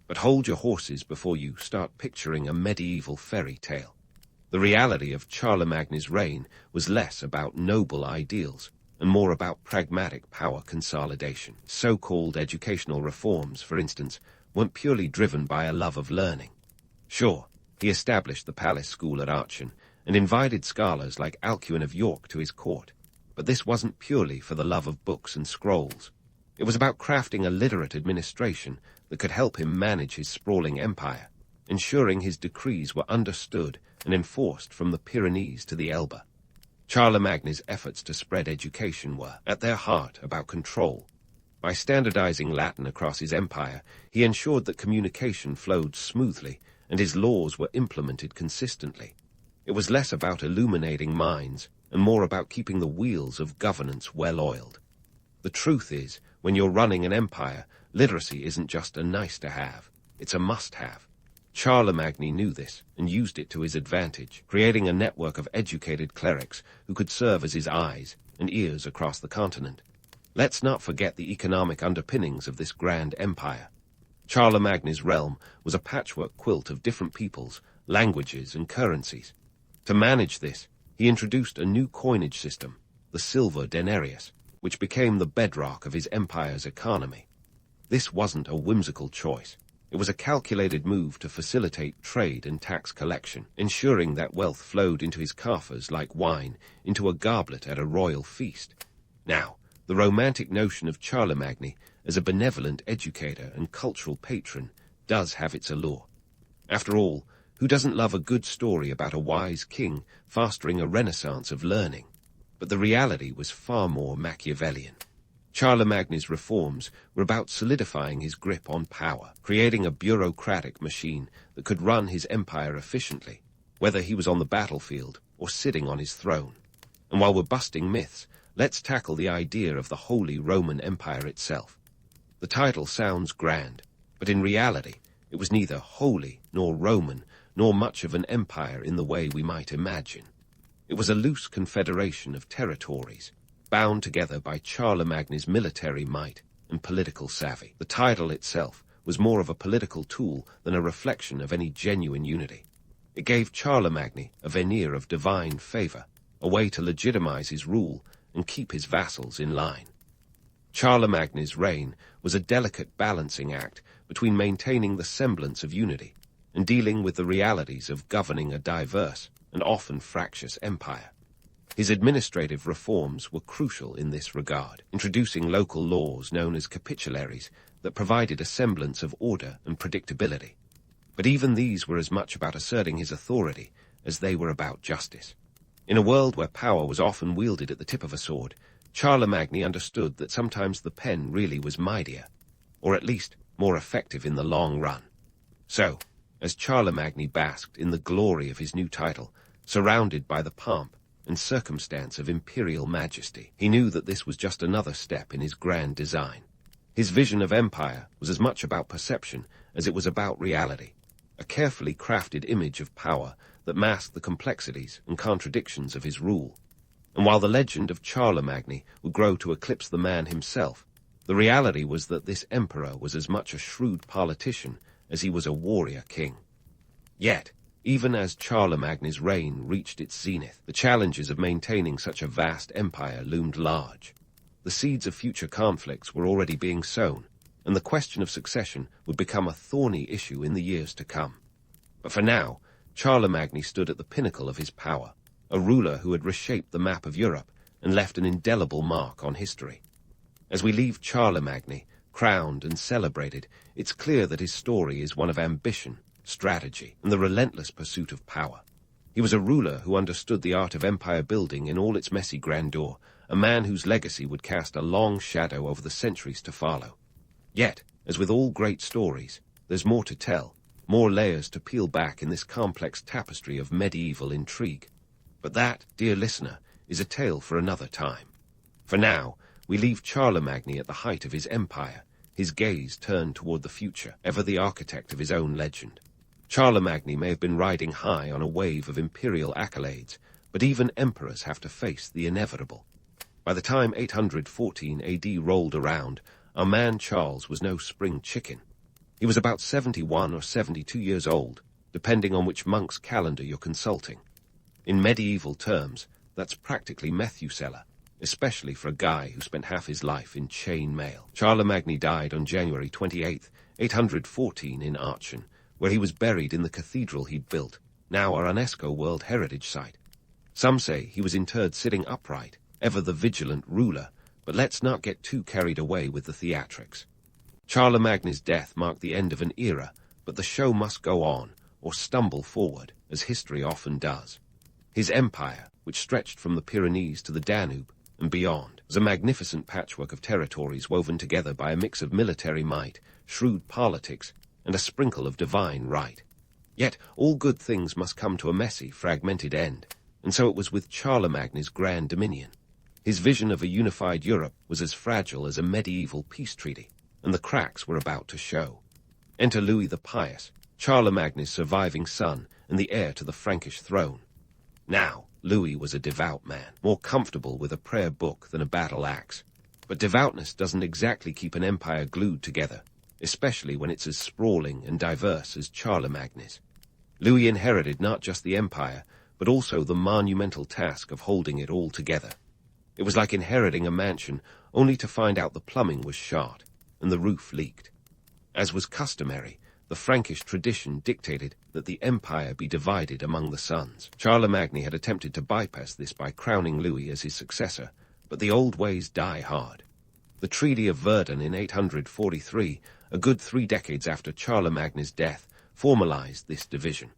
But hold your horses before you start picturing a medieval fairy tale. The reality of Charlemagne's reign was less about noble ideals and more about pragmatic power consolidation. So-called educational reforms, for instance, weren't purely driven by a love of learning. Sure, he established the palace school at Aachen and invited scholars like Alcuin of York to his court, but this wasn't purely for the love of books and scrolls. It was about crafting a literate administration that could help him manage his sprawling empire, ensuring his decrees were understood and enforced from the Pyrenees to the Elbe. Charlemagne's efforts to spread education were, at their heart, about control. By standardizing Latin across his empire, he ensured that communication flowed smoothly and his laws were implemented consistently. It was less about illuminating minds and more about keeping the wheels of governance well-oiled. The truth is, when you're running an empire, literacy isn't just a nice-to-have, it's a must-have. Charlemagne knew this and used it to his advantage, creating a network of educated clerics who could serve as his eyes and ears across the continent. Let's not forget the economic underpinnings of this grand empire. Charlemagne's realm was a patchwork quilt of different peoples, languages, and currencies. To manage this, he introduced a new coinage system, the silver denarius, which became the bedrock of his empire's economy. This wasn't a whimsical choice. It was a calculated move to facilitate trade and tax collection, ensuring that wealth flowed into his coffers like wine into a goblet at a royal feast. Now, the romantic notion of Charlemagne as a benevolent educator and cultural patron does have its allure. After all, who doesn't love a good story about a wise king fostering a renaissance of learning? But the reality was far more Machiavellian. Charlemagne's reforms were about solidifying his grip on power, creating a bureaucratic machine that could run his empire efficiently, whether he was on the battlefield or sitting on his throne. And while we're busting myths, let's tackle the idea of the Holy Roman Empire itself. The title sounds grand, but in reality, it was neither holy nor Roman, nor much of an empire in the way we might imagine. It was a loose confederation of territories, bound together by Charlemagne's military might and political savvy. The title itself was more of a political tool than a reflection of any genuine unity. It gave Charlemagne a veneer of divine favor, a way to legitimize his rule and keep his vassals in line. Charlemagne's reign was a delicate balancing act between maintaining the semblance of unity and dealing with the realities of governing a diverse and often fractious empire. His administrative reforms were crucial in this regard, introducing local laws known as capitularies that provided a semblance of order and predictability. But even these were as much about asserting his authority as they were about justice. In a world where power was often wielded at the tip of a sword, Charlemagne understood that sometimes the pen really was mightier, or at least more effective in the long run. So, as Charlemagne basked in the glory of his new title, surrounded by the pomp and circumstance of imperial majesty, he knew that this was just another step in his grand design. His vision of empire was as much about perception as it was about reality, a carefully crafted image of power that masked the complexities and contradictions of his rule. And while the legend of Charlemagne would grow to eclipse the man himself, the reality was that this emperor was as much a shrewd politician as he was a warrior king. Yet, even as Charlemagne's reign reached its zenith, the challenges of maintaining such a vast empire loomed large. The seeds of future conflicts were already being sown, and the question of succession would become a thorny issue in the years to come. But for now, Charlemagne stood at the pinnacle of his power, a ruler who had reshaped the map of Europe and left an indelible mark on history. As we leave Charlemagne, crowned and celebrated, it's clear that his story is one of ambition, strategy, and the relentless pursuit of power. He was a ruler who understood the art of empire building in all its messy grandeur, a man whose legacy would cast a long shadow over the centuries to follow. Yet, as with all great stories, there's more to tell, more layers to peel back in this complex tapestry of medieval intrigue. But that, dear listener, is a tale for another time. For now, we leave Charlemagne at the height of his empire, his gaze turned toward the future, ever the architect of his own legend. Charlemagne may have been riding high on a wave of imperial accolades, but even emperors have to face the inevitable. By the time 814 AD rolled around, our man Charles was no spring chicken. He was about 71 or 72 years old, depending on which monk's calendar you're consulting. In medieval terms, that's practically Methuselah, especially for a guy who spent half his life in chain mail. Charlemagne died on January 28, 814 in Aachen, where he was buried in the cathedral he'd built, now a UNESCO World Heritage Site. Some say he was interred sitting upright, ever the vigilant ruler, but let's not get too carried away with the theatrics. Charlemagne's death marked the end of an era, but the show must go on, or stumble forward, as history often does. His empire, which stretched from the Pyrenees to the Danube and beyond, was a magnificent patchwork of territories woven together by a mix of military might, shrewd politics, and a sprinkle of divine right. Yet all good things must come to a messy, fragmented end, and so it was with Charlemagne's grand dominion. His vision of a unified Europe was as fragile as a medieval peace treaty, and the cracks were about to show. Enter Louis the Pious, Charlemagne's surviving son and the heir to the Frankish throne. Now, Louis was a devout man, more comfortable with a prayer book than a battle axe. But devoutness doesn't exactly keep an empire glued together, especially when it's as sprawling and diverse as Charlemagne's. Louis inherited not just the empire, but also the monumental task of holding it all together. It was like inheriting a mansion only to find out the plumbing was shot and the roof leaked. As was customary, the Frankish tradition dictated that the empire be divided among the sons. Charlemagne had attempted to bypass this by crowning Louis as his successor, but the old ways die hard. The Treaty of Verdun in 843, a good 3 decades after Charlemagne's death, formalized this division.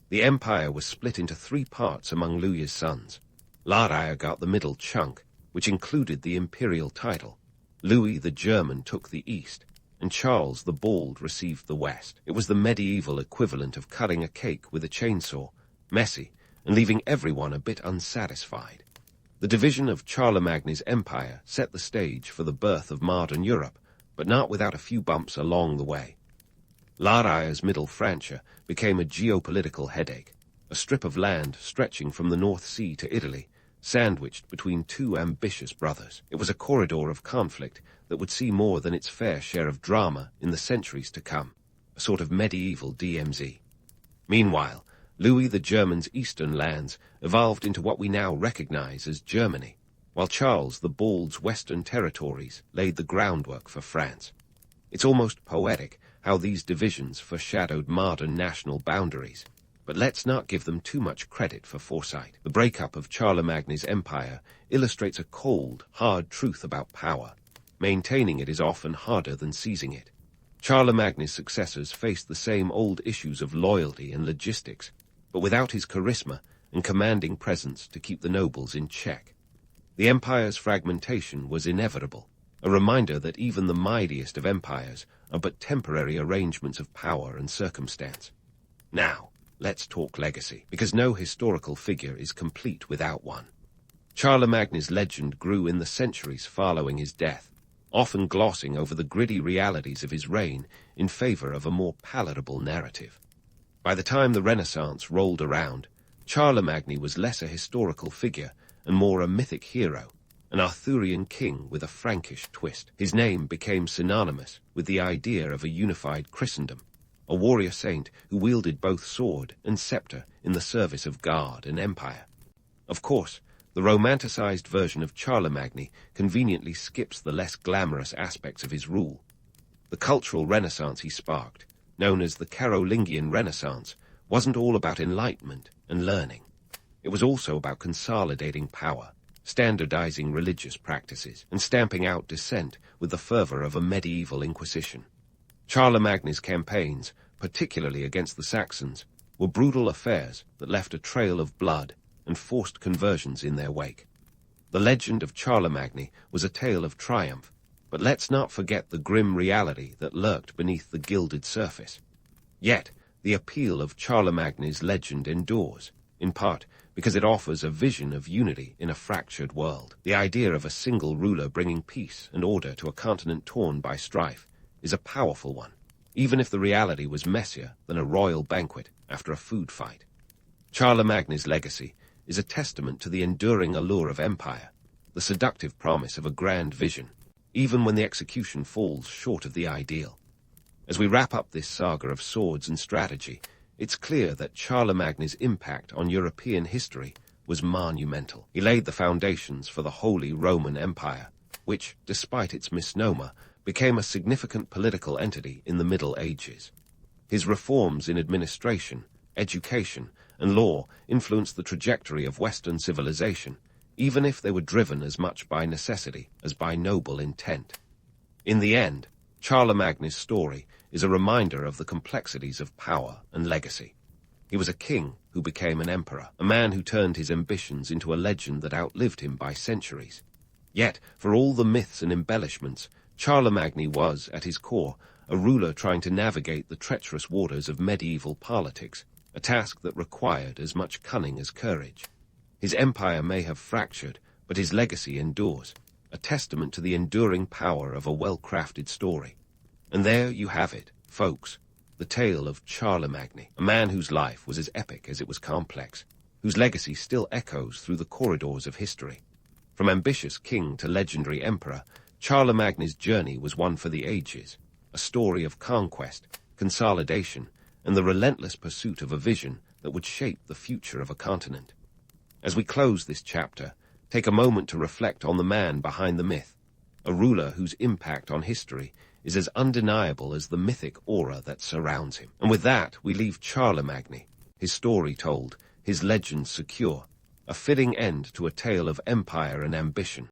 The empire was split into 3 parts among Louis's sons. Laraia got the middle chunk, which included the imperial title. Louis the German took the east, and Charles the Bald received the west. It was the medieval equivalent of cutting a cake with a chainsaw, messy, and leaving everyone a bit unsatisfied. The division of Charlemagne's empire set the stage for the birth of modern Europe, but not without a few bumps along the way. Laraia's Middle Francia became a geopolitical headache, a strip of land stretching from the North Sea to Italy, sandwiched between 2 ambitious brothers. It was a corridor of conflict that would see more than its fair share of drama in the centuries to come, a sort of medieval DMZ. Meanwhile, Louis the German's eastern lands evolved into what we now recognize as Germany, while Charles the Bald's western territories laid the groundwork for France. It's almost poetic how these divisions foreshadowed modern national boundaries, but let's not give them too much credit for foresight. The breakup of Charlemagne's empire illustrates a cold, hard truth about power. Maintaining it is often harder than seizing it. Charlemagne's successors faced the same old issues of loyalty and logistics, but without his charisma and commanding presence to keep the nobles in check. The empire's fragmentation was inevitable, a reminder that even the mightiest of empires are but temporary arrangements of power and circumstance. Now, let's talk legacy, because no historical figure is complete without one. Charlemagne's legend grew in the centuries following his death, often glossing over the gritty realities of his reign in favor of a more palatable narrative. By the time the Renaissance rolled around, Charlemagne was less a historical figure and more a mythic hero, an Arthurian king with a Frankish twist. His name became synonymous with the idea of a unified Christendom, a warrior saint who wielded both sword and scepter in the service of God and empire. Of course, the romanticized version of Charlemagne conveniently skips the less glamorous aspects of his rule. The cultural renaissance he sparked, known as the Carolingian Renaissance, wasn't all about enlightenment and learning. It was also about consolidating power, standardizing religious practices, and stamping out dissent with the fervor of a medieval inquisition. Charlemagne's campaigns, particularly against the Saxons, were brutal affairs that left a trail of blood and forced conversions in their wake. The legend of Charlemagne was a tale of triumph, but let's not forget the grim reality that lurked beneath the gilded surface. Yet, the appeal of Charlemagne's legend endures, in part because it offers a vision of unity in a fractured world. The idea of a single ruler bringing peace and order to a continent torn by strife is a powerful one, even if the reality was messier than a royal banquet after a food fight. Charlemagne's legacy is a testament to the enduring allure of empire, the seductive promise of a grand vision, even when the execution falls short of the ideal. As we wrap up this saga of swords and strategy, it's clear that Charlemagne's impact on European history was monumental. He laid the foundations for the Holy Roman Empire, which, despite its misnomer, became a significant political entity in the Middle Ages. His reforms in administration, education, and law influenced the trajectory of Western civilization, even if they were driven as much by necessity as by noble intent. In the end, Charlemagne's story is a reminder of the complexities of power and legacy. He was a king who became an emperor, a man who turned his ambitions into a legend that outlived him by centuries. Yet, for all the myths and embellishments, Charlemagne was, at his core, a ruler trying to navigate the treacherous waters of medieval politics, a task that required as much cunning as courage. His empire may have fractured, but his legacy endures, a testament to the enduring power of a well-crafted story. And there you have it, folks, the tale of Charlemagne, a man whose life was as epic as it was complex, whose legacy still echoes through the corridors of history. From ambitious king to legendary emperor, Charlemagne's journey was one for the ages, a story of conquest, consolidation, and the relentless pursuit of a vision that would shape the future of a continent. As we close this chapter, take a moment to reflect on the man behind the myth, a ruler whose impact on history is as undeniable as the mythic aura that surrounds him. And with that, we leave Charlemagne, his story told, his legend secure, a fitting end to a tale of empire and ambition.